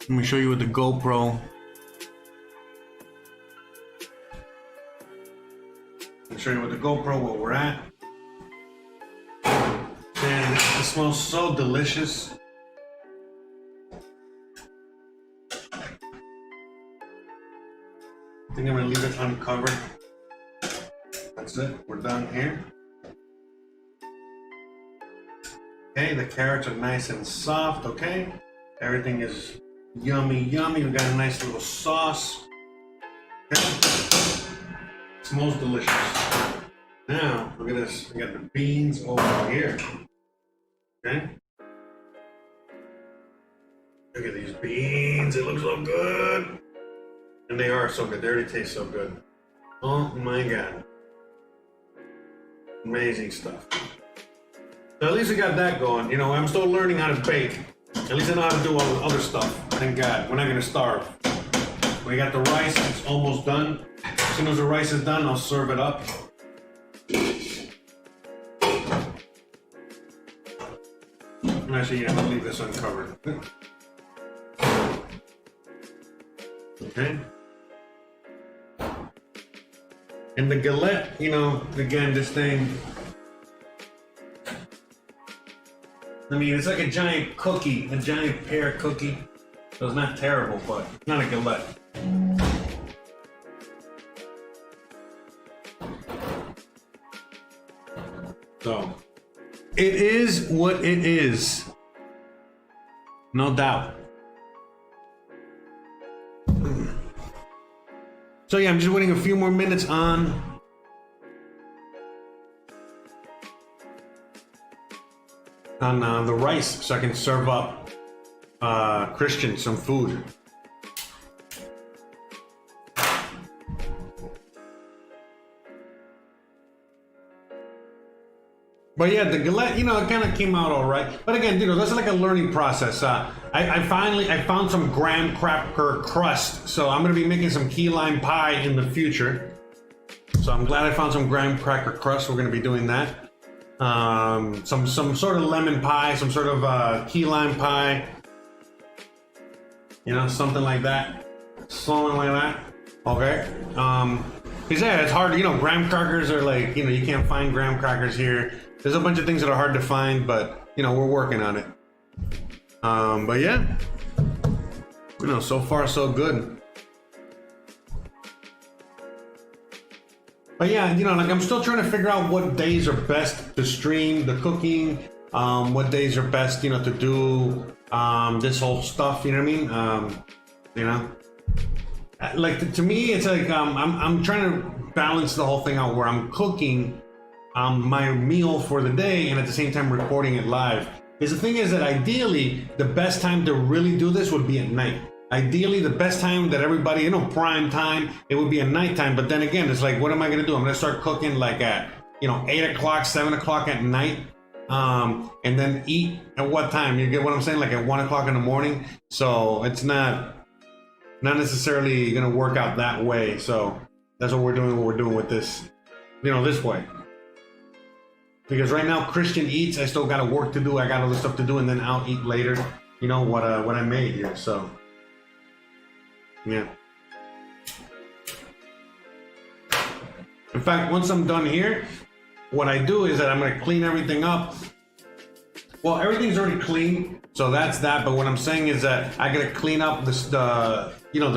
Let me show you with the GoPro. Let me show you with the GoPro where we're at. Man, it smells so delicious. I think I'm gonna leave it uncovered. That's it, we're done here. Okay, the carrots are nice and soft, okay? Everything is yummy, yummy. We got a nice little sauce. Okay? Smells delicious. Now, look at this. We got the beans over here. Okay? Look at these beans, it looks so good. And they are so good, they already taste so good. Oh my God. Amazing stuff. So at least we got that going. You know, I'm still learning how to bake. At least I know how to do all the other stuff. Thank God. We're not gonna starve. We got the rice, it's almost done. As soon as the rice is done, I'll serve it up. Actually, yeah, I'll leave this uncovered. Okay. And the galette, you know, again, this thing, I mean, it's like a giant cookie, a giant pear cookie. So it's not terrible, but it's not a galette. So, it is what it is. No doubt. So yeah, I'm just waiting a few more minutes on the rice so I can serve up Christian some food. But yeah, the galette, you know, it kind of came out all right. But again, you know, that's like a learning process. I found some graham cracker crust, so I'm gonna be making some key lime pie in the future. So I'm glad I found some graham cracker crust. We're gonna be doing that. Some sort of lemon pie, some sort of key lime pie. You know, something like that. Something like that. Okay. Because yeah, it's hard. You know, graham crackers are like, you know, you can't find graham crackers here. There's a bunch of things that are hard to find, but you know, we're working on it. But yeah, you know, so far so good. But yeah, you know, like I'm still trying to figure out what days are best to stream the cooking, what days are best, you know, to do this whole stuff. You know what I mean? You know, like to me, it's like I'm trying to balance the whole thing out where I'm cooking my meal for the day and at the same time recording it live. Because the thing is that ideally, the best time to really do this would be at night. Ideally, the best time that everybody, you know, prime time, it would be at nighttime. But then again, it's like, what am I gonna do? I'm gonna start cooking like at, you know, 8 o'clock, 7 o'clock at night, and then eat at what time? You get what I'm saying? Like at 1 o'clock in the morning. So it's not necessarily gonna work out that way. So that's what we're doing with this, you know, this way. Because right now Christian eats, I still got work to do, I got other stuff to do, and then I'll eat later, you know, what I made here. So yeah. In fact, once I'm done here, what I do is that I'm gonna clean everything up. Well, everything's already clean, so that's that. But what I'm saying is that I gotta clean up the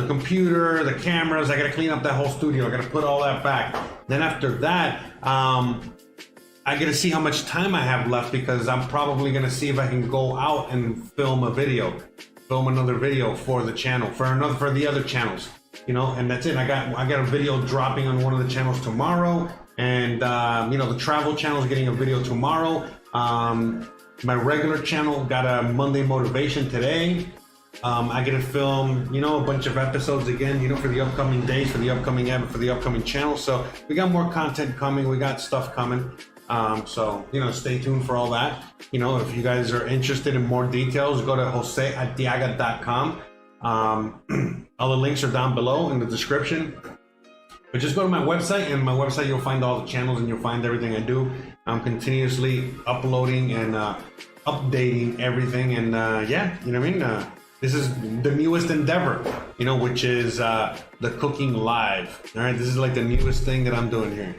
computer, the cameras. I gotta clean up that whole studio. I gotta put all that back. Then after that, I gotta see how much time I have left, because I'm probably gonna see if I can go out and film another video for the channel, for the other channels, you know. And that's it. I got a video dropping on one of the channels tomorrow, and you know, the travel channel is getting a video tomorrow. My regular channel got a Monday motivation today. I get to film, you know, a bunch of episodes again, you know, for the upcoming days, for the upcoming channel. So we got more content coming. We got stuff coming. So, you know, stay tuned for all that. You know, if you guys are interested in more details, go to josearteaga.com. All the links are down below in the description. But just go to my website, and my website, you'll find all the channels and you'll find everything I do. I'm continuously uploading and updating everything. And yeah, you know what I mean? This is the newest endeavor, you know, which is the cooking live. All right, this is like the newest thing that I'm doing here.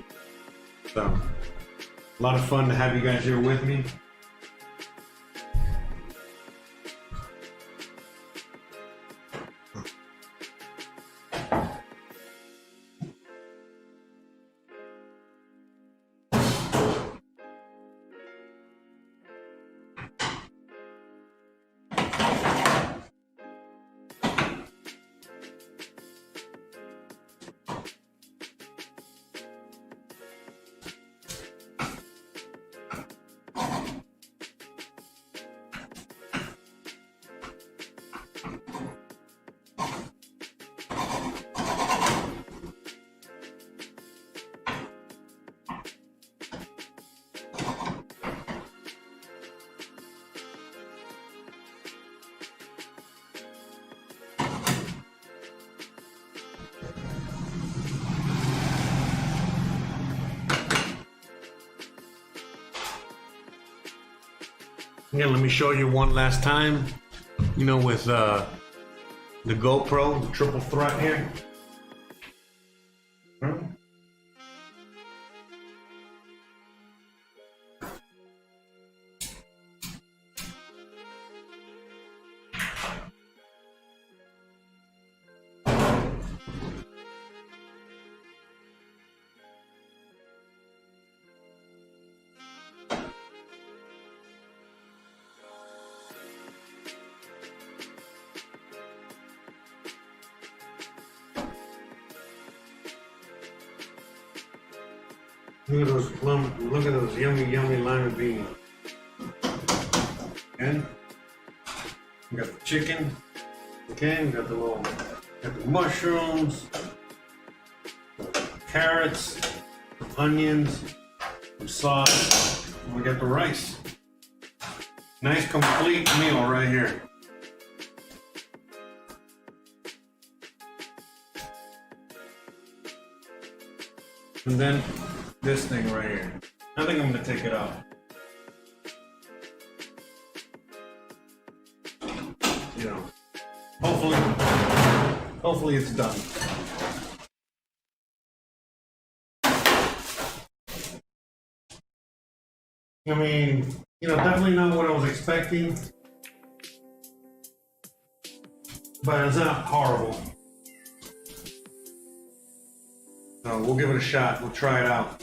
So a lot of fun to have you guys here with me. Again, let me show you one last time. You know, with the GoPro, the triple threat here. Look at those yummy lima beans. And we got the chicken. Okay, we got the mushrooms, some carrots, some onions, some sauce, and we got the rice. Nice complete meal right here. And then this thing right here. I think I'm gonna take it out. You know, hopefully it's done. I mean, you know, definitely not what I was expecting, but it's not horrible. So we'll give it a shot. We'll try it out.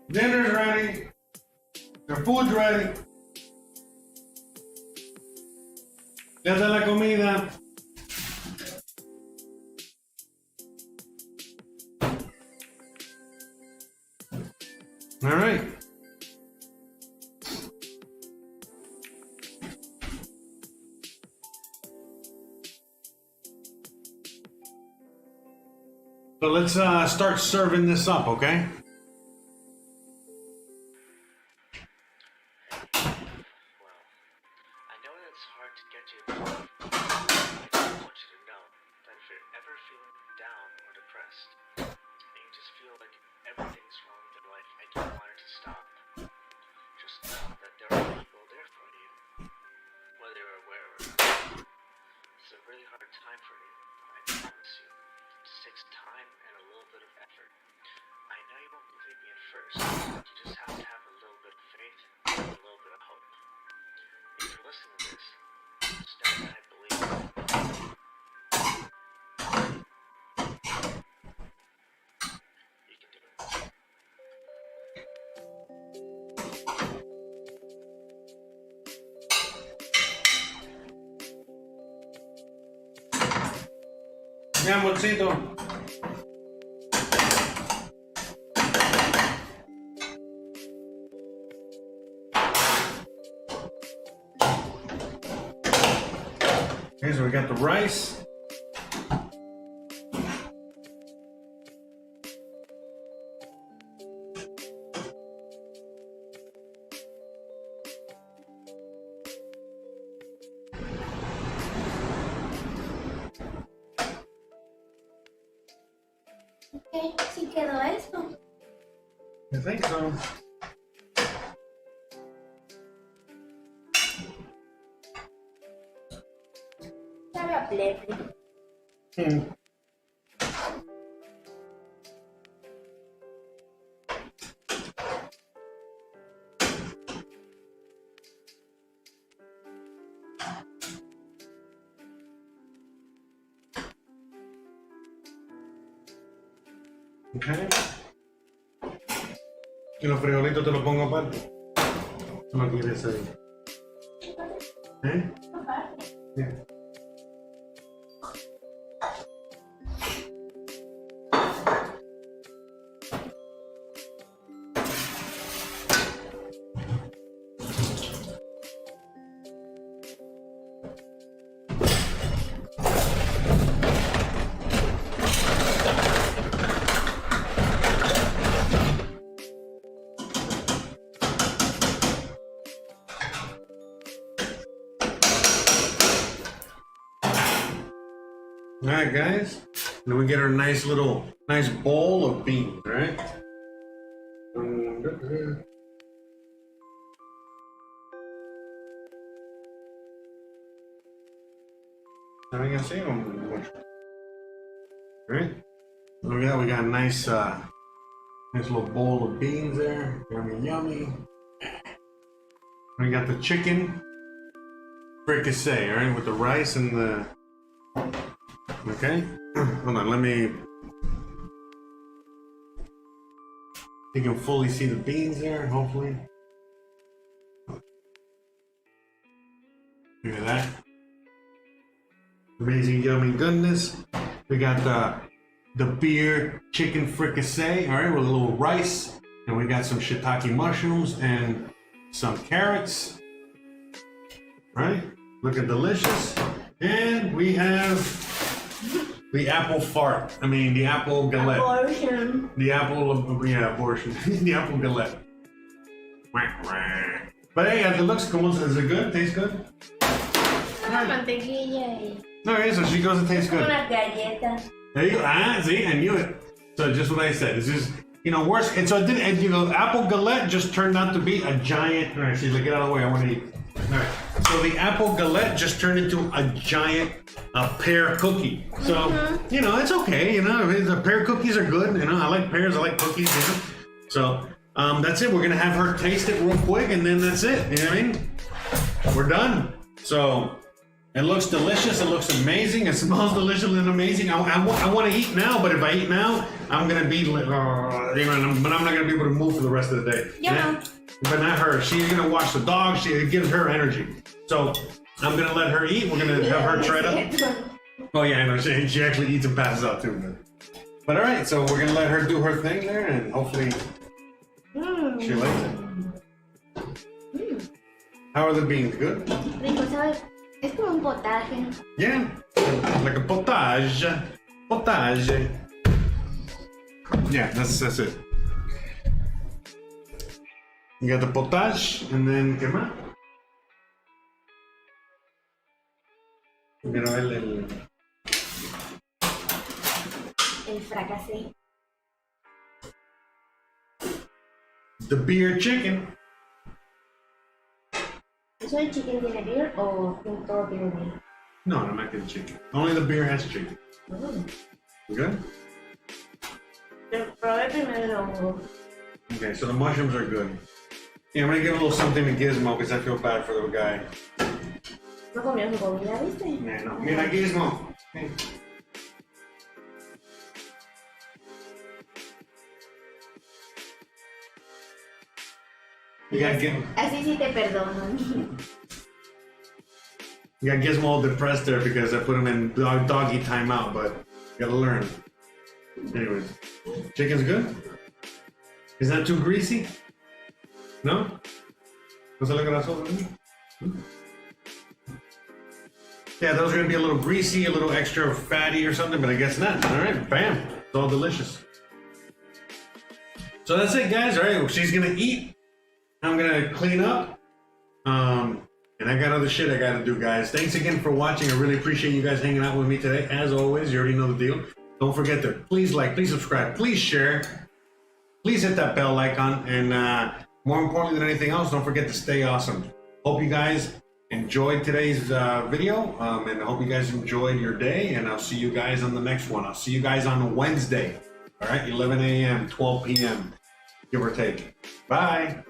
Dinner's ready. Your food's ready. Ya está la comida. All right. So let's start serving this up, okay? Mi amorcito. Okay, so we got the rice. Ok, sí quedó esto. I think so. Sabe a plebe. Okay. Y los frijolitos te los pongo aparte. No quieres ahí. ¿Eh? Yeah. All right, guys. Then we get our nice bowl of beans, right? Right? Look at that. We got a nice little bowl of beans there. Yummy, yummy. We got the chicken fricassee, all right, with the rice and the. Okay, hold on, let me. You can fully see the beans there, hopefully. Look at that. Amazing, yummy goodness. We got the beer chicken fricassee, all right, with a little rice. And we got some shiitake mushrooms and some carrots. Right? Looking delicious. And we have the apple fart. I mean, the apple galette. Abortion. The apple, yeah, abortion. The apple galette. But hey, it looks cool. Is it good? Tastes good? Una mantequilla y Okay, so she goes, it tastes good. unas galletas. There you go. Ah, see, I knew it. So just what I said. It's just, worse. And so it did, and apple galette just turned out to be a giant. All right, she's like, get out of the way. I want to eat. All right. So the apple galette just turned into a giant pear cookie. So, it's okay. The pear cookies are good. I like pears. I like cookies. So that's it. We're going to have her taste it real quick, and then that's it. You know what I mean? We're done. So it looks delicious. It looks amazing. It smells delicious and amazing. I want to eat now, but if I eat now, I'm going to be, but I'm not going to be able to move for the rest of the day. Yeah. But not her. She's going to watch the dog. It gives her energy. So I'm going to let her eat. We're going to have her try to. Oh, yeah, I know. She actually eats and passes out too. But all right, so we're going to let her do her thing there, and hopefully she likes it. How are the beans? Good? Rico, ¿sabes? Es como un potaje. Yeah, like a potage. Potage. Yeah, that's it. You got the potage, and then, ¿qué más? Primero el Fricassee. The beer chicken. ¿Eso el chicken tiene beer o todo tiene beer? No, I'm not getting chicken. Only the beer has chicken. Good? Probé primero. Okay, so the mushrooms are good. Yeah, I'm gonna give a little something to Gizmo because I feel bad for the guy. No comió su comida, ¿viste? Yeah, no. Mira, Gizmo. Hey. You got Gizmo. Así sí te perdono. You got Gizmo all depressed there because I put him in doggy timeout, but you gotta learn. Anyways, chicken's good? Is that too greasy? No? ¿No se le grasoso? Yeah, those are gonna be a little greasy, a little extra fatty or something, but I guess not. All right, bam, it's all delicious. So that's it, guys. All right, well, she's gonna eat. I'm gonna clean up. And I got other shit I gotta do, guys. Thanks again for watching. I really appreciate you guys hanging out with me today. As always, you already know the deal. Don't forget to please like, please subscribe, please share, please hit that bell icon, and more importantly than anything else, don't forget to stay awesome. Hope you guys enjoyed today's video, and I hope you guys enjoyed your day, and I'll see you guys on the next one. I'll see you guys on Wednesday, all right, 11 a.m., 12 p.m., give or take. Bye.